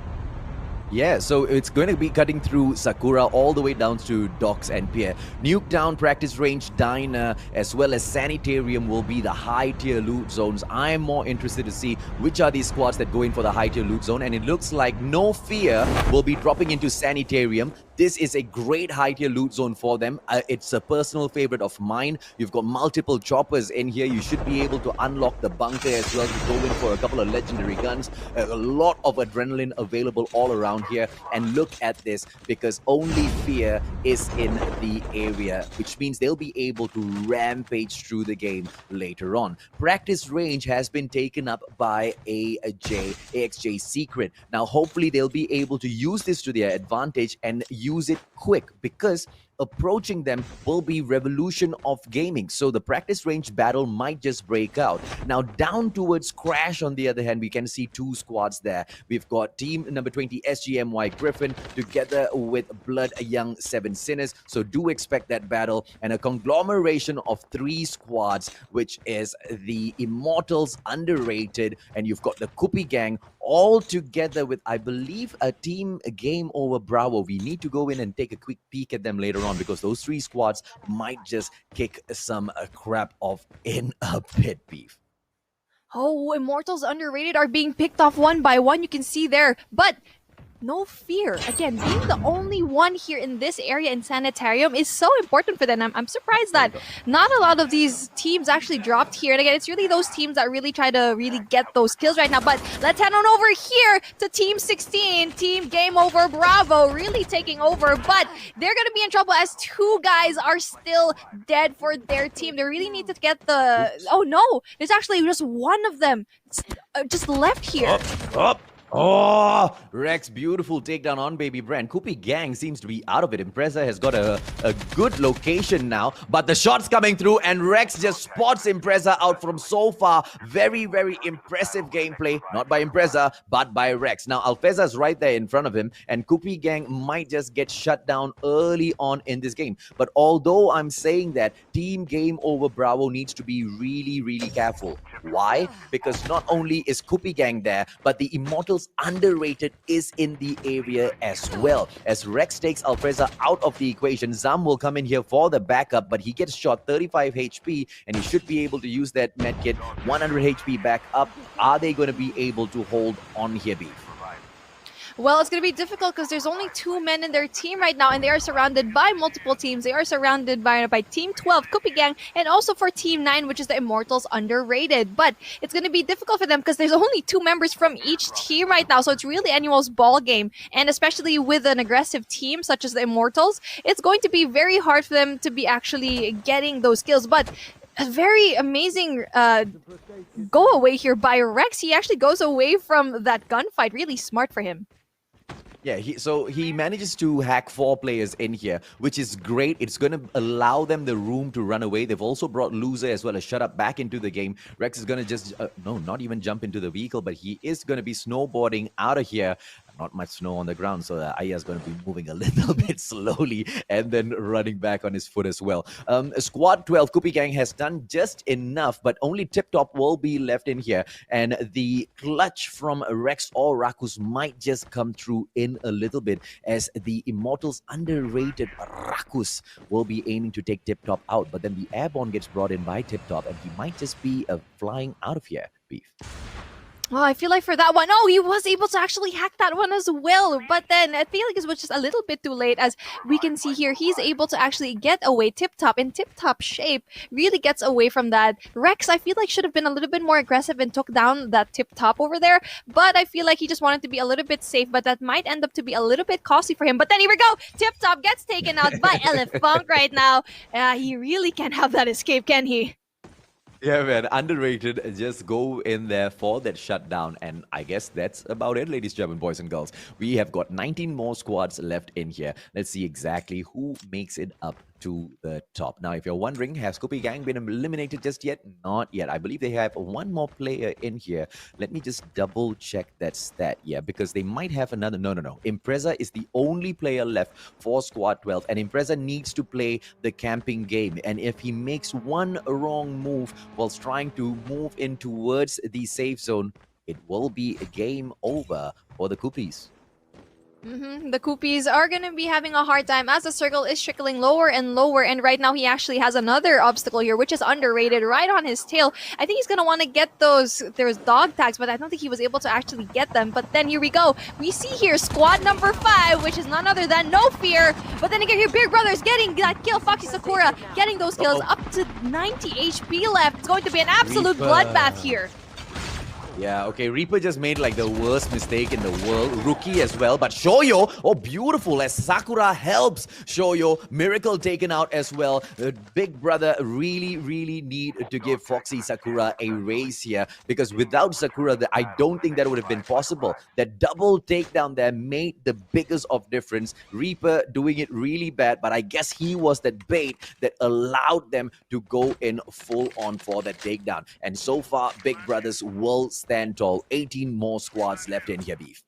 Yeah, so it's going to be cutting through Sakura all the way down to Docks and Pier. Nuketown, Practice Range, Diner, as well as Sanitarium will be the high-tier loot zones. I'm more interested to see which are these squads that go in for the high-tier loot zone, and it looks like No Fear will be dropping into Sanitarium. This is a great high-tier loot zone for them. It's a personal favorite of mine. You've got multiple choppers in here. You should be able to unlock the bunker as well to go in for a couple of legendary guns. A lot of adrenaline available all around here. And look at this, because only Fear is in the area, which means they'll be able to rampage through the game later on. Practice Range has been taken up by AXJ Secret. Now, hopefully they'll be able to use this to their advantage and use it quick, because approaching them will be revolution of gaming. So the Practice Range battle might just break out. Now down towards Crash, on the other hand, we can see two squads there. We've got team number 20 SGMY Griffin together with Blood Young 7 Sinners. So do expect that battle, and a conglomeration of 3 squads, which is the Immortals Underrated, and you've got the Kupi Gang all together with, I believe, a team Game Over Bravo. We need to go in and take a quick peek at them later on, because those 3 squads might just kick some crap off in a pit, Beef. Oh, Immortals Underrated are being picked off one by one. You can see there. But No fear. Again, being the only one here in this area in Sanitarium is so important for them. I'm surprised that not a lot of these teams actually dropped here. And again, it's really those teams that really try to really get those kills right now. But let's head on over here to Team 16. Team Game Over Bravo really taking over. But they're going to be in trouble as two guys are still dead for their team. They really need to get the... Oh, no. There's actually just one of them just left here. Up. Oh, Rex, beautiful takedown on Baby Brand. Koopy Gang seems to be out of it. Impreza has got a good location now, but the shot's coming through and Rex just spots Impreza out from so far. Very, very impressive gameplay. Not by Impreza, but by Rex. Now, Alfeza's right there in front of him, and Koopy Gang might just get shut down early on in this game. But although I'm saying that, Team Game Over Bravo needs to be really, really careful. Why? Because not only is Koopy Gang there, but the Immortals Underrated is in the area as well. As Rex takes Alfreza out of the equation, Zam will come in here for the backup, but he gets shot 35 HP, and he should be able to use that medkit. 100 HP back up. Are they going to be able to hold on here, Beef? Well, it's going to be difficult because there's only two men in their team right now, and they are surrounded by multiple teams. They are surrounded by Team 12, Koopy Gang, and also for Team 9, which is the Immortals Underrated. But it's going to be difficult for them because there's only two members from each team right now, so it's really anyone's ball game. And especially with an aggressive team such as the Immortals, it's going to be very hard for them to be actually getting those kills. But a very amazing go away here by Rex. He actually goes away from that gunfight. Really smart for him. Yeah, so he manages to hack 4 players in here, which is great. It's going to allow them the room to run away. They've also brought Loser as well as Shut Up back into the game. Rex is going to just, no, not even jump into the vehicle, but he is going to be snowboarding out of here. Not much snow on the ground, so Aya is going to be moving a little bit slowly and then running back on his foot as well. Squad 12, Koopy Gang has done just enough, but only Tip Top will be left in here. And the clutch from Rex or Rakus might just come through in a little bit, as the Immortals Underrated Rakus will be aiming to take Tip Top out. But then the airborne gets brought in by Tip Top, and he might just be flying out of here, Beef. Oh, I feel like for that one, oh, he was able to actually hack that one as well. But then I feel like it was just a little bit too late. As we can see here, he's able to actually get away. Tip Top in Tip Top shape really gets away from that. Rex, I feel like, should have been a little bit more aggressive and took down that Tip Top over there. But I feel like he just wanted to be a little bit safe. But that might end up to be a little bit costly for him. But then here we go. Tip Top gets taken out by Elefunk right now. He really can't have that escape, can he? Yeah, man, underrated. Just go in there for that shutdown. And I guess that's about it, ladies, gentlemen, boys and girls. We have got 19 more squads left in here. Let's see exactly who makes it up to the top. Now, if you're wondering, has Koopy Gang been eliminated just yet? Not yet. I believe they have one more player in here. Let me just double check that stat. Yeah, because they might have another. No. Impreza is the only player left for Squad 12, and Impreza needs to play the camping game. And if he makes one wrong move whilst trying to move in towards the safe zone, it will be a game over for the Koopies. The Koopies are going to be having a hard time as the circle is trickling lower and lower. And right now, he actually has another obstacle here, which is underrated right on his tail. I think he's going to want to get those dog tags, but I don't think he was able to actually get them. But then here we go. We see here squad number 5, which is none other than No Fear. But then again, here, Big Brother's getting that kill. Foxy Sakura getting those kills up to 90 HP left. It's going to be an absolute bloodbath here. Yeah, okay, Reaper just made like the worst mistake in the world. Rookie as well, but Shoyo, oh beautiful, as Sakura helps Shoyo. Miracle taken out as well. Big Brother really need to give Foxy Sakura a raise here, because without Sakura, I don't think that would have been possible. That double takedown there made the biggest of difference. Reaper doing it really bad, but I guess he was that bait that allowed them to go in full on for that takedown. And so far, Big Brothers will stand tall. 18 more squads left in here, Beef.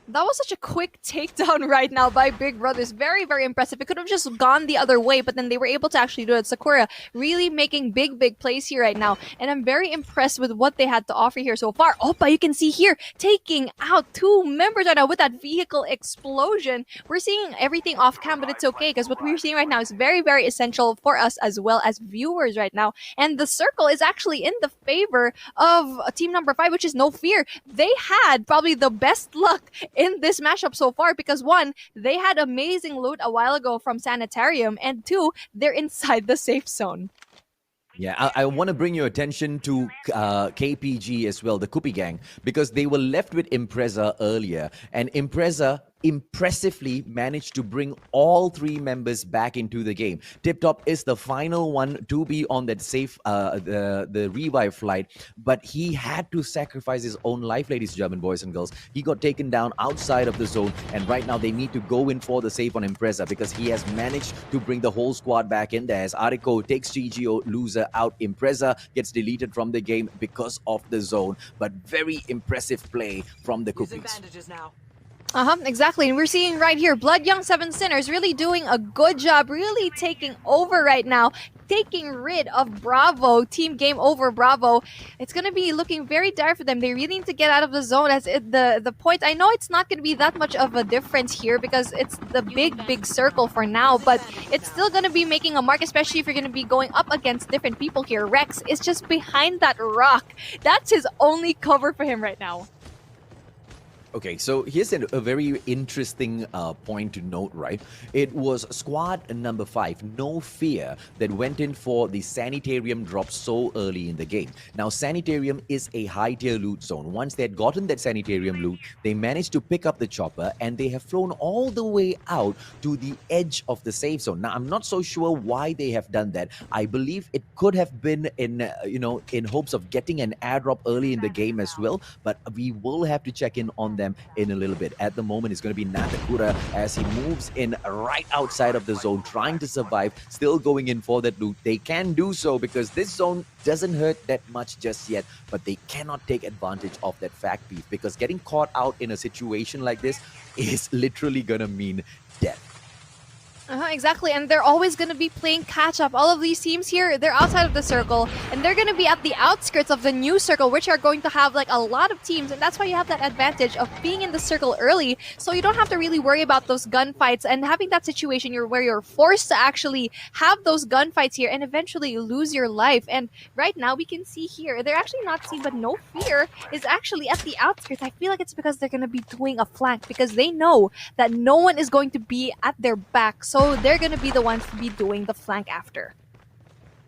That was such a quick takedown right now by Big Brothers. Very, very impressive. It could have just gone the other way, but then they were able to actually do it. Sakura really making big plays here right now. And I'm very impressed with what they had to offer here so far. Oppa, you can see here, taking out 2 members right now with that vehicle explosion. We're seeing everything off cam, but it's okay, because what we're seeing right now is very, very essential for us as well as viewers right now. And the circle is actually in the favor of team number 5, which is No Fear. They had probably the best luck in this mashup so far because one, they had amazing loot a while ago from Sanitarium, and two, they're inside the safe zone. Yeah, I want to bring your attention to KPG as well, the Kupi gang, because they were left with Impreza earlier, and Impreza impressively managed to bring all three members back into the game. Tip Top is the final one to be on that safe, the revive flight, but he had to sacrifice his own life, ladies and gentlemen, boys and girls. He got taken down outside of the zone, and right now they need to go in for the save on Impreza because he has managed to bring the whole squad back in there. As Ariko takes GGO loser out, Impreza gets deleted from the game because of the zone, but very impressive play from the Cookies. Exactly. And we're seeing right here, Blood Young Seven Sinners really doing a good job, really taking over right now, taking rid of Bravo, Team Game Over Bravo. It's going to be looking very dire for them. They really need to get out of the zone. As the point, I know it's not going to be that much of a difference here because it's the big circle for now, but it's still going to be making a mark, especially if you're going to be going up against different people here. Rex is just behind that rock. That's his only cover for him right now. Okay, so here's a very interesting point to note, right? It was squad number 5, No Fear, that went in for the Sanitarium drop so early in the game. Now, Sanitarium is a high-tier loot zone. Once they had gotten that Sanitarium loot, they managed to pick up the chopper, and they have flown all the way out to the edge of the safe zone. Now, I'm not so sure why they have done that. I believe it could have been in, in hopes of getting an airdrop early in the game as well, but we will have to check in on them in a little bit. At the moment, it's going to be Natakura as he moves in right outside of the zone, trying to survive, still going in for that loot. They can do so because this zone doesn't hurt that much just yet, but they cannot take advantage of that fact beef because getting caught out in a situation like this is literally going to mean death. Exactly, and they're always going to be playing catch-up. All of these teams here, they're outside of the circle, and they're going to be at the outskirts of the new circle, which are going to have like a lot of teams, and that's why you have that advantage of being in the circle early, so you don't have to really worry about those gunfights and having that situation where you're forced to actually have those gunfights here and eventually you lose your life. And right now, we can see here, they're actually not seen, but No Fear is actually at the outskirts. I feel like it's because they're going to be doing a flank because they know that no one is going to be at their back, so they're going to be the ones to be doing the flank after.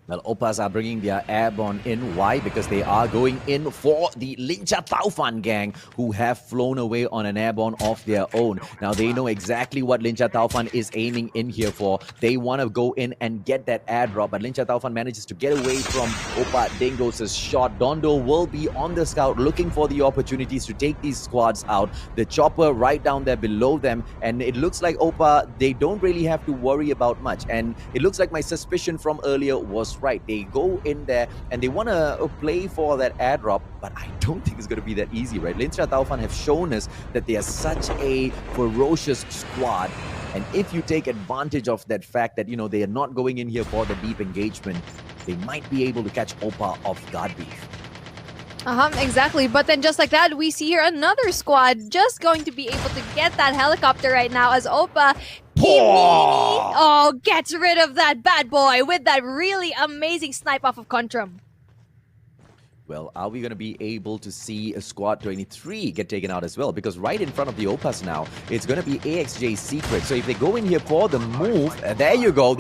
Well, Opas are bringing their airborne in. Why? Because they are going in for the Lincha Taufan gang, who have flown away on an airborne of their own. Now, they know exactly what Lincha Taufan is aiming in here for. They want to go in and get that airdrop, but Lincha Taufan manages to get away from Opa Dingos' shot. Dondo will be on the scout, looking for the opportunities to take these squads out. The chopper right down there below them, and it looks like Opa, they don't really have to worry about much. And it looks like my suspicion from earlier was right. They go in there and they want to play for that airdrop, but I don't think it's going to be that easy, right? Lincha Taufan have shown us that they are such a ferocious squad, and if you take advantage of that fact that, they are not going in here for the deep engagement, they might be able to catch Opa off guard beef. Exactly. But then just like that, we see here another squad just going to be able to get that helicopter right now as Opa Kimini gets rid of that bad boy with that really amazing snipe off of Contrum. Well, are we going to be able to see a Squad 23 get taken out as well? Because right in front of the Opas now, it's going to be AXJ Secret. So if they go in here for the move, there you go.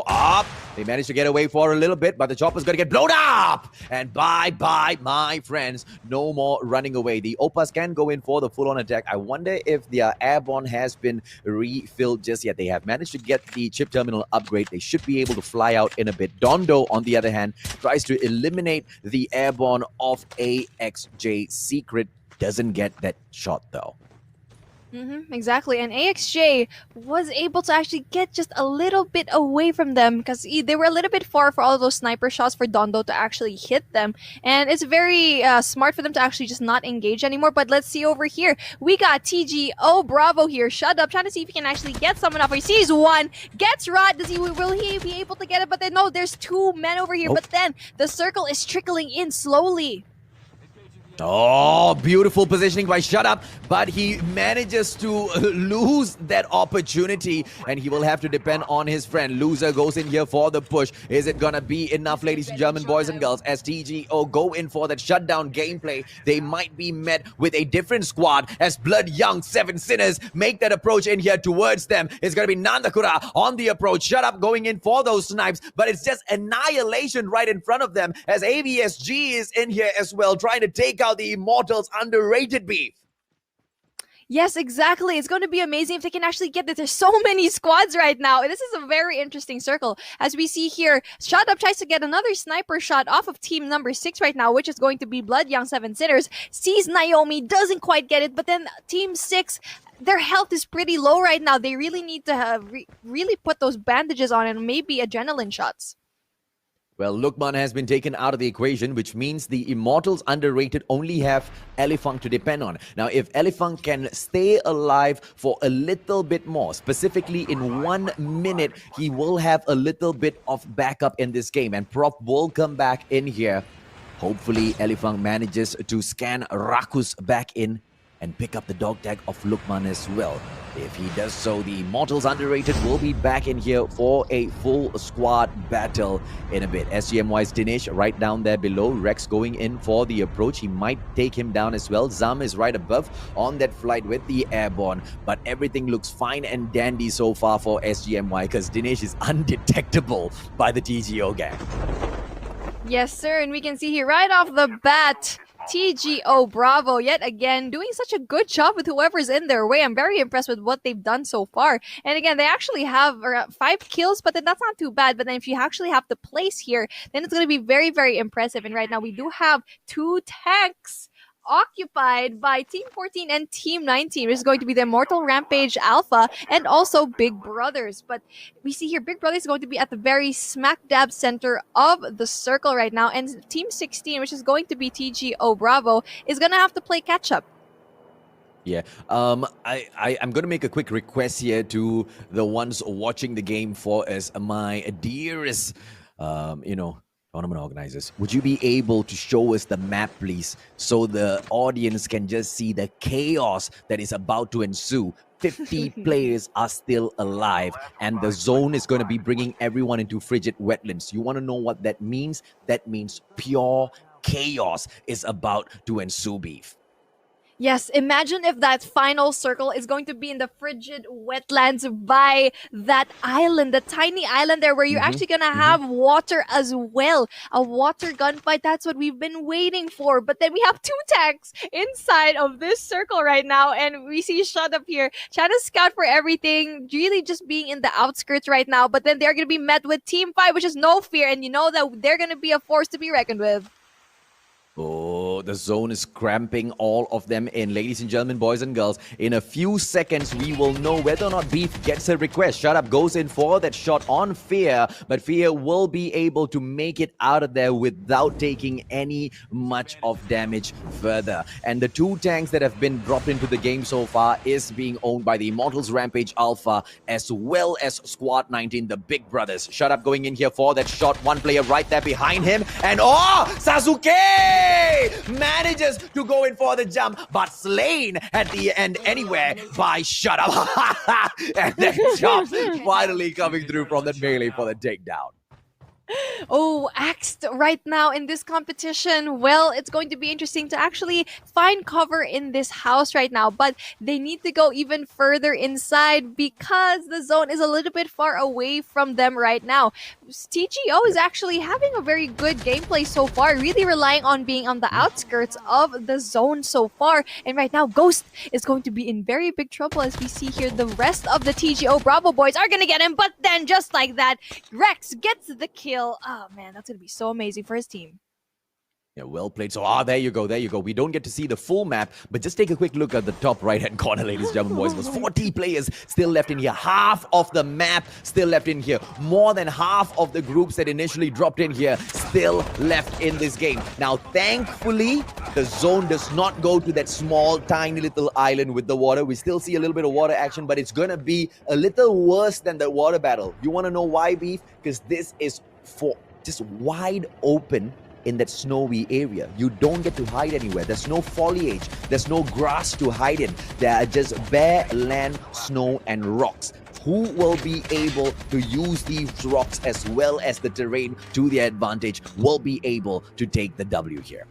Up! They managed to get away for a little bit, but the chopper's going to get blown up! And bye-bye, my friends. No more running away. The Opas can go in for the full-on attack. I wonder if their airborne has been refilled just yet. They have managed to get the chip terminal upgrade. They should be able to fly out in a bit. Dondo, on the other hand, tries to eliminate the airborne of AXJ Secret. Doesn't get that shot, though. Exactly, and AXJ was able to actually get just a little bit away from them because they were a little bit far for all of those sniper shots for Dondo to actually hit them, and it's very smart for them to actually just not engage anymore. But let's see over here, we got TGO Bravo here, shut up, trying to see if he can actually get someone off. He sees one, gets Rod, will he be able to get it? But then no, there's two men over here, but then the circle is trickling in slowly. Oh, beautiful positioning by Shut Up, but he manages to lose that opportunity, and he will have to depend on his friend. Loser goes in here for the push. Is it gonna be enough, ladies and gentlemen, boys and girls? As TGO go in for that shutdown gameplay, they might be met with a different squad as Blood Young, 7 Sinners make that approach in here towards them. It's gonna be Nandakura on the approach. Shut Up going in for those snipes, but it's just annihilation right in front of them as AVSG is in here as well, trying to take out the Immortals. Underrated, beef. Yes, exactly. It's going to be amazing if they can actually get this. There's so many squads right now. This is a very interesting circle. As we see here, Shut Up tries to get another sniper shot off of team number 6 right now, which is going to be Blood Young 7 Sinners. Sees Naomi, doesn't quite get it, but then team 6, their health is pretty low right now. They really need to have really put those bandages on and maybe adrenaline shots. Well, Lukman has been taken out of the equation, which means the Immortals Underrated only have Elifang to depend on. Now, if Elifang can stay alive for a little bit more, specifically in 1 minute, he will have a little bit of backup in this game, and Prop will come back in here. Hopefully, Elifang manages to scan Rakus back in and pick up the dog tag of Lukman as well. If he does so, the Immortals Underrated will be back in here for a full squad battle in a bit. SGMY's Dinesh right down there below. Rex going in for the approach. He might take him down as well. Zam is right above on that flight with the airborne. But everything looks fine and dandy so far for SGMY because Dinesh is undetectable by the TGO gang. Yes, sir. And we can see here right off the bat, TGO Bravo yet again doing such a good job with whoever's in their way. I'm very impressed with what they've done so far. And again, they actually have around 5 kills, but then that's not too bad. But then if you actually have the place here, then it's going to be very, very impressive. And right now we do have 2 tanks occupied by Team 14 and Team 19, which is going to be the Immortal Rampage Alpha and also Big Brothers. But we see here Big Brothers is going to be at the very smack dab center of the circle right now, and Team 16, which is going to be TGO Bravo, is going to have to play catch up. Yeah, I'm going to make a quick request here to the ones watching the game for us, my dearest, tournament organizers. Would you be able to show us the map, please, so the audience can just see the chaos that is about to ensue? 50 players are still alive, and the zone is going to be bringing everyone into frigid wetlands. You want to know what that means? That means pure chaos is about to ensue, beef. Yes, imagine if that final circle is going to be in the frigid wetlands by that island, the tiny island there where you're actually going to have water as well. A water gunfight, that's what we've been waiting for. But then we have 2 tanks inside of this circle right now, and we see Shut Up here trying to scout for everything, really just being in the outskirts right now. But then they're going to be met with Team 5, which is no fear, and you know that they're going to be a force to be reckoned with. Oh, the zone is cramping all of them in. Ladies and gentlemen, boys and girls, in a few seconds, we will know whether or not Beef gets a request. Shut Up goes in for that shot on Fear, but Fear will be able to make it out of there without taking any much of damage further. And the 2 tanks that have been dropped into the game so far is being owned by the Immortals Rampage Alpha as well as Squad 19, the Big Brothers. Shut Up going in here for that shot. 1 player right there behind him. And Sasuke manages to go in for the jump, but slain at the end anyway by Shut Up. And then Chop finally coming through from that melee for the takedown. Oh, axed right now in this competition. Well, it's going to be interesting to actually find cover in this house right now, but they need to go even further inside because the zone is a little bit far away from them right now. TGO is actually having a very good gameplay so far, really relying on being on the outskirts of the zone so far. And right now, Ghost is going to be in very big trouble as we see here the rest of the TGO Bravo boys are going to get him, but then just like that, Rex gets the kill. Oh man, that's going to be so amazing for his team. Yeah, well played. So, there you go, there you go. We don't get to see the full map, but just take a quick look at the top right-hand corner, ladies and gentlemen, boys. There's 40 players still left in here. Half of the map still left in here. More than half of the groups that initially dropped in here still left in this game. Now, thankfully, the zone does not go to that small, tiny little island with the water. We still see a little bit of water action, but it's going to be a little worse than the water battle. You want to know why, Beef? Because this is for just wide open in that snowy area. You don't get to hide anywhere. There's no foliage. There's no grass to hide in. There are just bare land, snow, and rocks. Who will be able to use these rocks as well as the terrain to their advantage will be able to take the W here.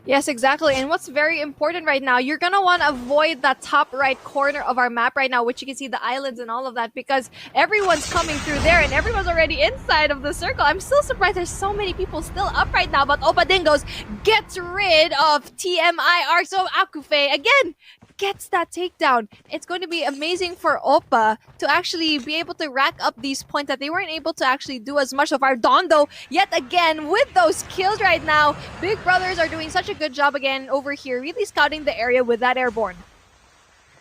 Yes, exactly. And what's very important right now, you're going to want to avoid that top right corner of our map right now, which you can see the islands and all of that, because everyone's coming through there and everyone's already inside of the circle. I'm still surprised there's so many people still up right now, but Opa Dingos gets rid of TMI Arso Akufe again. Gets that takedown. It's going to be amazing for Opa to actually be able to rack up these points that they weren't able to actually do as much of. Our Dondo yet again with those kills right now. Big Brothers are doing such a good job again over here, really scouting the area with that airborne.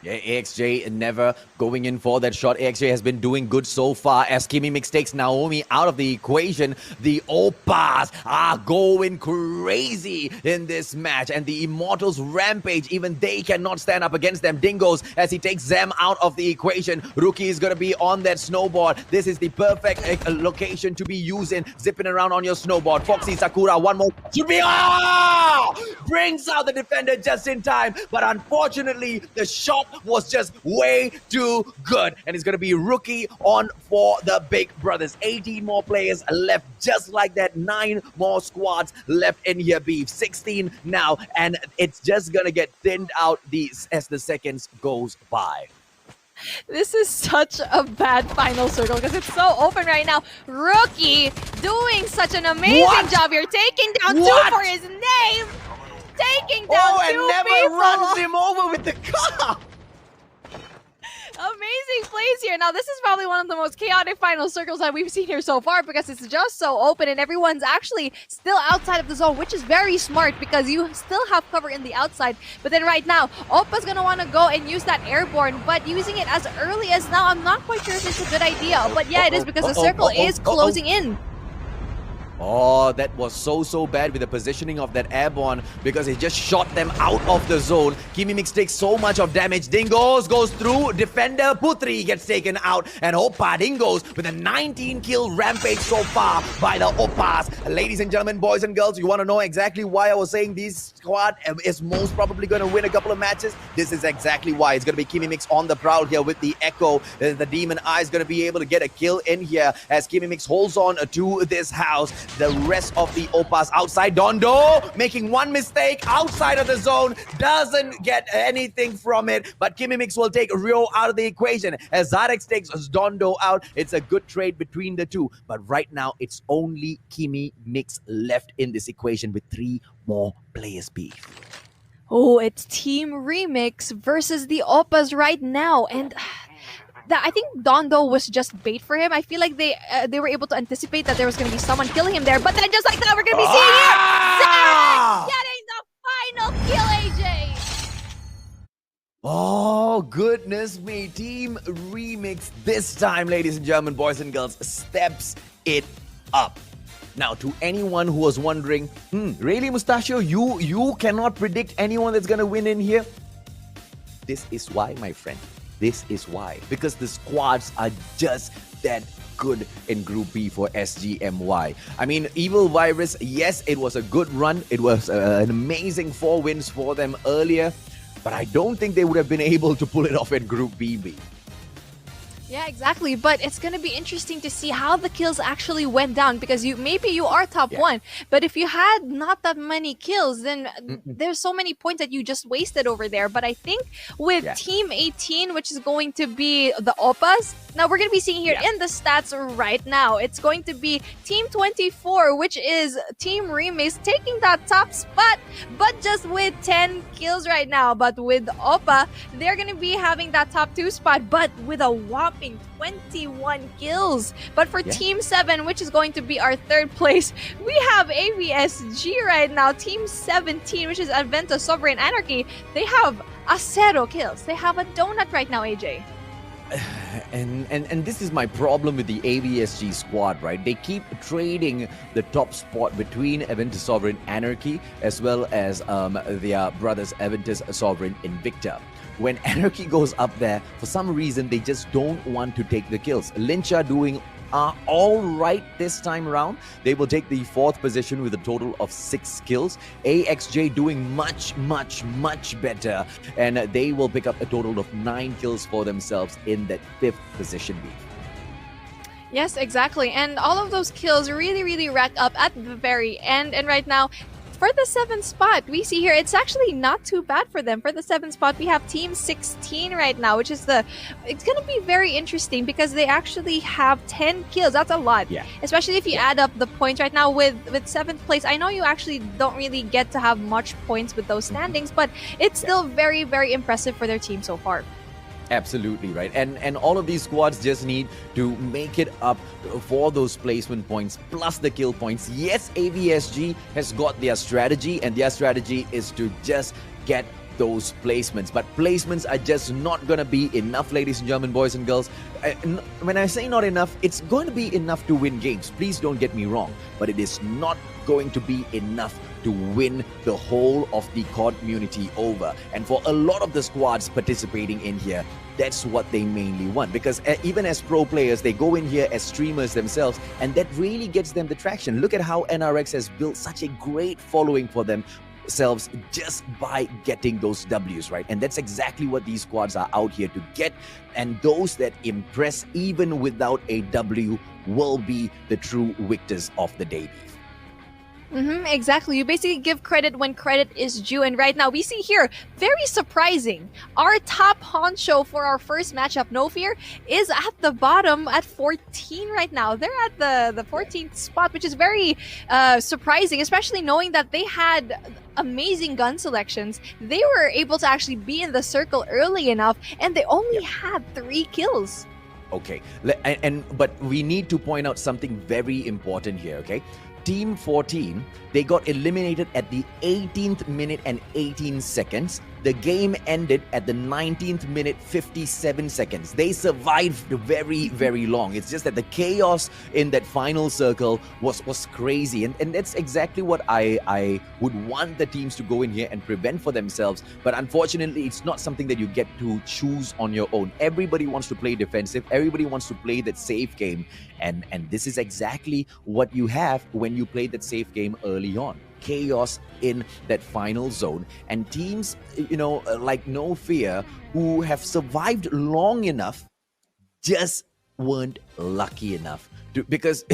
Yeah, AXJ never going in for that shot. AXJ has been doing good so far as Kimmy Mix takes Naomi out of the equation. The Opas are going crazy in this match, and the Immortals rampage. Even they cannot stand up against them. Dingos as he takes them out of the equation. Rookie is going to be on that snowboard. This is the perfect location to be using. Zipping around on your snowboard. Foxy Sakura, one more. Should be brings out the defender just in time, but unfortunately the shot was just way too good, and it's going to be Rookie on for the Big Brothers. 18 more players left, just like that. 9 more squads left in here, beef. 16 now, and it's just going to get thinned out as the seconds goes by. This is such a bad final circle because it's so open right now. Rookie doing such an amazing job here, taking down 2 for his name. Taking down 2 and never people. runs him over with the car. Amazing plays here. Now, this is probably one of the most chaotic final circles that we've seen here so far because it's just so open and everyone's actually still outside of the zone, which is very smart because you still have cover in the outside. But then right now, Opa's going to want to go and use that airborne, but using it as early as now, I'm not quite sure if it's a good idea. But yeah, it is because the circle is closing in. Oh, that was so bad with the positioning of that airborne because it just shot them out of the zone. Kimi Mix takes so much of damage. Dingos goes through. Defender Putri gets taken out. And Opa Dingos with a 19-kill rampage so far by the Opas. Ladies and gentlemen, boys and girls, you want to know exactly why I was saying this squad is most probably going to win a couple of matches? This is exactly why. It's going to be Kimi Mix on the prowl here with the Echo. The Demon Eye is going to be able to get a kill in here as Kimi Mix holds on to this house. The rest of the Opas outside. Dondo making one mistake outside of the zone. Doesn't get anything from it. But Kimi Mix will take Rio out of the equation. As Zarex takes Dondo out, it's a good trade between the two. But right now, it's only Kimi Mix left in this equation with 3 more players beef. Oh, it's Team Remix versus the Opas right now. And I think Dondo was just bait for him. I feel like they were able to anticipate that there was going to be someone killing him there. But then just like that, we're going to be seeing here Zarex getting the final kill, AJ. Oh, goodness me. Team Remix this time, ladies and gentlemen, boys and girls, steps it up. Now, to anyone who was wondering, really, Mustachio, you cannot predict anyone that's going to win in here? This is why, my friend. This is why. Because the squads are just that good in Group B for SGMY. I mean, Evil Virus, yes, it was a good run. It was an amazing 4 wins for them earlier. But I don't think they would have been able to pull it off in Group BB. Yeah, exactly. But it's going to be interesting to see how the kills actually went down because maybe you are top 1. But if you had not that many kills, then there's so many points that you just wasted over there. But I think with Team 18, which is going to be the Opas, now we're going to be seeing here in the stats right now. It's going to be Team 24, which is Team Remix taking that top spot, but just with 10 kills right now. But with Opa, they're going to be having that top 2 spot, but with a whopping 21 kills. But for Team 7, which is going to be our 3rd place, we have AVSG right now. Team 17, which is Adventa Sovereign Anarchy, they have a 0 kills. They have a donut right now, AJ. And this is my problem with the AVSG squad, right? They keep trading the top spot between Aventus Sovereign Anarchy as well as their brothers Aventus Sovereign Invicta. When Anarchy goes up there, for some reason, they just don't want to take the kills. Lyncha doing are all right this time around. They will take the 4th position with a total of 6 kills. AXJ doing much, much, much better. And they will pick up a total of 9 kills for themselves in that 5th position. Yes, exactly. And all of those kills really rack up at the very end. And right now, for the 7th spot, we see here, it's actually not too bad for them. For the 7th spot, we have Team 16 right now, which is it's going to be very interesting because they actually have 10 kills. That's a lot. Yeah. Especially if you add up the points right now with 7th place. I know you actually don't really get to have much points with those standings, but it's still very impressive for their team so far. Absolutely right. And all of these squads just need to make it up for those placement points plus the kill points. Yes, AVSG has got their strategy, and their strategy is to just get those placements. But placements are just not going to be enough, ladies and gentlemen, boys and girls. When I say not enough, it's going to be enough to win games. Please don't get me wrong. But it is not going to be enough to win the whole of the COD community over. And for a lot of the squads participating in here, that's what they mainly want. Because even as pro players, they go in here as streamers themselves, and that really gets them the traction. Look at how NRX has built such a great following for themselves just by getting those Ws, right? And that's exactly what these squads are out here to get. And those that impress even without a W will be the true victors of the day. Exactly. You basically give credit when credit is due. And right now, we see here, very surprising, our top honcho for our first matchup, No Fear, is at the bottom at 14 right now. They're at the 14th spot, which is very surprising, especially knowing that they had amazing gun selections. They were able to actually be in the circle early enough, and they only had 3 kills. Okay, but we need to point out something very important here, okay? Team 14, they got eliminated at the 18th minute and 18 seconds. The game ended at the 19th minute, 57 seconds. They survived very long. It's just that the chaos in that final circle was crazy. And that's exactly what I would want the teams to go in here and prevent for themselves. But unfortunately, it's not something that you get to choose on your own. Everybody wants to play defensive. Everybody wants to play that safe game. And this is exactly what you have when you play that safe game early on. Chaos in that final zone, and teams, like No Fear, who have survived long enough, just weren't lucky enough because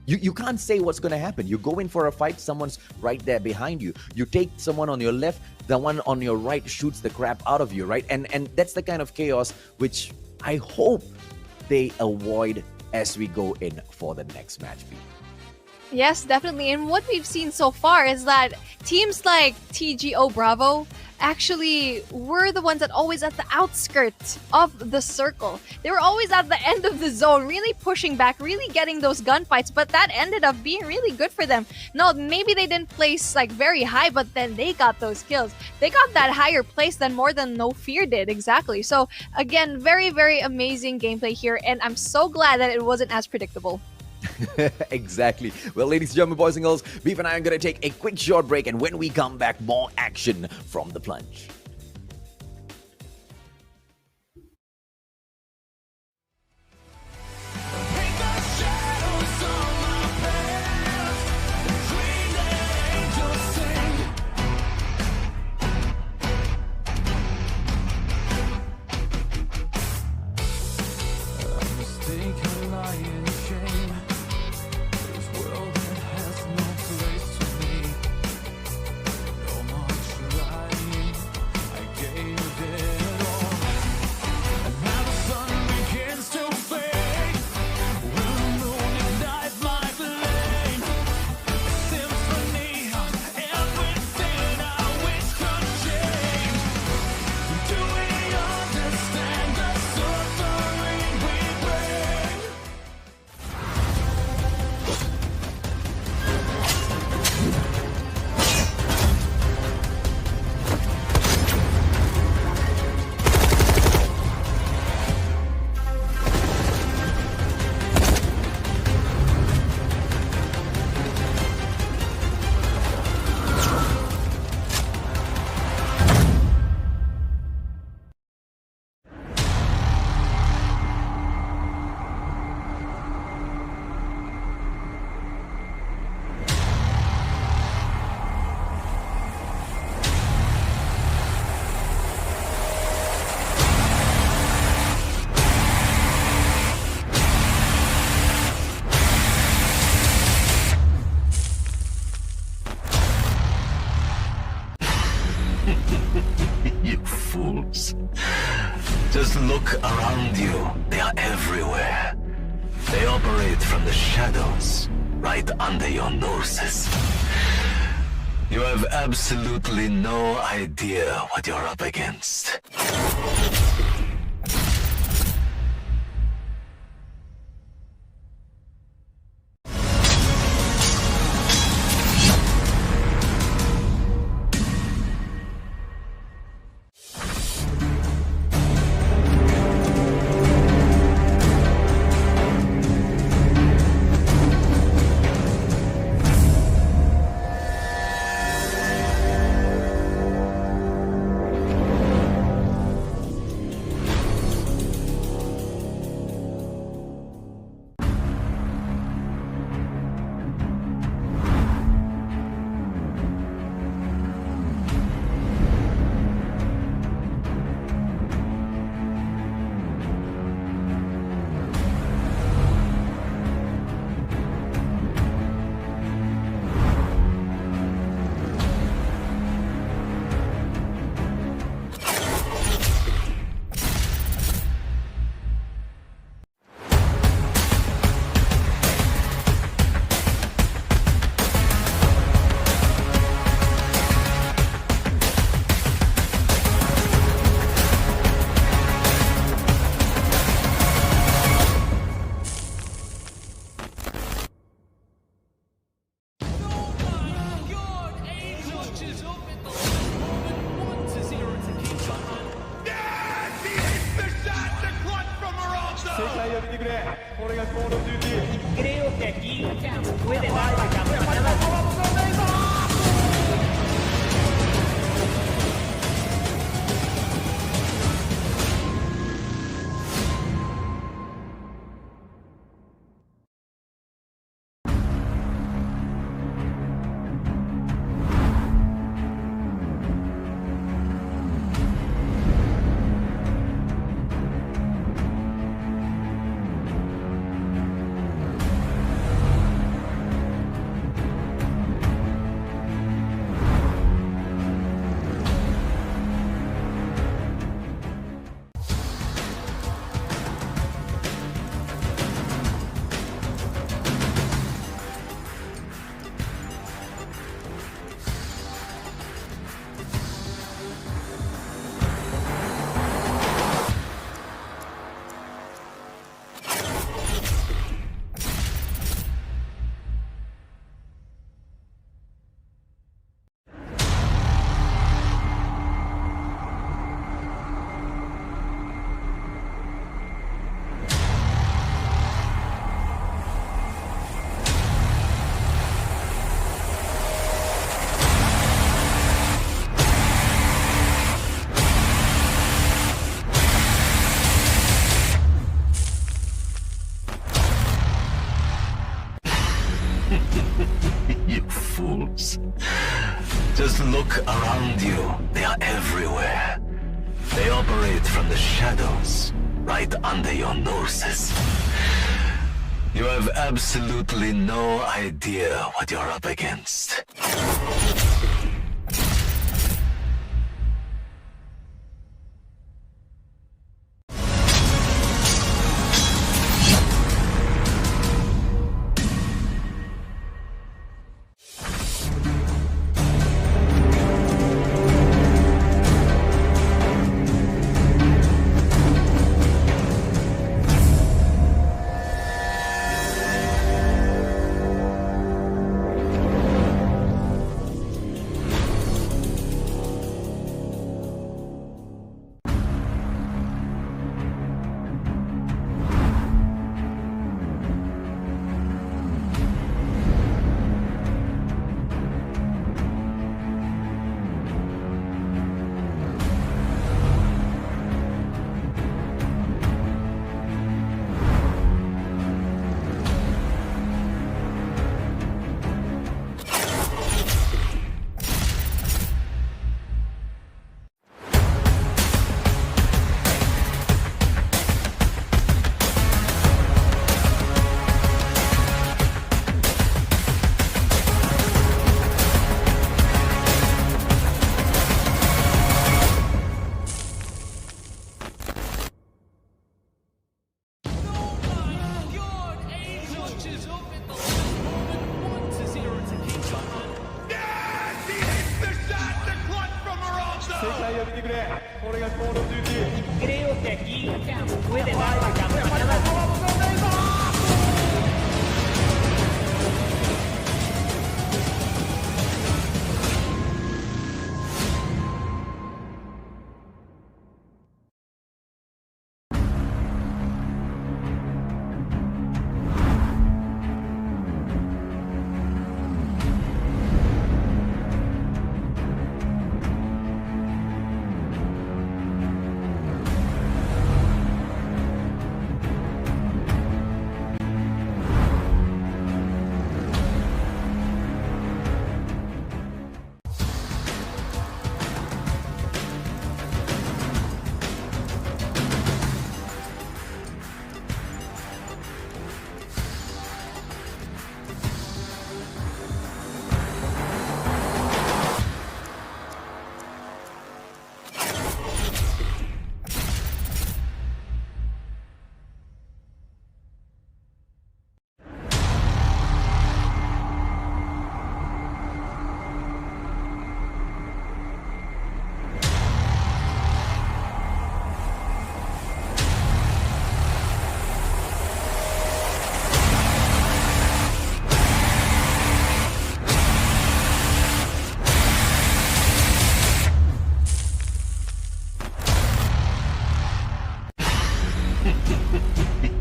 you can't say what's going to happen. You go in for a fight, someone's right there behind you. You take someone on your left, the one on your right shoots the crap out of you, right? And that's the kind of chaos which I hope they avoid as we go in for the next match. Yes, definitely. And what we've seen so far is that teams like TGO Bravo actually were the ones that always at the outskirts of the circle. They were always at the end of the zone, really pushing back, really getting those gunfights, but that ended up being really good for them. No, maybe they didn't place like very high, but then they got those kills. They got that higher place than more than No Fear did, exactly. So again, very amazing gameplay here, and I'm so glad that it wasn't as predictable. Exactly. Well, ladies and gentlemen, boys and girls, Beef and I are going to take a quick short break, and when we come back, more action from the plunge. They operate from the shadows, right under your noses. You have absolutely no idea what you're up against. You fools. Just look around you. They are everywhere. They operate from the shadows, right under your noses. You have absolutely no idea what you're up against. Creo que aquí puede dar la campanada.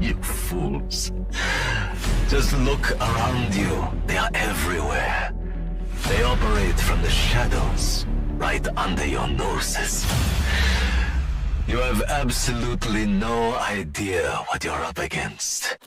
You fools. Just look around you. They are everywhere. They operate from the shadows, right under your noses. You have absolutely no idea what you're up against.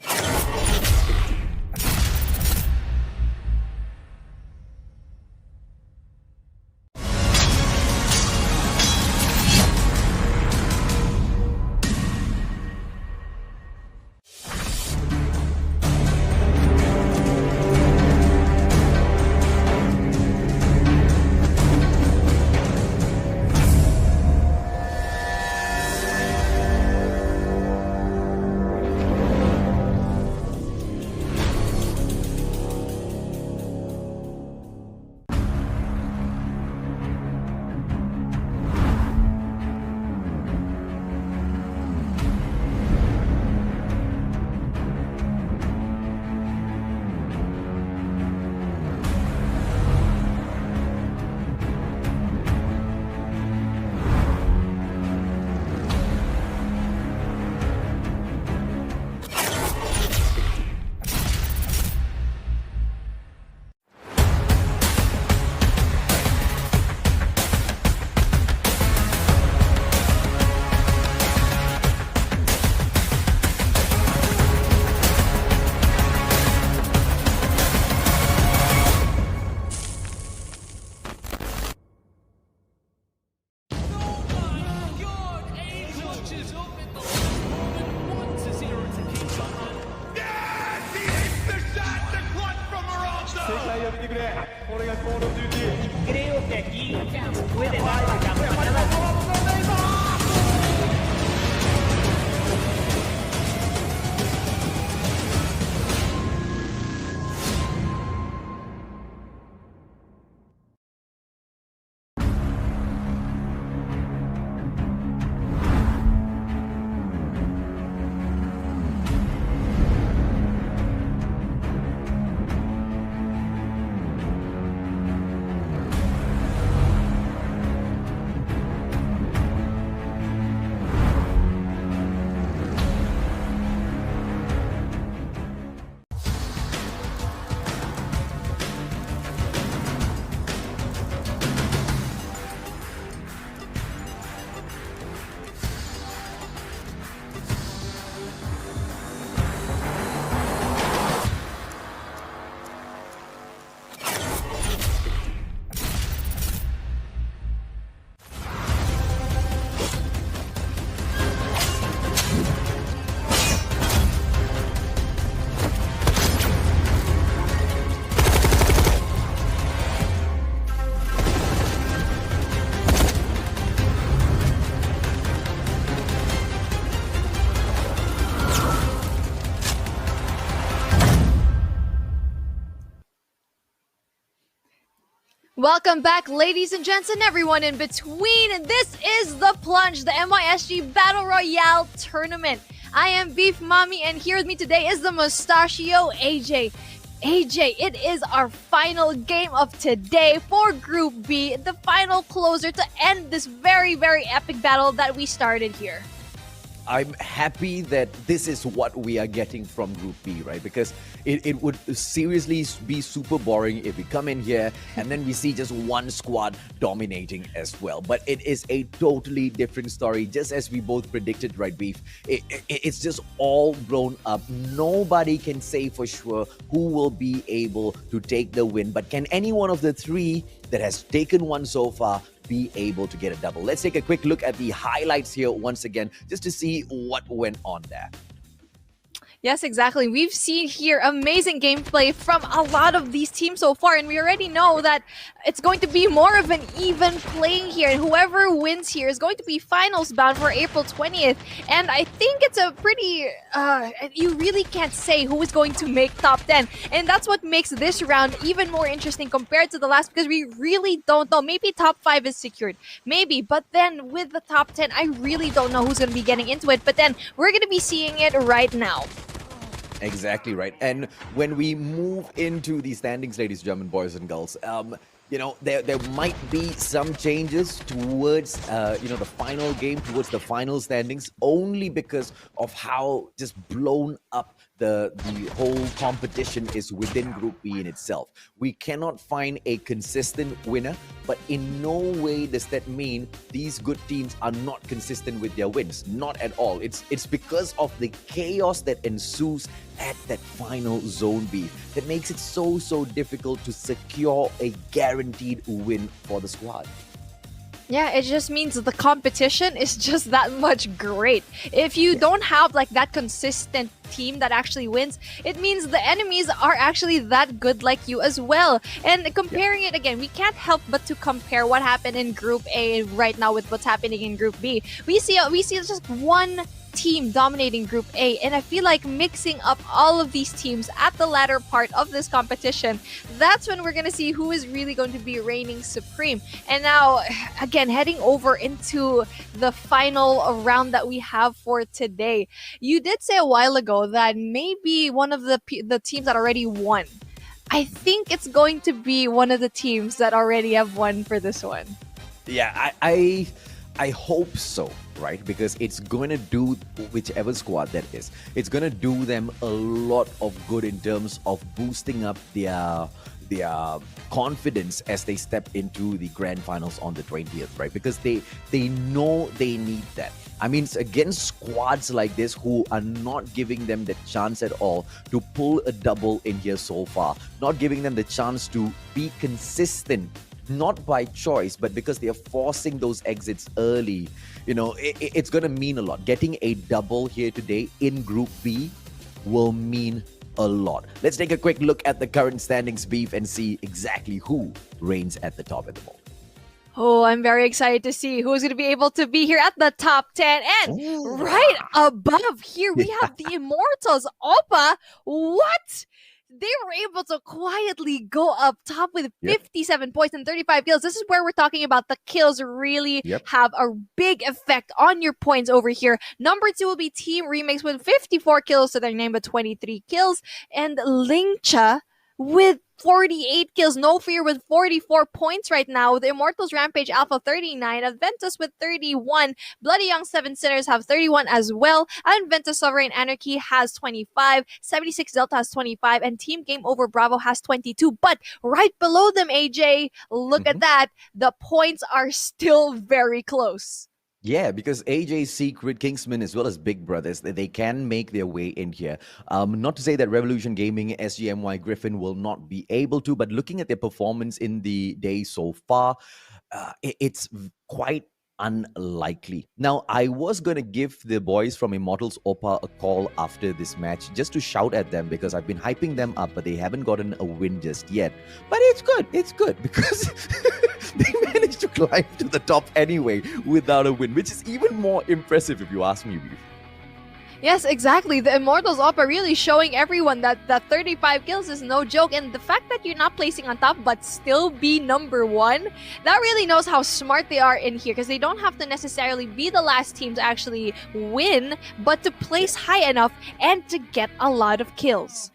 Creo que aquí puede dar la campanada. Welcome back, ladies and gents, and everyone in between. This is The Plunge, the MYSG Battle Royale Tournament. I am Beef Mommy, and here with me today is the Mustachio AJ. AJ, it is our final game of today for Group B, the final closer to end this very, very epic battle that we started here. I'm happy that this is what we are getting from Group B, right? Because it would seriously be super boring if we come in here and then we see just one squad dominating as well. But it is a totally different story, just as we both predicted, right, Beef? It's just all blown up. Nobody can say for sure who will be able to take the win. But can any one of the three that has taken one so far be able to get a double? Let's take a quick look at the highlights here once again, just to see what went on there. Yes, exactly. We've seen here amazing gameplay from a lot of these teams so far, and we already know that it's going to be more of an even playing here, and whoever wins here is going to be finals bound for April 20th. And I think it's a pretty, you really can't say who is going to make top 10. And that's what makes this round even more interesting compared to the last, because we really don't know. Maybe top 5 is secured, maybe, but then with the top 10, I really don't know who's going to be getting into it. But then we're going to be seeing it right now. Exactly right. And when we move into the standings, ladies, German boys and girls, you know, there might be some changes towards, the final game, towards the final standings, only because of how just blown up the whole competition is within Group B in itself. We cannot find a consistent winner, but in no way does that mean these good teams are not consistent with their wins. Not at all. It's because of the chaos that ensues at that final zone B that makes it so difficult to secure a guaranteed win for the squad. Yeah, it just means the competition is just that much great. If you don't have like that consistent team that actually wins, it means the enemies are actually that good like you as well. And comparing it again, we can't help but to compare what happened in Group A right now with what's happening in Group B. We see just one team dominating Group A, and I feel like mixing up all of these teams at the latter part of this competition, that's when we're gonna see who is really going to be reigning supreme. And now, again, heading over into the final round that we have for today. You did say a while ago that maybe one of the teams that already won. I think it's going to be one of the teams that already have won for this one. Yeah, I hope so, right? Because it's going to do, whichever squad that is, it's going to do them a lot of good in terms of boosting up their confidence as they step into the grand finals on the 20th, right? Because they know they need that. I mean, it's against squads like this who are not giving them the chance at all to pull a double in here so far, not giving them the chance to be consistent, not by choice, but because they are forcing those exits early. You know, it's going to mean a lot. Getting a double here today in Group B will mean a lot. Let's take a quick look at the current standings, Beef, and see exactly who reigns at the top at the moment. Oh, I'm very excited to see who's going to be able to be here at the top 10. And right above here, we have the Immortals. Oppa, what? They were able to quietly go up top with 57 points and 35 kills. This is where we're talking about the kills really have a big effect on your points over here. Number 2 will be Team Remix with 54 kills to their name, but 23 kills. And Lingcha with 48 kills. No Fear with 44 points right now. The Immortals Rampage Alpha 39. Adventus with 31. Bloody Young 7 Sinners have 31 as well. And Ventus Sovereign Anarchy has 25. 76 Delta has 25. And Team Game Over Bravo has 22. But right below them, AJ, look at that. The points are still very close. Yeah, because AJ, Secret, Kingsman, as well as Big Brothers, they can make their way in here. Not to say that Revolution Gaming, SGMY, Griffin will not be able to, but looking at their performance in the day so far, it's quite unlikely. Now, I was going to give the boys from Immortals Oppa a call after this match just to shout at them because I've been hyping them up, but they haven't gotten a win just yet. But it's good because they managed to climb to the top anyway without a win, which is even more impressive if you ask me. Yes, exactly. The Immortals Oppa really showing everyone that 35 kills is no joke. And the fact that you're not placing on top but still be number one, that really knows how smart they are in here. Because they don't have to necessarily be the last team to actually win, but to place high enough and to get a lot of kills.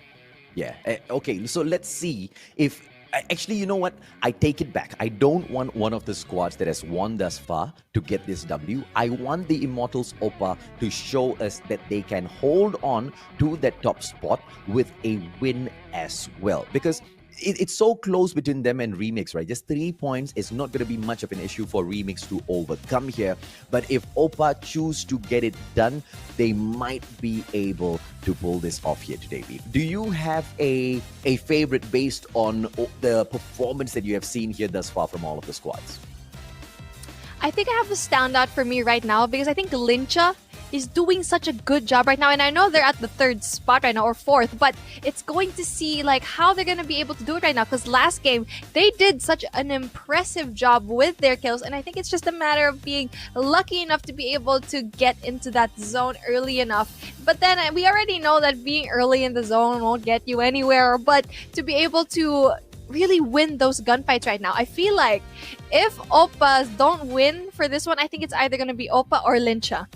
Yeah. Okay. So let's see if. Actually, you know what? I take it back. I don't want one of the squads that has won thus far to get this W. I want the Immortals Oppa to show us that they can hold on to that top spot with a win as well. Because it's so close between them and Remix, right? Just 3 points is not going to be much of an issue for Remix to overcome here. But if Oppa choose to get it done, they might be able to pull this off here today, Beef. Do you have a favorite based on the performance that you have seen here thus far from all of the squads? I think I have a standout for me right now because I think Lincha is doing such a good job right now. And I know they're at the 3rd spot right now, or 4th, but it's going to see like how they're going to be able to do it right now. Because last game, they did such an impressive job with their kills. And I think it's just a matter of being lucky enough to be able to get into that zone early enough. But then we already know that being early in the zone won't get you anywhere. But to be able to really win those gunfights right now, I feel like if Oppas don't win for this one, I think it's either going to be Oppa or Lincha.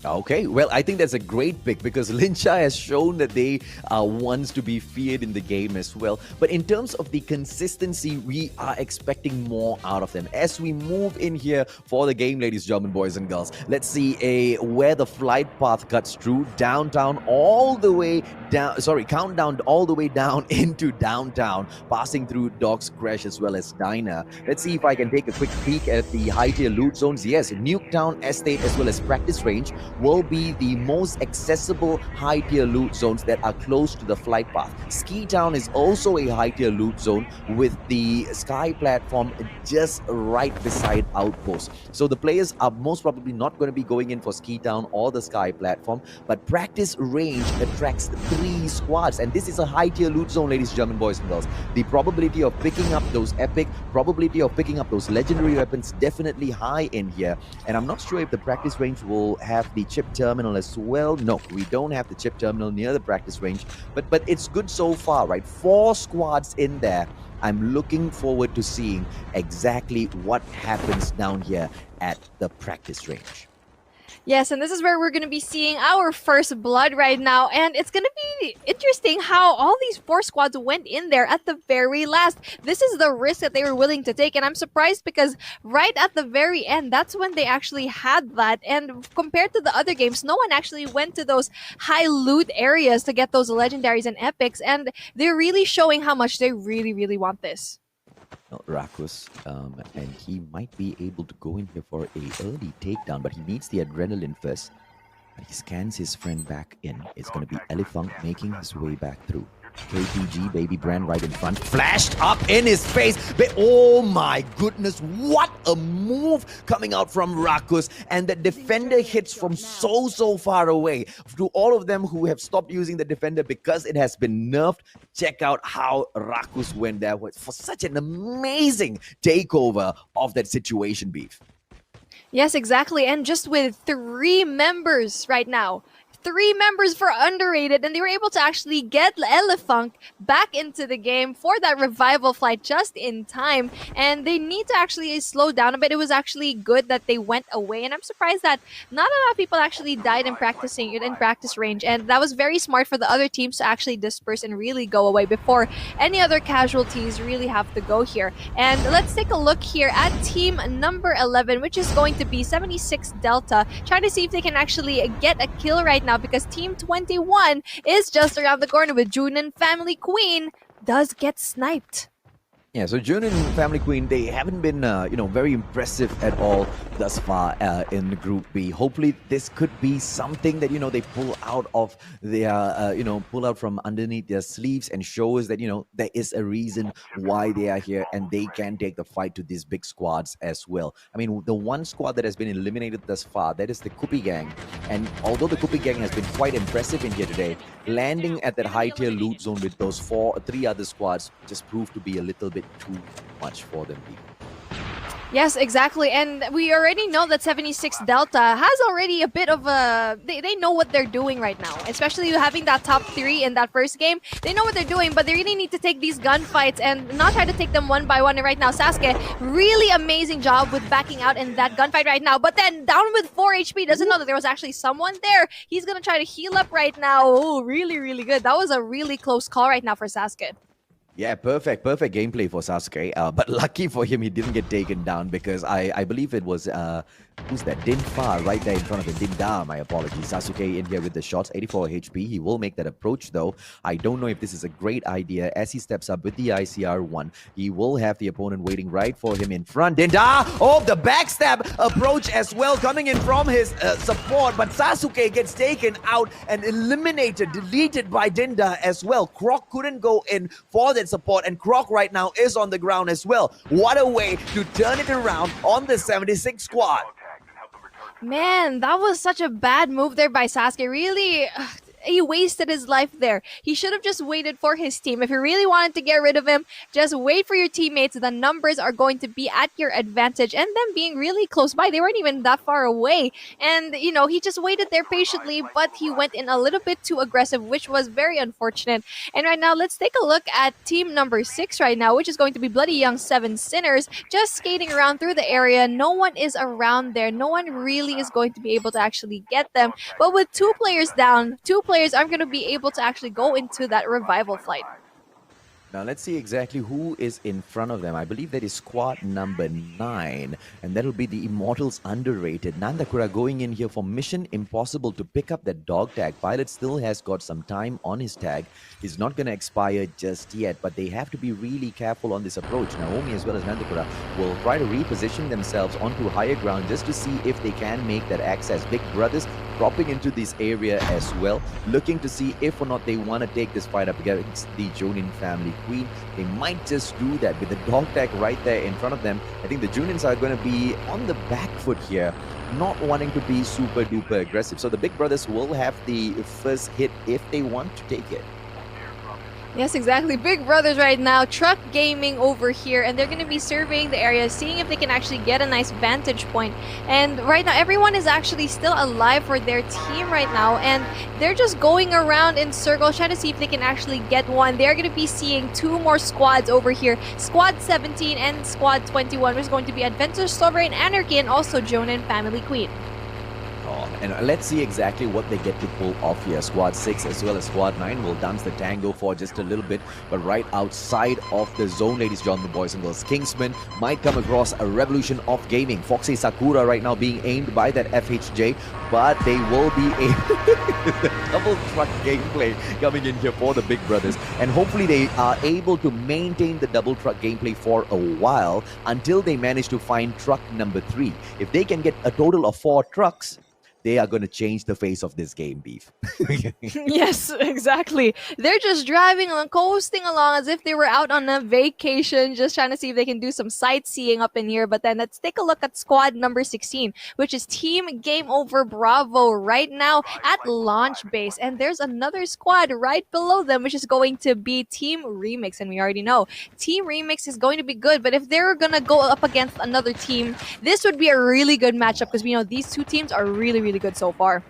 Okay, well, I think that's a great pick because Lincha has shown that they are ones to be feared in the game as well. But in terms of the consistency, we are expecting more out of them. As we move in here for the game, ladies, gentlemen, boys and girls, let's see where the flight path cuts through downtown all the way down, countdown all the way down into downtown, passing through Doc's Crash as well as Diner. Let's see if I can take a quick peek at the high tier loot zones. Yes, Nuketown, Estate as well as Practice Range will be the most accessible high tier loot zones that are close to the flight path. Ski Town is also a high tier loot zone with the sky platform just right beside Outpost. So the players are most probably not going to be going in for Ski Town or the sky platform, but Practice Range attracts 3 squads, and this is a high tier loot zone, ladies and gentlemen, boys and girls. The probability of picking up those epic, probability of picking up those legendary weapons definitely high in here. And I'm not sure if the Practice Range will have the chip terminal as well. No, we don't have the chip terminal near the Practice Range, but it's good so far, right? 4 squads in there. I'm looking forward to seeing exactly what happens down here at the Practice Range. Yes, and this is where we're going to be seeing our first blood right now. And it's going to be interesting how all these 4 squads went in there at the very last. This is the risk that they were willing to take. And I'm surprised because right at the very end, that's when they actually had that. And compared to the other games, no one actually went to those high loot areas to get those legendaries and epics. And they're really showing how much they really, really want this. Rakus, and he might be able to go in here for a early takedown, but he needs the adrenaline first. But he scans his friend back in. It's going to be Elephant making his way back through. KTG, baby brand right in front, flashed up in his face. Oh my goodness, what a move coming out from Rakus. And the defender hits from so far away. To all of them who have stopped using the defender because it has been nerfed, check out how Rakus went there for such an amazing takeover of that situation, Beef. Yes, exactly. And just with 3 members right now, 3 members for underrated, and they were able to actually get Elephant back into the game for that revival flight just in time. And they need to actually slow down a bit. It was actually good that they went away, and I'm surprised that not a lot of people actually died in practice range. And that was very smart for the other teams to actually disperse and really go away before any other casualties really have to go here. And let's take a look here at team number 11, which is going to be 76 Delta, trying to see if they can actually get a kill right now, because team 21 is just around the corner with Junin Family Queen does get sniped. Yeah, so Junin and Family Queen, they haven't been, very impressive at all thus far in Group B. Hopefully, this could be something that, they pull out of their, pull out from underneath their sleeves and show us that, there is a reason why they are here and they can take the fight to these big squads as well. I mean, the one squad that has been eliminated thus far, that is the Kupi Gang. And although the Kupi Gang has been quite impressive in here today, landing at that high tier loot zone with those 3 other squads just proved to be a little bit too much for them. Yes, exactly. And we already know that 76 Delta has already a bit of a. They know what they're doing right now, especially having that top three in that first game. They know what they're doing, but they really need to take these gunfights and not try to take them one by one. And right now, Sasuke, really amazing job with backing out in that gunfight right now. But then down with 4 HP, doesn't know that there was actually someone there. He's going to try to heal up right now. Oh, really, really good. That was a really close call right now for Sasuke. Yeah, perfect gameplay for Sasuke. But lucky for him, he didn't get taken down because I believe it was who's that? Dinfa right there in front of him. Dinda, my apologies. Sasuke in here with the shots, 84 HP. He will make that approach though. I don't know if this is a great idea. As he steps up with the ICR-1, he will have the opponent waiting right for him in front. Dinda! Oh, the backstab approach as well coming in from his support. But Sasuke gets taken out and eliminated, deleted by Dinda as well. Croc couldn't go in for that support, and Croc right now is on the ground as well. What a way to turn it around on the 76 squad. Man, that was such a bad move there by Sasuke. Really, he wasted his life there. He should have just waited for his team. If you really wanted to get rid of him, just wait for your teammates. The numbers are going to be at your advantage. And them being really close by, they weren't even that far away. And, you know, he just waited there patiently, but he went in a little bit too aggressive, which was very unfortunate. And right now, let's take a look at team number 6 right now, which is going to be Bloody Young 7 Sinners, just skating around through the area. No one is around there. No one really is going to be able to actually get them. But with 2 players down, 2 players aren't going to be able to actually go into that revival flight. Now let's see exactly who is in front of them. I believe that is squad number 9, and that'll be the Immortals Underrated. Nandakura going in here for Mission Impossible to pick up that dog tag. Pilot still has got some time on his tag. He's not going to expire just yet, but they have to be really careful on this approach. Naomi as well as Nandakura will try to reposition themselves onto higher ground just to see if they can make that access. Big Brothers dropping into this area as well, looking to see if or not they want to take this fight up against the Jonin family queen. They might just do that with the dog tag right there in front of them. I think the Junins are going to be on the back foot here, not wanting to be super duper aggressive. So the Big Brothers will have the first hit if they want to take it. Yes, exactly. Big Brothers right now, truck gaming over here, and they're going to be surveying the area, seeing if they can actually get a nice vantage point. And right now, everyone is actually still alive for their team right now, and they're just going around in circles, trying to see if they can actually get one. They're going to be seeing 2 more squads over here, Squad 17 and Squad 21, which is going to be Adventure Sovereign Anarchy and also Jonin Family Queen. And let's see exactly what they get to pull off here. Squad 6 as well as Squad 9 will dance the tango for just a little bit, but right outside of the zone, ladies and gentlemen, boys and girls, Kingsman might come across a revolution of gaming. Foxy Sakura right now being aimed by that FHJ, but they will be a double truck gameplay coming in here for the Big Brothers, and hopefully they are able to maintain the double truck gameplay for a while until they manage to find truck number 3. If they can get a total of 4 trucks, they are going to change the face of this game, Beef. Yes, exactly. They're just driving and coasting along as if they were out on a vacation, just trying to see if they can do some sightseeing up in here. But then let's take a look at squad number 16, which is Team Game Over Bravo right now at launch base. And there's another squad right below them, which is going to be Team Remix. And we already know Team Remix is going to be good. But if they're going to go up against another team, this would be a really good matchup because we know these 2 teams are really, really good so far.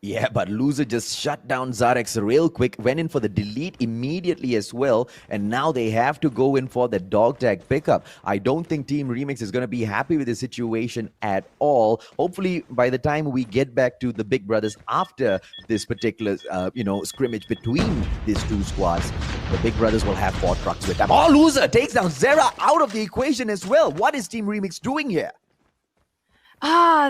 Yeah, but Loser just shut down Zarex real quick, went in for the delete immediately as well, and now they have to go in for the dog tag pickup. I don't think Team Remix is going to be happy with the situation at all. Hopefully, by the time we get back to the Big Brothers after this particular, scrimmage between these 2 squads, the Big Brothers will have 4 trucks with them. Oh, Loser takes down Zera out of the equation as well. What is Team Remix doing here?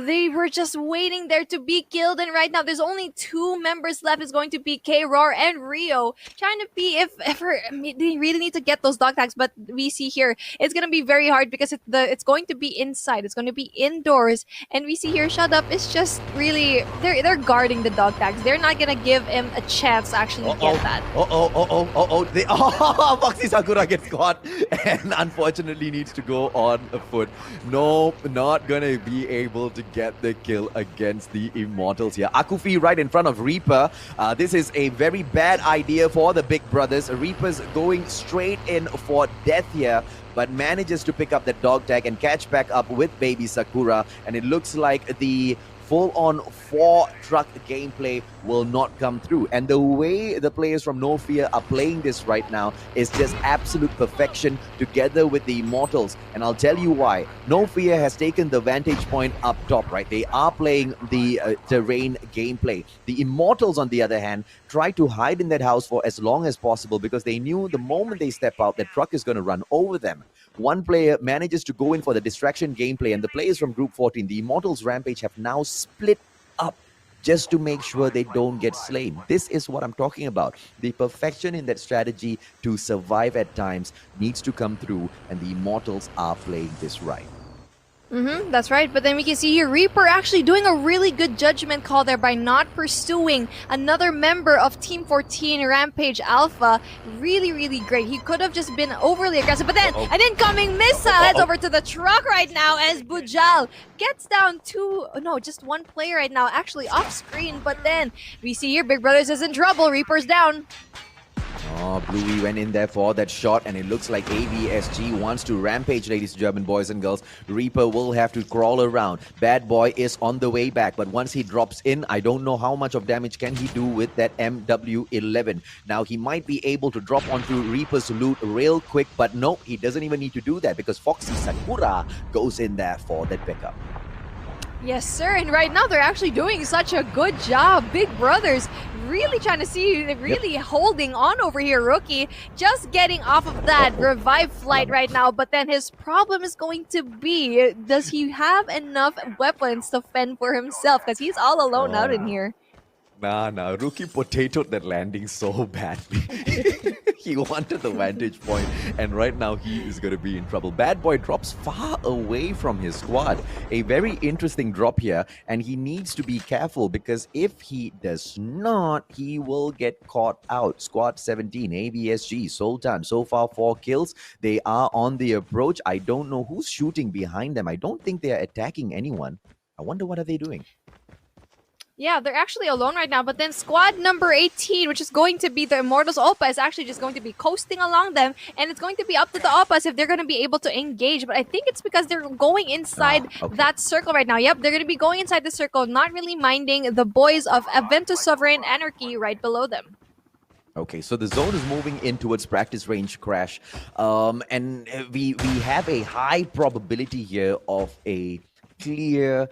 They were just waiting there to be killed, and right now there's only 2 members left. It's going to be K-Roar and Rio, trying to be if ever they really need to get those dog tags, but we see here it's going to be very hard because it's going to be inside, it's going to be indoors, and we see here Shut Up is just really they're guarding the dog tags. They're not going to give him a chance to actually get that. Foxy Sakura gets caught and unfortunately needs to go on foot. No, not going to be able to get the kill against the Immortals here. Akufi right in front of Reaper. This is a very bad idea for the big brothers. Reaper's going straight in for death here, but manages to pick up that dog tag and catch back up with Baby Sakura. And it looks like the full-on 4-truck gameplay will not come through. And the way the players from No Fear are playing this right now is just absolute perfection together with the Immortals. And I'll tell you why. No Fear has taken the vantage point up top, right? They are playing the terrain gameplay. The Immortals, on the other hand, try to hide in that house for as long as possible because they knew the moment they step out, the truck is going to run over them. One player manages to go in for the distraction gameplay, and the players from Group 14, the Immortals Rampage, have now split up just to make sure they don't get slain. This is what I'm talking about. The perfection in that strategy to survive at times needs to come through, and the Immortals are playing this right. That's right. But then we can see here Reaper actually doing a really good judgment call there by not pursuing another member of Team 14 Rampage Alpha. Really, really great. He could have just been overly aggressive. But then an incoming missile heads over to the truck right now as Bujal gets down just one player right now, actually off screen. But then we see here Big Brothers is in trouble. Reaper's down. Oh, Bluey went in there for that shot, and it looks like AVSG wants to rampage, ladies and gentlemen, boys and girls. Reaper will have to crawl around. Bad Boy is on the way back, but once he drops in, I don't know how much of damage can he do with that MW11. Now, he might be able to drop onto Reaper's loot real quick, but no, he doesn't even need to do that because Foxy Sakura goes in there for that pickup. Yes, sir. And right now, they're actually doing such a good job. Big Brothers really trying to see, really holding on over here. Rookie just getting off of that revive flight right now. But then his problem is going to be, does he have enough weapons to fend for himself? Because he's all alone out in here. Nah. Rookie potatoed that landing so badly. He wanted the vantage point, and right now he is going to be in trouble. Bad Boy drops far away from his squad. A very interesting drop here, and he needs to be careful because if he does not, he will get caught out. Squad 17, ABSG, Sultan, so far 4 kills. They are on the approach. I don't know who's shooting behind them. I don't think they are attacking anyone. I wonder what are they doing. Yeah, they're actually alone right now, but then squad number 18, which is going to be the Immortals Oppa, is actually just going to be coasting along them, and it's going to be up to the Oppas if they're going to be able to engage, but I think it's because they're going inside that circle right now. Yep, they're going to be going inside the circle, not really minding the boys of Aventus Sovereign Anarchy right below them. Okay, so the zone is moving in towards practice range crash, and we have a high probability here of a clear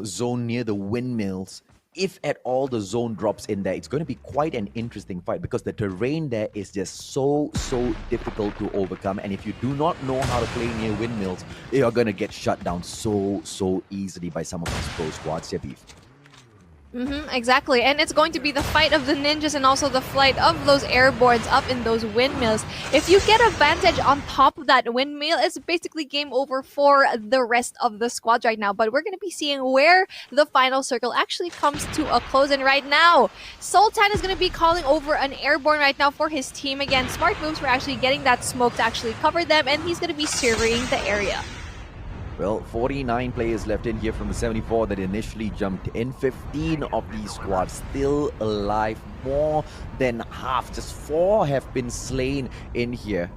zone near the windmills. If at all the zone drops in there, it's going to be quite an interesting fight because the terrain there is just so difficult to overcome. And if you do not know how to play near windmills, you're going to get shut down so easily by some of these pro squads here, Beef. Exactly, and it's going to be the fight of the ninjas and also the flight of those airborns up in those windmills. If you get a vantage on top of that windmill, it's basically game over for the rest of the squads right now. But we're going to be seeing where the final circle actually comes to a close. And right now, Sultan is going to be calling over an airborne right now for his team again. Smart moves for actually getting that smoke to actually cover them, and he's going to be surveying the area. Well, 49 players left in here from the 74 that initially jumped in. 15 of these squads still alive. More than half, just 4 have been slain in here.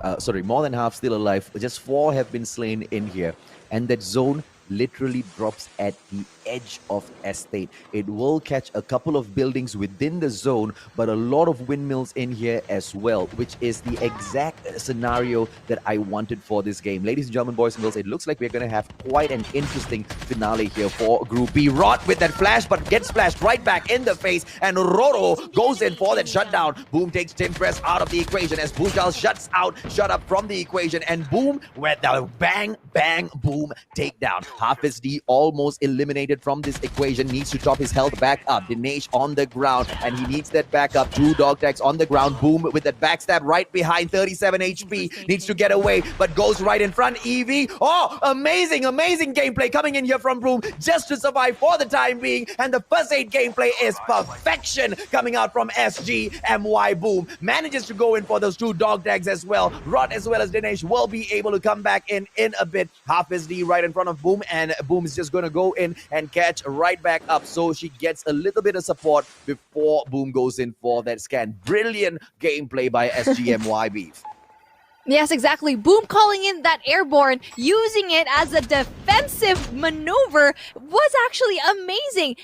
More than half still alive. Just 4 have been slain in here. And that zone literally drops at the edge of estate. It will catch a couple of buildings within the zone, but a lot of windmills in here as well, which is the exact scenario that I wanted for this game. Ladies and gentlemen, boys and girls, it looks like we're going to have quite an interesting finale here for Group B. Rod with that flash, but gets flashed right back in the face, and Roro goes in for that shutdown. Boom takes Tim Press out of the equation as Bujal shut up from the equation, and Boom with the bang, boom takedown. Hafiz D almost eliminated from this equation, needs to top his health back up. Dinesh on the ground, and he needs that backup. 2 dog tags on the ground. Boom with that backstab right behind, 37 HP. Needs to get away, but goes right in front. Evie, amazing gameplay coming in here from Boom just to survive for the time being. And the first aid gameplay is perfection coming out from SGMY. Boom manages to go in for those 2 dog tags as well. Rod as well as Dinesh will be able to come back in a bit. Hafiz D right in front of Boom and Boom is just going to go in and catch right back up. So she gets a little bit of support before Boom goes in for that scan. Brilliant gameplay by SGMY Beef. Yes, exactly. Boom calling in that airborne, using it as a defensive maneuver was actually amazing.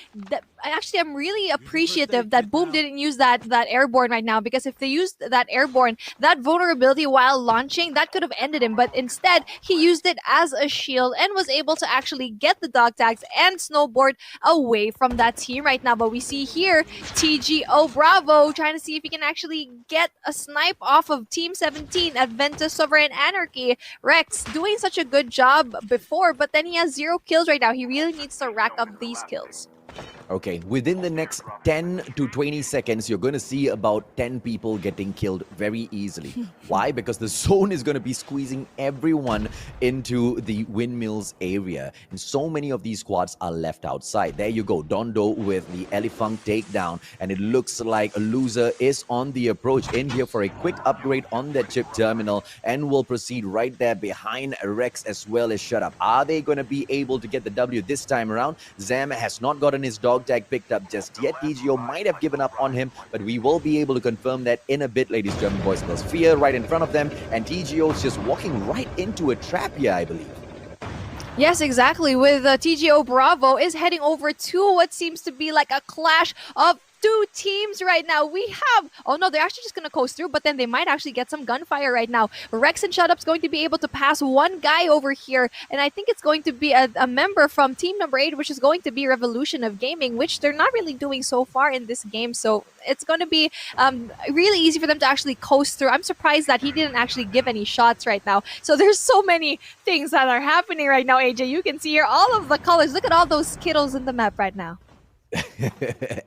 Actually, I'm really appreciative that Boom didn't use that airborne right now, because if they used that airborne, that vulnerability while launching, that could have ended him. But instead, he used it as a shield and was able to actually get the dog tags and snowboard away from that team right now. But we see here TGO Bravo trying to see if he can actually get a snipe off of Team 17 at Ventus Sovereign Anarchy. Rex doing such a good job before, but then he has 0 kills right now. He really needs to rack up these kills. Okay, within the next 10 to 20 seconds, you're going to see about 10 people getting killed very easily. Why? Because the zone is going to be squeezing everyone into the windmills area. And so many of these squads are left outside. There you go, Dondo with the Elefunk takedown. And it looks like a loser is on the approach in here for a quick upgrade on that chip terminal. And will proceed right there behind Rex as well as Shut Up. Are they going to be able to get the W this time around? Zam has not gotten his dog tag picked up just yet. TGO might have given up on him, but we will be able to confirm that in a bit, ladies and gentlemen, boys and girls. Fear right in front of them, and TGO is just walking right into a trap here, I believe. Yes, exactly. With TGO Bravo is heading over to what seems to be like a clash of 2 teams right now. We have, oh no, they're actually just going to coast through, but then they might actually get some gunfire right now. Rex and Shutup's going to be able to pass one guy over here, and I think it's going to be a member from team number 8, which is going to be Revolution of Gaming, which they're not really doing so far in this game, so it's going to be really easy for them to actually coast through. I'm surprised that he didn't actually give any shots right now. So there's so many things that are happening right now, AJ. You can see here all of the colors. Look at all those Skittles in the map right now.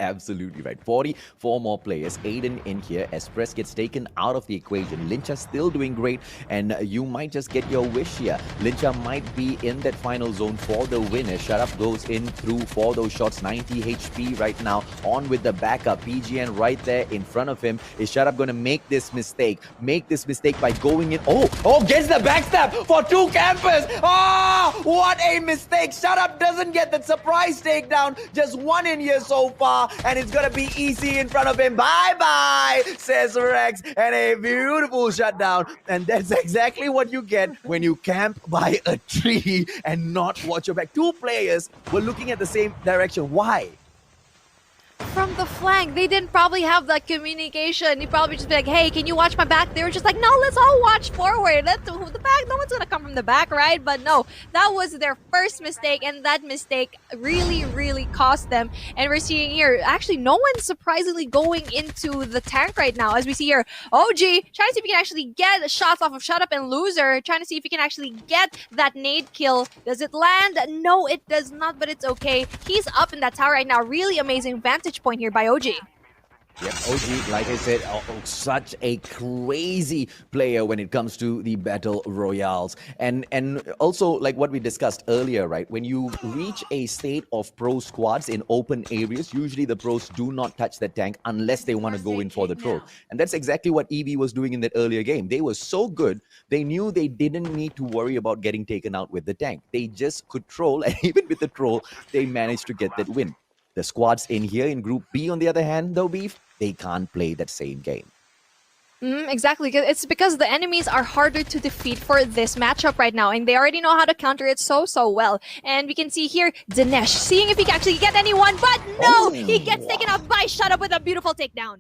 Absolutely right. 44 more players. Aiden in here. Express gets taken out of the equation. Lyncha still doing great, and you might just get your wish here. Lyncha might be in that final zone for the win. As Shut Up goes in through for those shots. 90 HP right now. On with the backup. PGN right there in front of him. Is Shut Up going to make this mistake? Make this mistake by going in. Oh, gets the backstab for 2 campers. Oh, what a mistake. Shut Up doesn't get that surprise takedown. Just one in here so far, and it's gonna be easy in front of him. Bye-bye, says Rex, and a beautiful shutdown. And that's exactly what you get when you camp by a tree and not watch your back. 2 players were looking at the same direction. Why? From the flank, they didn't probably have that communication. You probably just be like, hey, can you watch my back? They were just like, no, let's all watch forward. Let's the back. No one's gonna come from the back, right? But no, that was their first mistake, and that mistake really, really cost them. And we're seeing here, actually, no one's surprisingly going into the tank right now. As we see here, OG trying to see if he can actually get shots off of Shut Up and Loser, trying to see if he can actually get that nade kill. Does it land? No, it does not, but it's okay. He's up in that tower right now. Really amazing vantage point here by OG. Yep, OG, like I said, such a crazy player when it comes to the battle royales. And also, like what we discussed earlier, right? When you reach a state of pro squads in open areas, usually the pros do not touch the tank unless they want to go in for the troll. And that's exactly what EV was doing in that earlier game. They were so good, they knew they didn't need to worry about getting taken out with the tank. They just could troll, and even with the troll, they managed to get that win. The squads in here in Group B, on the other hand, though, Beef, they can't play that same game. Exactly. It's because the enemies are harder to defeat for this matchup right now, and they already know how to counter it so well. And we can see here, Dinesh seeing if he can actually get anyone, but no! He gets taken out by Shut Up with a beautiful takedown.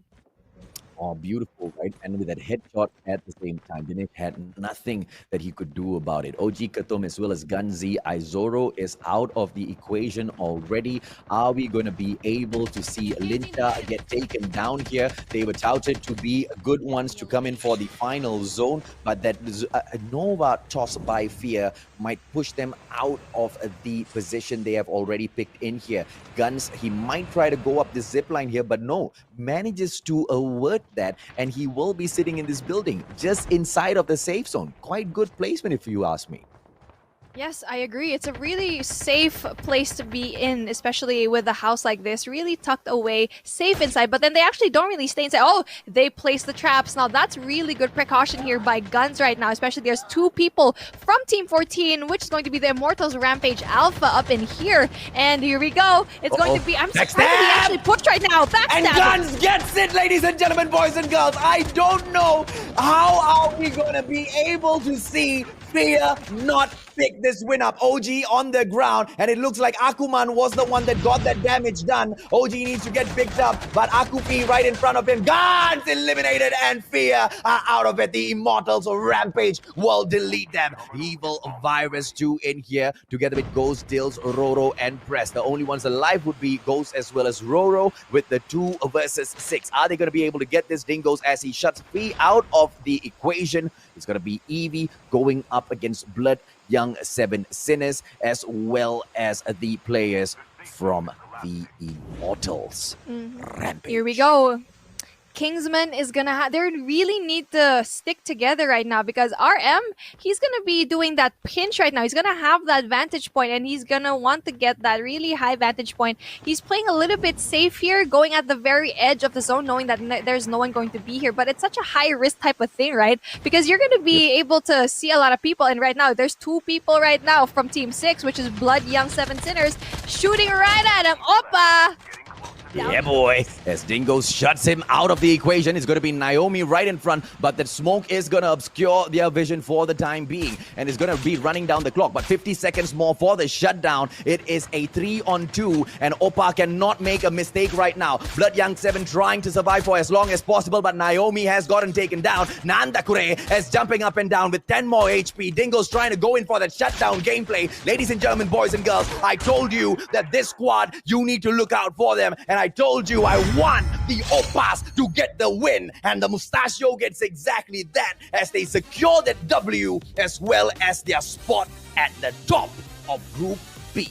Oh, beautiful, right? And with that headshot at the same time, Dinesh had nothing that he could do about it. OG Ke Tuhh as well as Gunzi Izoro is out of the equation already. Are we going to be able to see Lyncha get taken down here? They were touted to be good ones to come in for the final zone, but that Nova toss by Fear might push them out of the position they have already picked in here. Guns, he might try to go up the zip line here, but no, manages to avert that, and he will be sitting in this building just inside of the safe zone. Quite good placement if you ask me. Yes, I agree. It's a really safe place to be in, especially with a house like this, really tucked away, safe inside. But then they actually don't really stay inside. Oh, they place the traps. Now that's really good precaution here by Guns right now, especially there's two people from Team 14, which is going to be the Immortals Rampage Alpha up in here. And here we go. It's going to be, I'm surprised that he actually pushed right now. And Backstab. Guns gets it, ladies and gentlemen, boys and girls. I don't know how are we going to be able to see Fear not pick this win up. OG on the ground, and it looks like Akuman was the one that got that damage done. OG needs to get picked up, but Akupi right in front of him. Guns eliminated, and Fear are out of it. The Immortals Rampage will delete them. Evil Virus 2 in here, together with Ghost, Dills, Roro, and Press. The only ones alive would be Ghost as well as Roro with the 2 versus 6. Are they going to be able to get this? Dingos as he shuts Fee out of the equation. It's going to be Eevee going up against Blood Young 7 Sinners, as well as the players from the Immortals Rampage. Here we go. Kingsman is gonna have, they really need to stick together right now because RM, he's gonna be doing that pinch right now. He's gonna have that vantage point and he's gonna want to get that really high vantage point. He's playing a little bit safe here, going at the very edge of the zone, knowing that there's no one going to be here. But it's such a high risk type of thing, right? Because you're gonna be able to see a lot of people. And right now, there's 2 people right now from Team 6, which is Blood Young 7 Sinners, shooting right at him. Oppa! Yeah, boy. As Dingos shuts him out of the equation, it's going to be Naomi right in front, but that smoke is going to obscure their vision for the time being, and it's going to be running down the clock. But 50 seconds more for the shutdown. It is a 3-on-2, and Oppa cannot make a mistake right now. Blood Young 7 trying to survive for as long as possible, but Naomi has gotten taken down. Nandakure is jumping up and down with 10 more HP. Dingos trying to go in for that shutdown gameplay. Ladies and gentlemen, boys and girls, I told you that this squad, you need to look out for them, and I told you I want the Oppas to get the win, and the Mustachio gets exactly that as they secure the W as well as their spot at the top of Group B.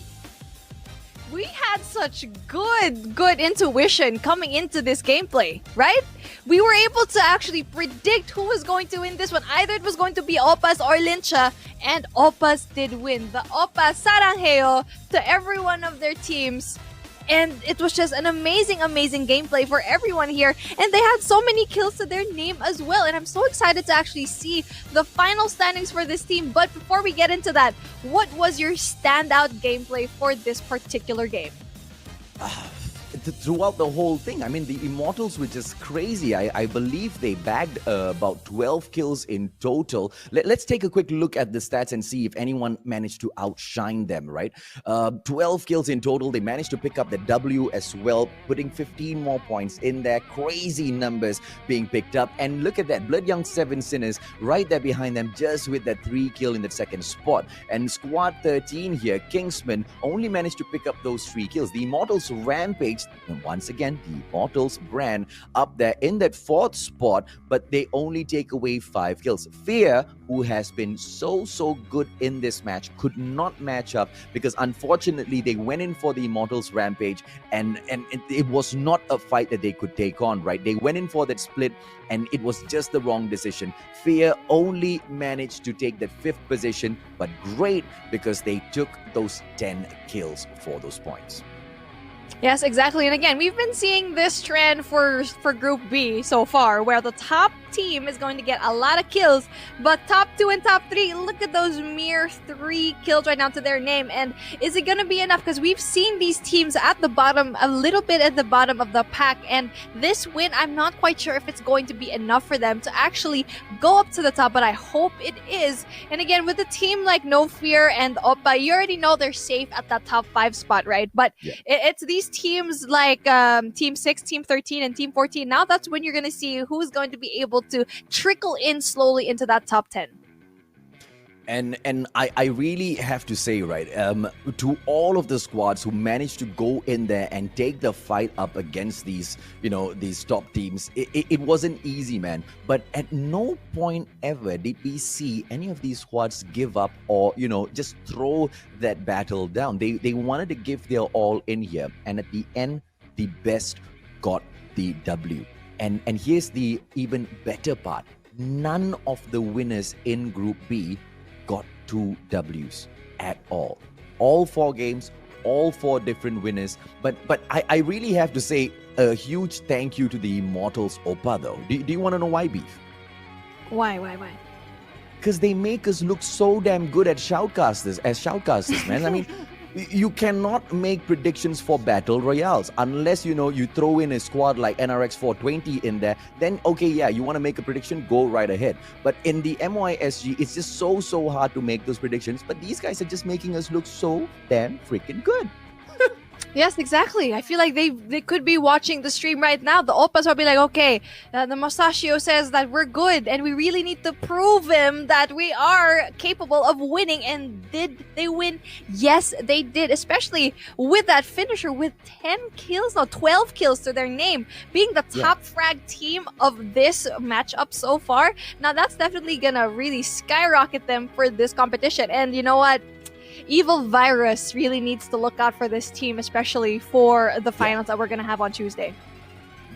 We had such good intuition coming into this gameplay, right? We were able to actually predict who was going to win this one. Either it was going to be Oppas or Lincha, and Oppas did win. The Oppas sarangheo to every one of their teams. And it was just an amazing gameplay for everyone here. And they had so many kills to their name as well. And I'm so excited to actually see the final standings for this team. But before we get into that, what was your standout gameplay for this particular game? Throughout the whole thing, I mean, the Immortals were just crazy. I believe they bagged about 12 kills in total. Let's take a quick look at the stats and see if anyone managed to outshine them, right? 12 kills in total. They managed to pick up the W as well, putting 15 more points in there. Crazy numbers being picked up. And look at that, Blood Young 7 Sinners right there behind them, just with that 3 kill in the second spot. And Squad 13 here, Kingsman, only managed to pick up those 3 kills. The Immortals Rampage, and once again, the Immortals brand up there in that 4th spot, but they only take away 5 kills. Fear, who has been so good in this match, could not match up because unfortunately they went in for the Immortals Rampage and it was not a fight that they could take on, right? They went in for that split and it was just the wrong decision. Fear only managed to take that 5th position, but great because they took those 10 kills for those points. Yes, exactly. And again, we've been seeing this trend for Group B so far, where the top team is going to get a lot of kills, but top 2 and top 3, look at those mere 3 kills right now to their name. And is it going to be enough? Because we've seen these teams at the bottom, a little bit at the bottom of the pack, and this win, I'm not quite sure if it's going to be enough for them to actually go up to the top, but I hope it is. And again, with a team like No Fear and Oppa, you already know they're safe at that top 5 spot, right? But it's these teams like Team 6, Team 13, and Team 14. Now that's when you're going to see who's going to be able to trickle in slowly into that top 10. And I really have to say, right, to all of the squads who managed to go in there and take the fight up against these, these top teams, it wasn't easy, man. But at no point ever did we see any of these squads give up or, just throw that battle down. They wanted to give their all in here. And at the end, the best got the W. And here's the even better part. None of the winners in Group B got 2 Ws. at all. All 4 games, all 4 different winners. But I really have to say a huge thank you to the Immortals Oppa though. Do you want to know why, Beef? Why? Because they make us look so damn good as shoutcasters, man. I mean, you cannot make predictions for battle royales unless you throw in a squad like NRX 420 in there. Then okay, yeah, you want to make a prediction, go right ahead. But in the MYSG, it's just so hard to make those predictions. But these guys are just making us look so damn freaking good. Yes, exactly. I feel like they could be watching the stream right now. The Oppas will be like, okay, the Mustachio says that we're good and we really need to prove him that we are capable of winning. And did they win? Yes, they did, especially with that finisher with 10 kills, no, 12 kills to their name, being the top frag team of this matchup so far. Now that's definitely gonna really skyrocket them for this competition. And you know what? Evil Virus really needs to look out for this team, especially for the finals that we're going to have on Tuesday.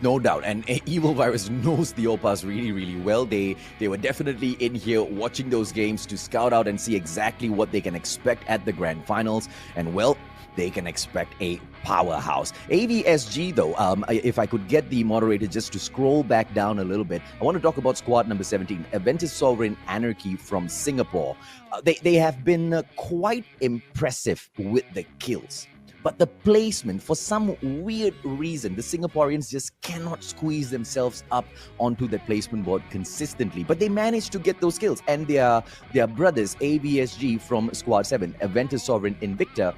No doubt. And Evil Virus knows the Oppas really well. They were definitely in here watching those games to scout out and see exactly what they can expect at the grand finals. And well, they can expect a powerhouse. AVSG though, if I could get the moderator just to scroll back down a little bit, I want to talk about squad number 17, Aventus Sovereign Anarchy from Singapore. They have been quite impressive with the kills. But the placement, for some weird reason, the Singaporeans just cannot squeeze themselves up onto the placement board consistently. But they managed to get those kills. And their brothers, AVSG from Squad 7, Aventus Sovereign Invicta,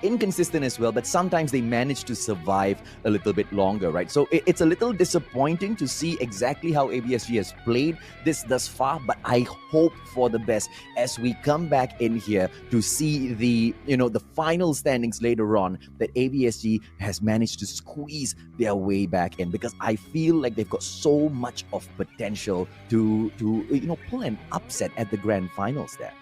inconsistent as well, but sometimes they manage to survive a little bit longer, right? So it's a little disappointing to see exactly how ABSG has played this thus far, but I hope for the best as we come back in here to see the final standings later on, that ABSG has managed to squeeze their way back in, because I feel like they've got so much of potential to pull an upset at the grand finals there.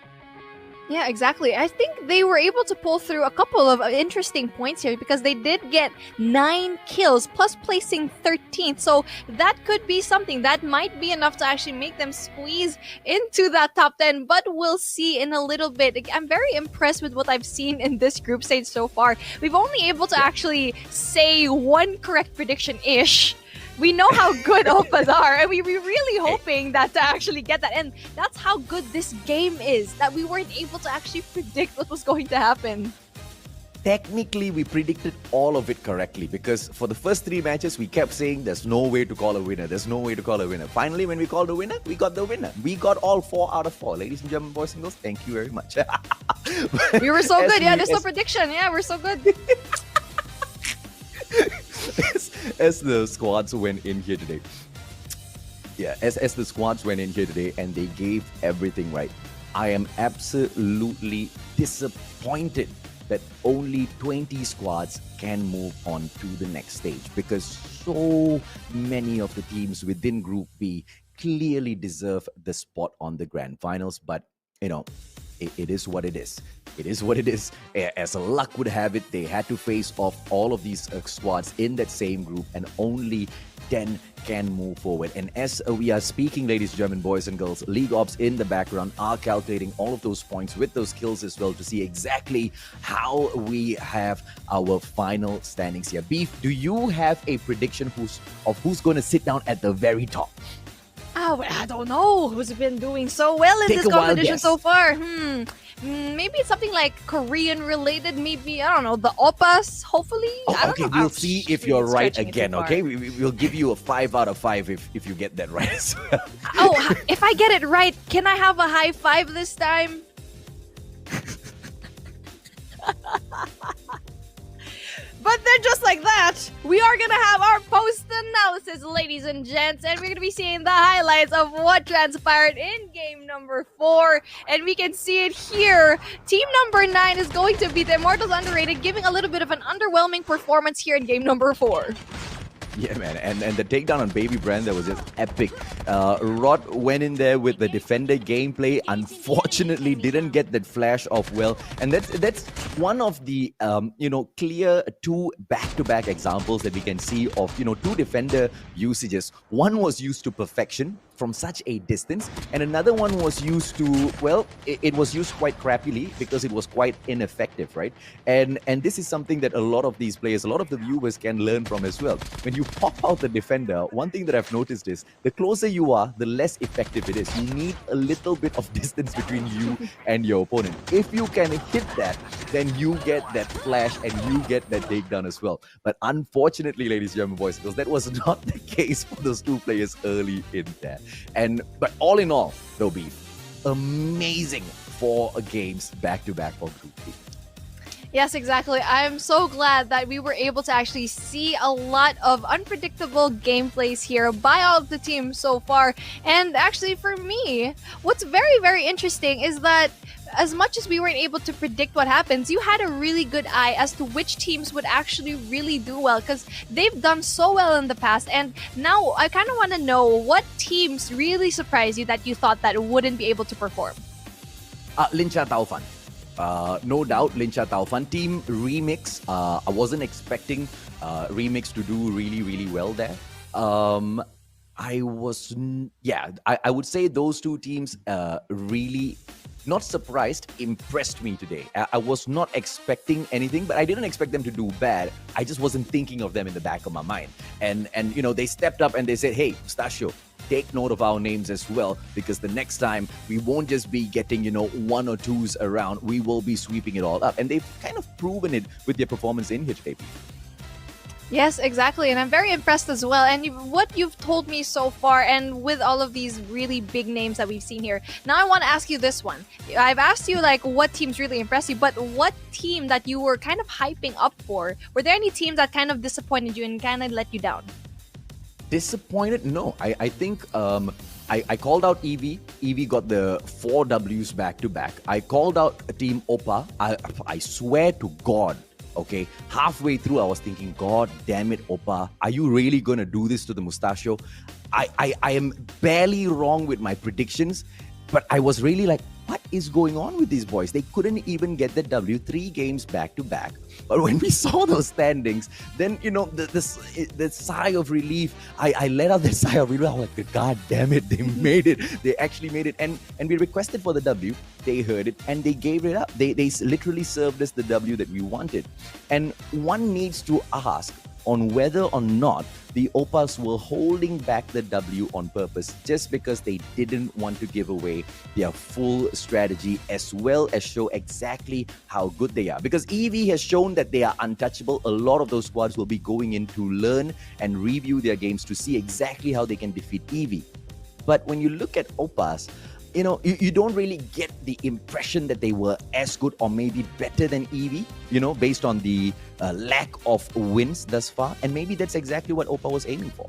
Yeah, exactly. I think they were able to pull through a couple of interesting points here because they did get 9 kills plus placing 13th. So that could be something that might be enough to actually make them squeeze into that top 10. But we'll see in a little bit. I'm very impressed with what I've seen in this group stage so far. We've only able to actually say one correct prediction-ish. We know how good Oppas are, and we're really hoping that to actually get that. And that's how good this game is, that we weren't able to actually predict what was going to happen. Technically, we predicted all of it correctly, because for the first 3 matches, we kept saying there's no way to call a winner. There's no way to call a winner. Finally, when we called a winner, we got the winner. We got all 4 out of 4. Ladies and gentlemen, boys and girls, thank you very much. We were so good. Yeah, there's no prediction. Yeah, we're so good. As the squads went in here today. Yeah, as the squads went in here today and they gave everything right, I am absolutely disappointed that only 20 squads can move on to the next stage, because so many of the teams within Group B clearly deserve the spot on the grand finals. But it is what it is. It is what it is. As luck would have it, they had to face off all of these squads in that same group, and only 10 can move forward. And as we are speaking, ladies and gentlemen, boys and girls, League Ops in the background are calculating all of those points with those kills as well, to see exactly how we have our final standings here. Beef, do you have a prediction of who's going to sit down at the very top? Oh, I don't know who's been doing so well in this competition so far. Maybe it's something like Korean related. Maybe, I don't know, the Oppas, hopefully. Okay, we'll see if you're right again, okay? We'll give you a 5 out of 5 if you get that right as well. Oh, if I get it right, can I have a high 5 this time? But then just like that, we are going to have our post-analysis, ladies and gents, and we're going to be seeing the highlights of what transpired in game number 4, and we can see it here. Team number 9 is going to be the Immortals Underrated, giving a little bit of an underwhelming performance here in game number 4. Yeah, man, and the takedown on Baby Brand, that was just epic. Rod went in there with the defender gameplay, unfortunately didn't get that flash off well, and that's one of the clear 2 back-to-back examples that we can see of 2 defender usages. One was used to perfection, from such a distance, and another one was used to, well, it was used quite crappily because it was quite ineffective, right? And this is something that a lot of these players, a lot of the viewers can learn from as well. When you pop out the defender, one thing that I've noticed is the closer you are, the less effective it is. You need a little bit of distance between you and your opponent. If you can hit that, then you get that flash and you get that takedown as well. But unfortunately, ladies and gentlemen, boys and girls, that was not the case for those two players early in that. But all in all, though, Beef, amazing 4 games back-to-back for Group B. Yes, exactly. I'm so glad that we were able to actually see a lot of unpredictable gameplays here by all of the teams so far. And actually, for me, what's very, very interesting is that as much as we weren't able to predict what happens, you had a really good eye as to which teams would actually really do well, because they've done so well in the past. And now I kind of want to know what teams really surprised you that you thought that wouldn't be able to perform. Lincha Taufan. No doubt, Lincha Taufan. Team Remix, I wasn't expecting Remix to do really, really well there. I would say those two teams really, not surprised, impressed me today. I was not expecting anything, but I didn't expect them to do bad. I just wasn't thinking of them in the back of my mind. And you know, they stepped up and they said, hey, Mustachio, take note of our names as well, because the next time we won't just be getting, 1 or 2s around, we will be sweeping it all up. And they've kind of proven it with their performance in here today. Yes, exactly. And I'm very impressed as well. And what you've told me so far, and with all of these really big names that we've seen here, now I want to ask you this one. I've asked you like what teams really impressed you, but what team that you were kind of hyping up for? Were there any teams that kind of disappointed you and kind of let you down? Disappointed? No. I think I called out Eevee. Eevee got the 4 Ws back to back. I called out Team Oppa. I swear to God, okay, halfway through I was thinking, God damn it, Oppa, are you really going to do this to the Mustachio? I am barely wrong with my predictions, but I was really like, what is going on with these boys? They couldn't even get the W 3 games back to back. But when we saw those standings, then, the sigh of relief, I let out the sigh of relief. I was like, God damn it, they made it. They actually made it. And we requested for the W. They heard it and they gave it up. They literally served us the W that we wanted. And one needs to ask on whether or not the Oppas were holding back the W on purpose just because they didn't want to give away their full strategy as well as show exactly how good they are. Because Eevee has shown that they are untouchable. A lot of those squads will be going in to learn and review their games to see exactly how they can defeat Eevee. But when you look at Oppas, you don't really get the impression that they were as good or maybe better than Eevee, based on the lack of wins thus far. And maybe that's exactly what Oppa was aiming for.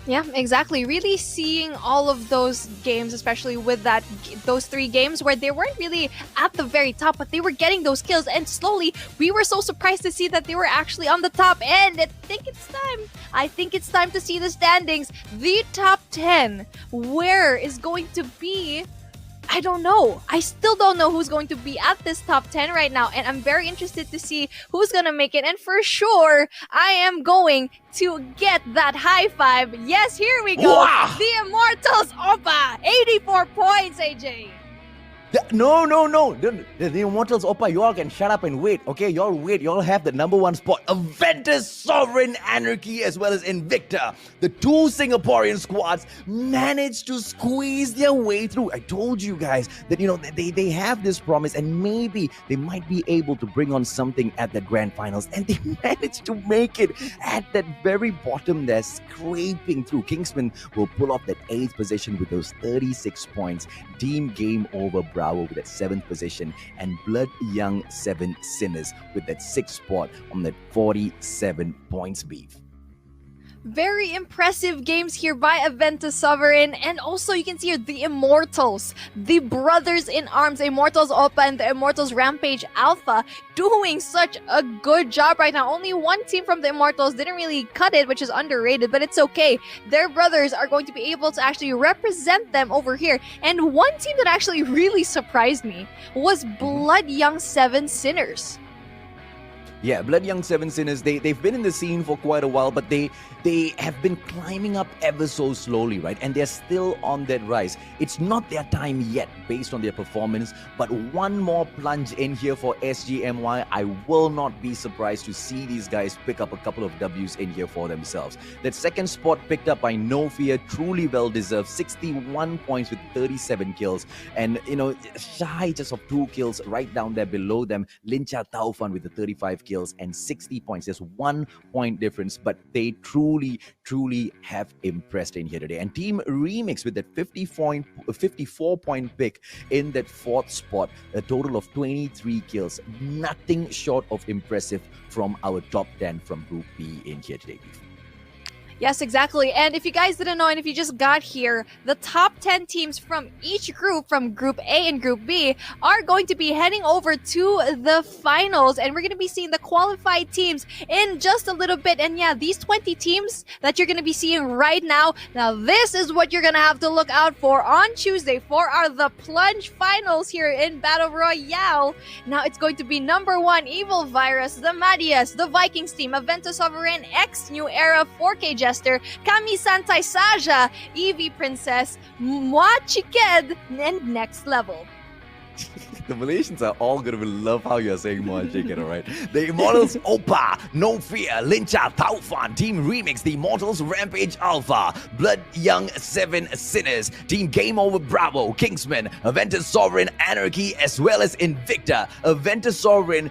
Yeah, exactly. Really seeing all of those games, especially with those 3 games where they weren't really at the very top, but they were getting those kills. And slowly, we were so surprised to see that they were actually on the top. And I think it's time to see the standings. The top 10. Where is going to be? I don't know. I still don't know who's going to be at this top 10 right now. And I'm very interested to see who's going to make it. And for sure, I am going to get that high five. Yes, here we go. Wow. The Immortals Oppa. 84 points, AJ. No. The Immortals Oppa, you all can shut up and wait, okay? You all wait. You all have the number 1 spot. Aventus, Sovereign, Anarchy, as well as Invicta. The 2 Singaporean squads managed to squeeze their way through. I told you guys that, they have this promise and maybe they might be able to bring on something at the grand finals. And they managed to make it at that very bottom there, scraping through. Kingsman will pull off that 8th position with those 36 points. Team game over Bravo with that 7th position, and Blood Young 7 Sinners with that 6th spot on that 47 points, Beef. Very impressive games here by Aventus Sovereign. And also you can see here the Immortals, the brothers in arms, Immortals Oppa and the Immortals Rampage Alpha, doing such a good job right now. Only one team from the Immortals didn't really cut it, which is underrated, but it's okay. Their brothers are going to be able to actually represent them over here. And one team that actually really surprised me was Blood Young 7 Sinners. Yeah, Blood Young Seven Sinners, they've been in the scene for quite a while, but they have been climbing up ever so slowly, right? And they're still on that rise. It's not their time yet based on their performance, but one more plunge in here for SGMY. I will not be surprised to see these guys pick up a couple of W's in here for themselves. That second spot picked up by No Fear, truly well deserved. 61 points with 37 kills. And, you know, shy just of 2 kills right down there below them. Lincha Taufan with the 35 kills and 60 points. There's 1 point difference, but they truly have impressed in here today. And Team Remix with that 54 point pick in that 4th spot, a total of 23 kills. Nothing short of impressive from our top 10 from Group B in here today. Yes, exactly. And if you guys didn't know, and if you just got here, the top 10 teams from each group, from Group A and Group B, are going to be heading over to the finals. And we're going to be seeing the qualified teams in just a little bit. And yeah, these 20 teams that you're going to be seeing right now, now this is what you're going to have to look out for on Tuesday for the Plunge finals here in Battle Royale. Now it's going to be number 1, Evil Virus, the Madias, the Vikings team, Aventa Sovereign, X New Era, 4K Jester, Kami Santai Saja, Eevee Princess, Moi Chiked, and Next Level. The Malaysians are all going to love how you're saying more chicken, alright? The Immortals, Opa, No Fear, Lincha, Taufan, Team Remix, The Immortals, Rampage Alpha, Blood Young 7 Sinners, Team Game Over Bravo, Kingsman, Aventus Sovereign, Anarchy, as well as Invicta. Aventus Sovereign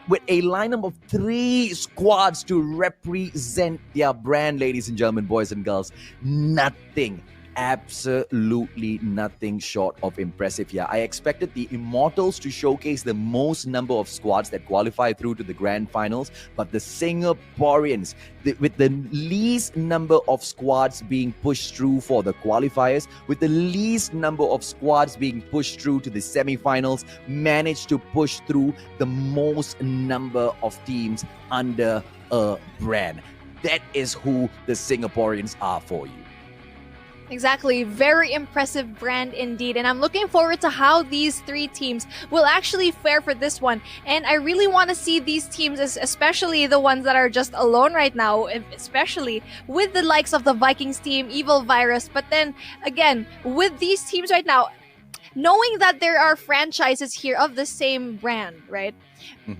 with a lineup of 3 squads to represent their brand, ladies and gentlemen, boys and girls. Nothing. Absolutely nothing short of impressive here. I expected the Immortals to showcase the most number of squads that qualify through to the grand finals, but the Singaporeans, with the least number of squads being pushed through for the qualifiers, with the least number of squads being pushed through to the semi-finals, managed to push through the most number of teams under a brand. That is who the Singaporeans are for you. Exactly. Very impressive brand indeed. And I'm looking forward to how these 3 teams will actually fare for this one. And I really want to see these teams, especially the ones that are just alone right now, especially with the likes of the Vikings team, Evil Virus. But then again, with these teams right now, knowing that there are franchises here of the same brand, right?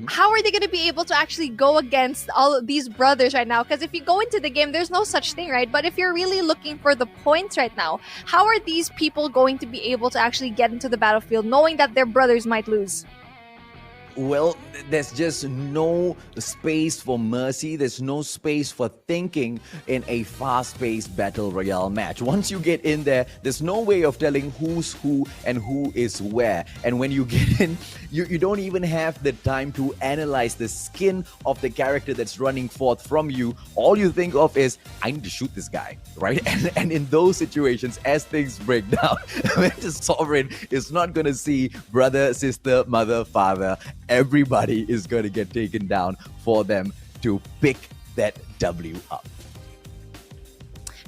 How are they going to be able to actually go against all of these brothers right now? Because if you go into the game, there's no such thing, right? But if you're really looking for the points right now, how are these people going to be able to actually get into the battlefield knowing that their brothers might lose? Well, there's just no space for mercy. There's no space for thinking in a fast-paced battle royale match. Once you get in there, there's no way of telling who's who and who is where. And when you get in, you don't even have the time to analyze the skin of the character that's running forth from you. All you think of is, I need to shoot this guy, right? And in those situations, as things break down, the Sovereign is not going to see brother, sister, mother, father. Everybody is going to get taken down for them to pick that W up.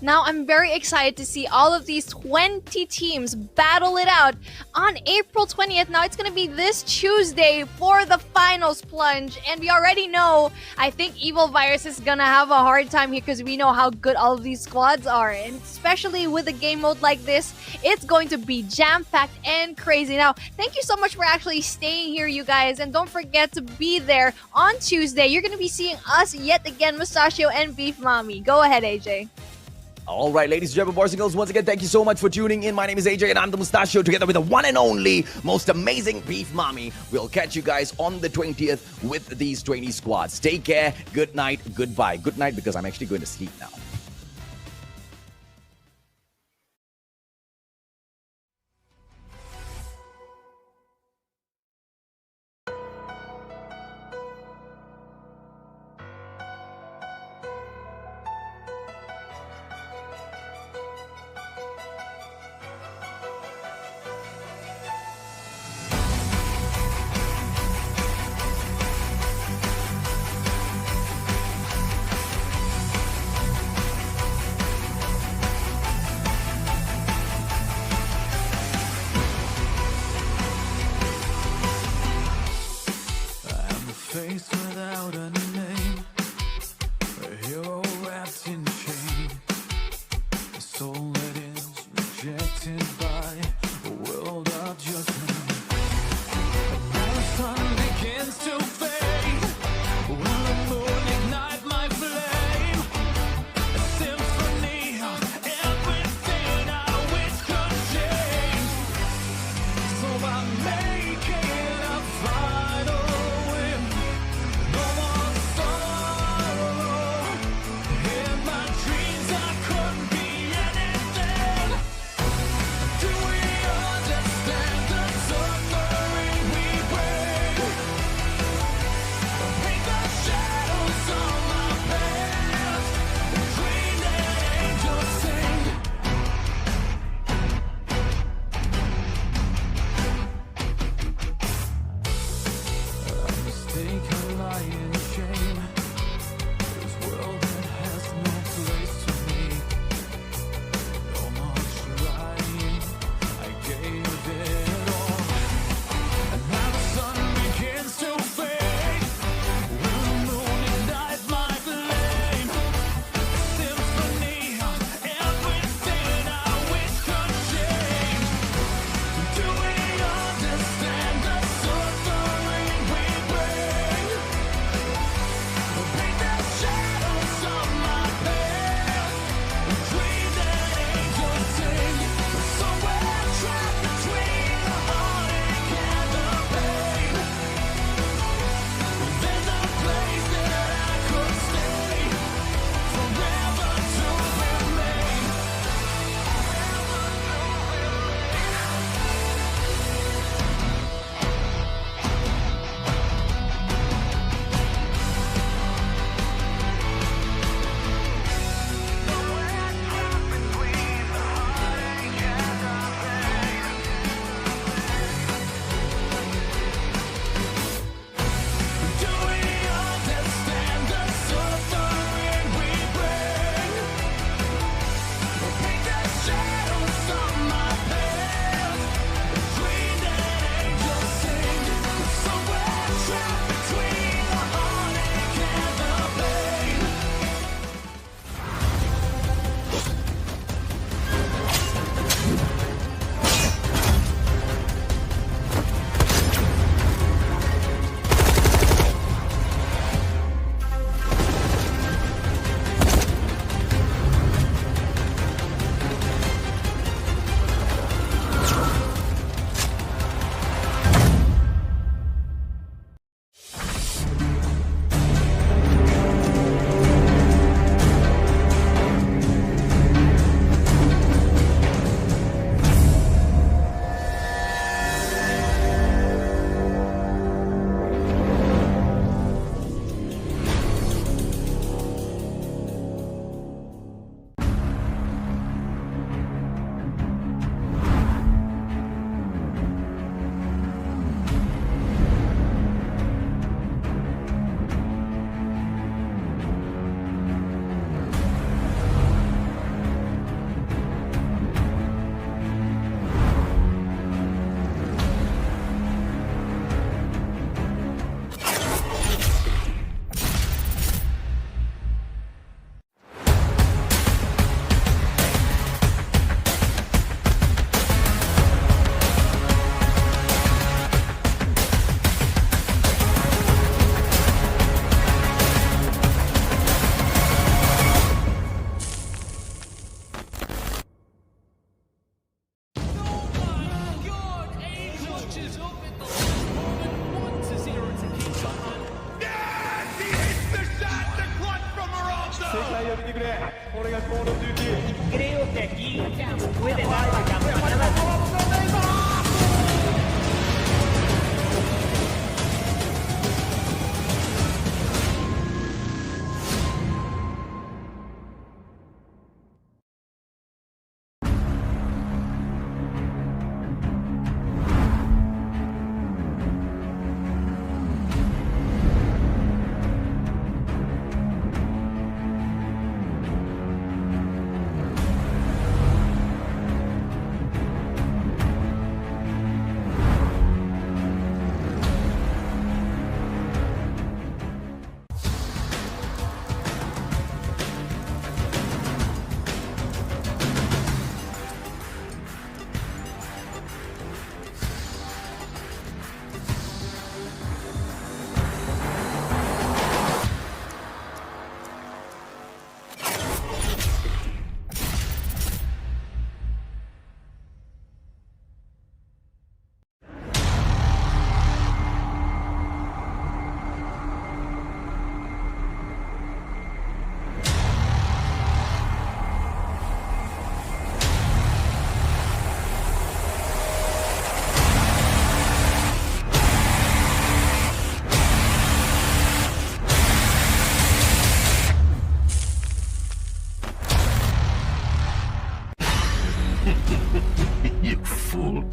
Now, I'm very excited to see all of these 20 teams battle it out on April 20th. Now, it's going to be this Tuesday for the finals plunge. And we already know, I think Evil Virus is going to have a hard time here because we know how good all of these squads are. And especially with a game mode like this, it's going to be jam-packed and crazy. Now, thank you so much for actually staying here, you guys. And don't forget to be there on Tuesday. You're going to be seeing us yet again, Mustachio and Beef Mommy. Go ahead, AJ. All right, ladies and gentlemen, boys and girls, once again, thank you so much for tuning in. My name is AJ and I'm the Mustachio, together with the one and only, most amazing Beef Mommy. We'll catch you guys on the 20th with these 20 squads. Take care, good night, goodbye. Good night because I'm actually going to sleep now. haunted by a world of judgment. Now the sun begins to fade. Will the moon ignite my flame? A symphony of everything I wish could change. So I'm making a final win. No more sorrow. In my dreams I couldn't be anything. Do we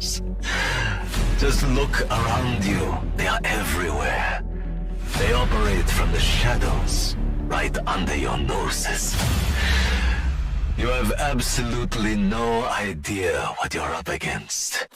shadows. Just look around you. They are everywhere. They operate from the shadows, right under your noses. You have absolutely no idea what you're up against.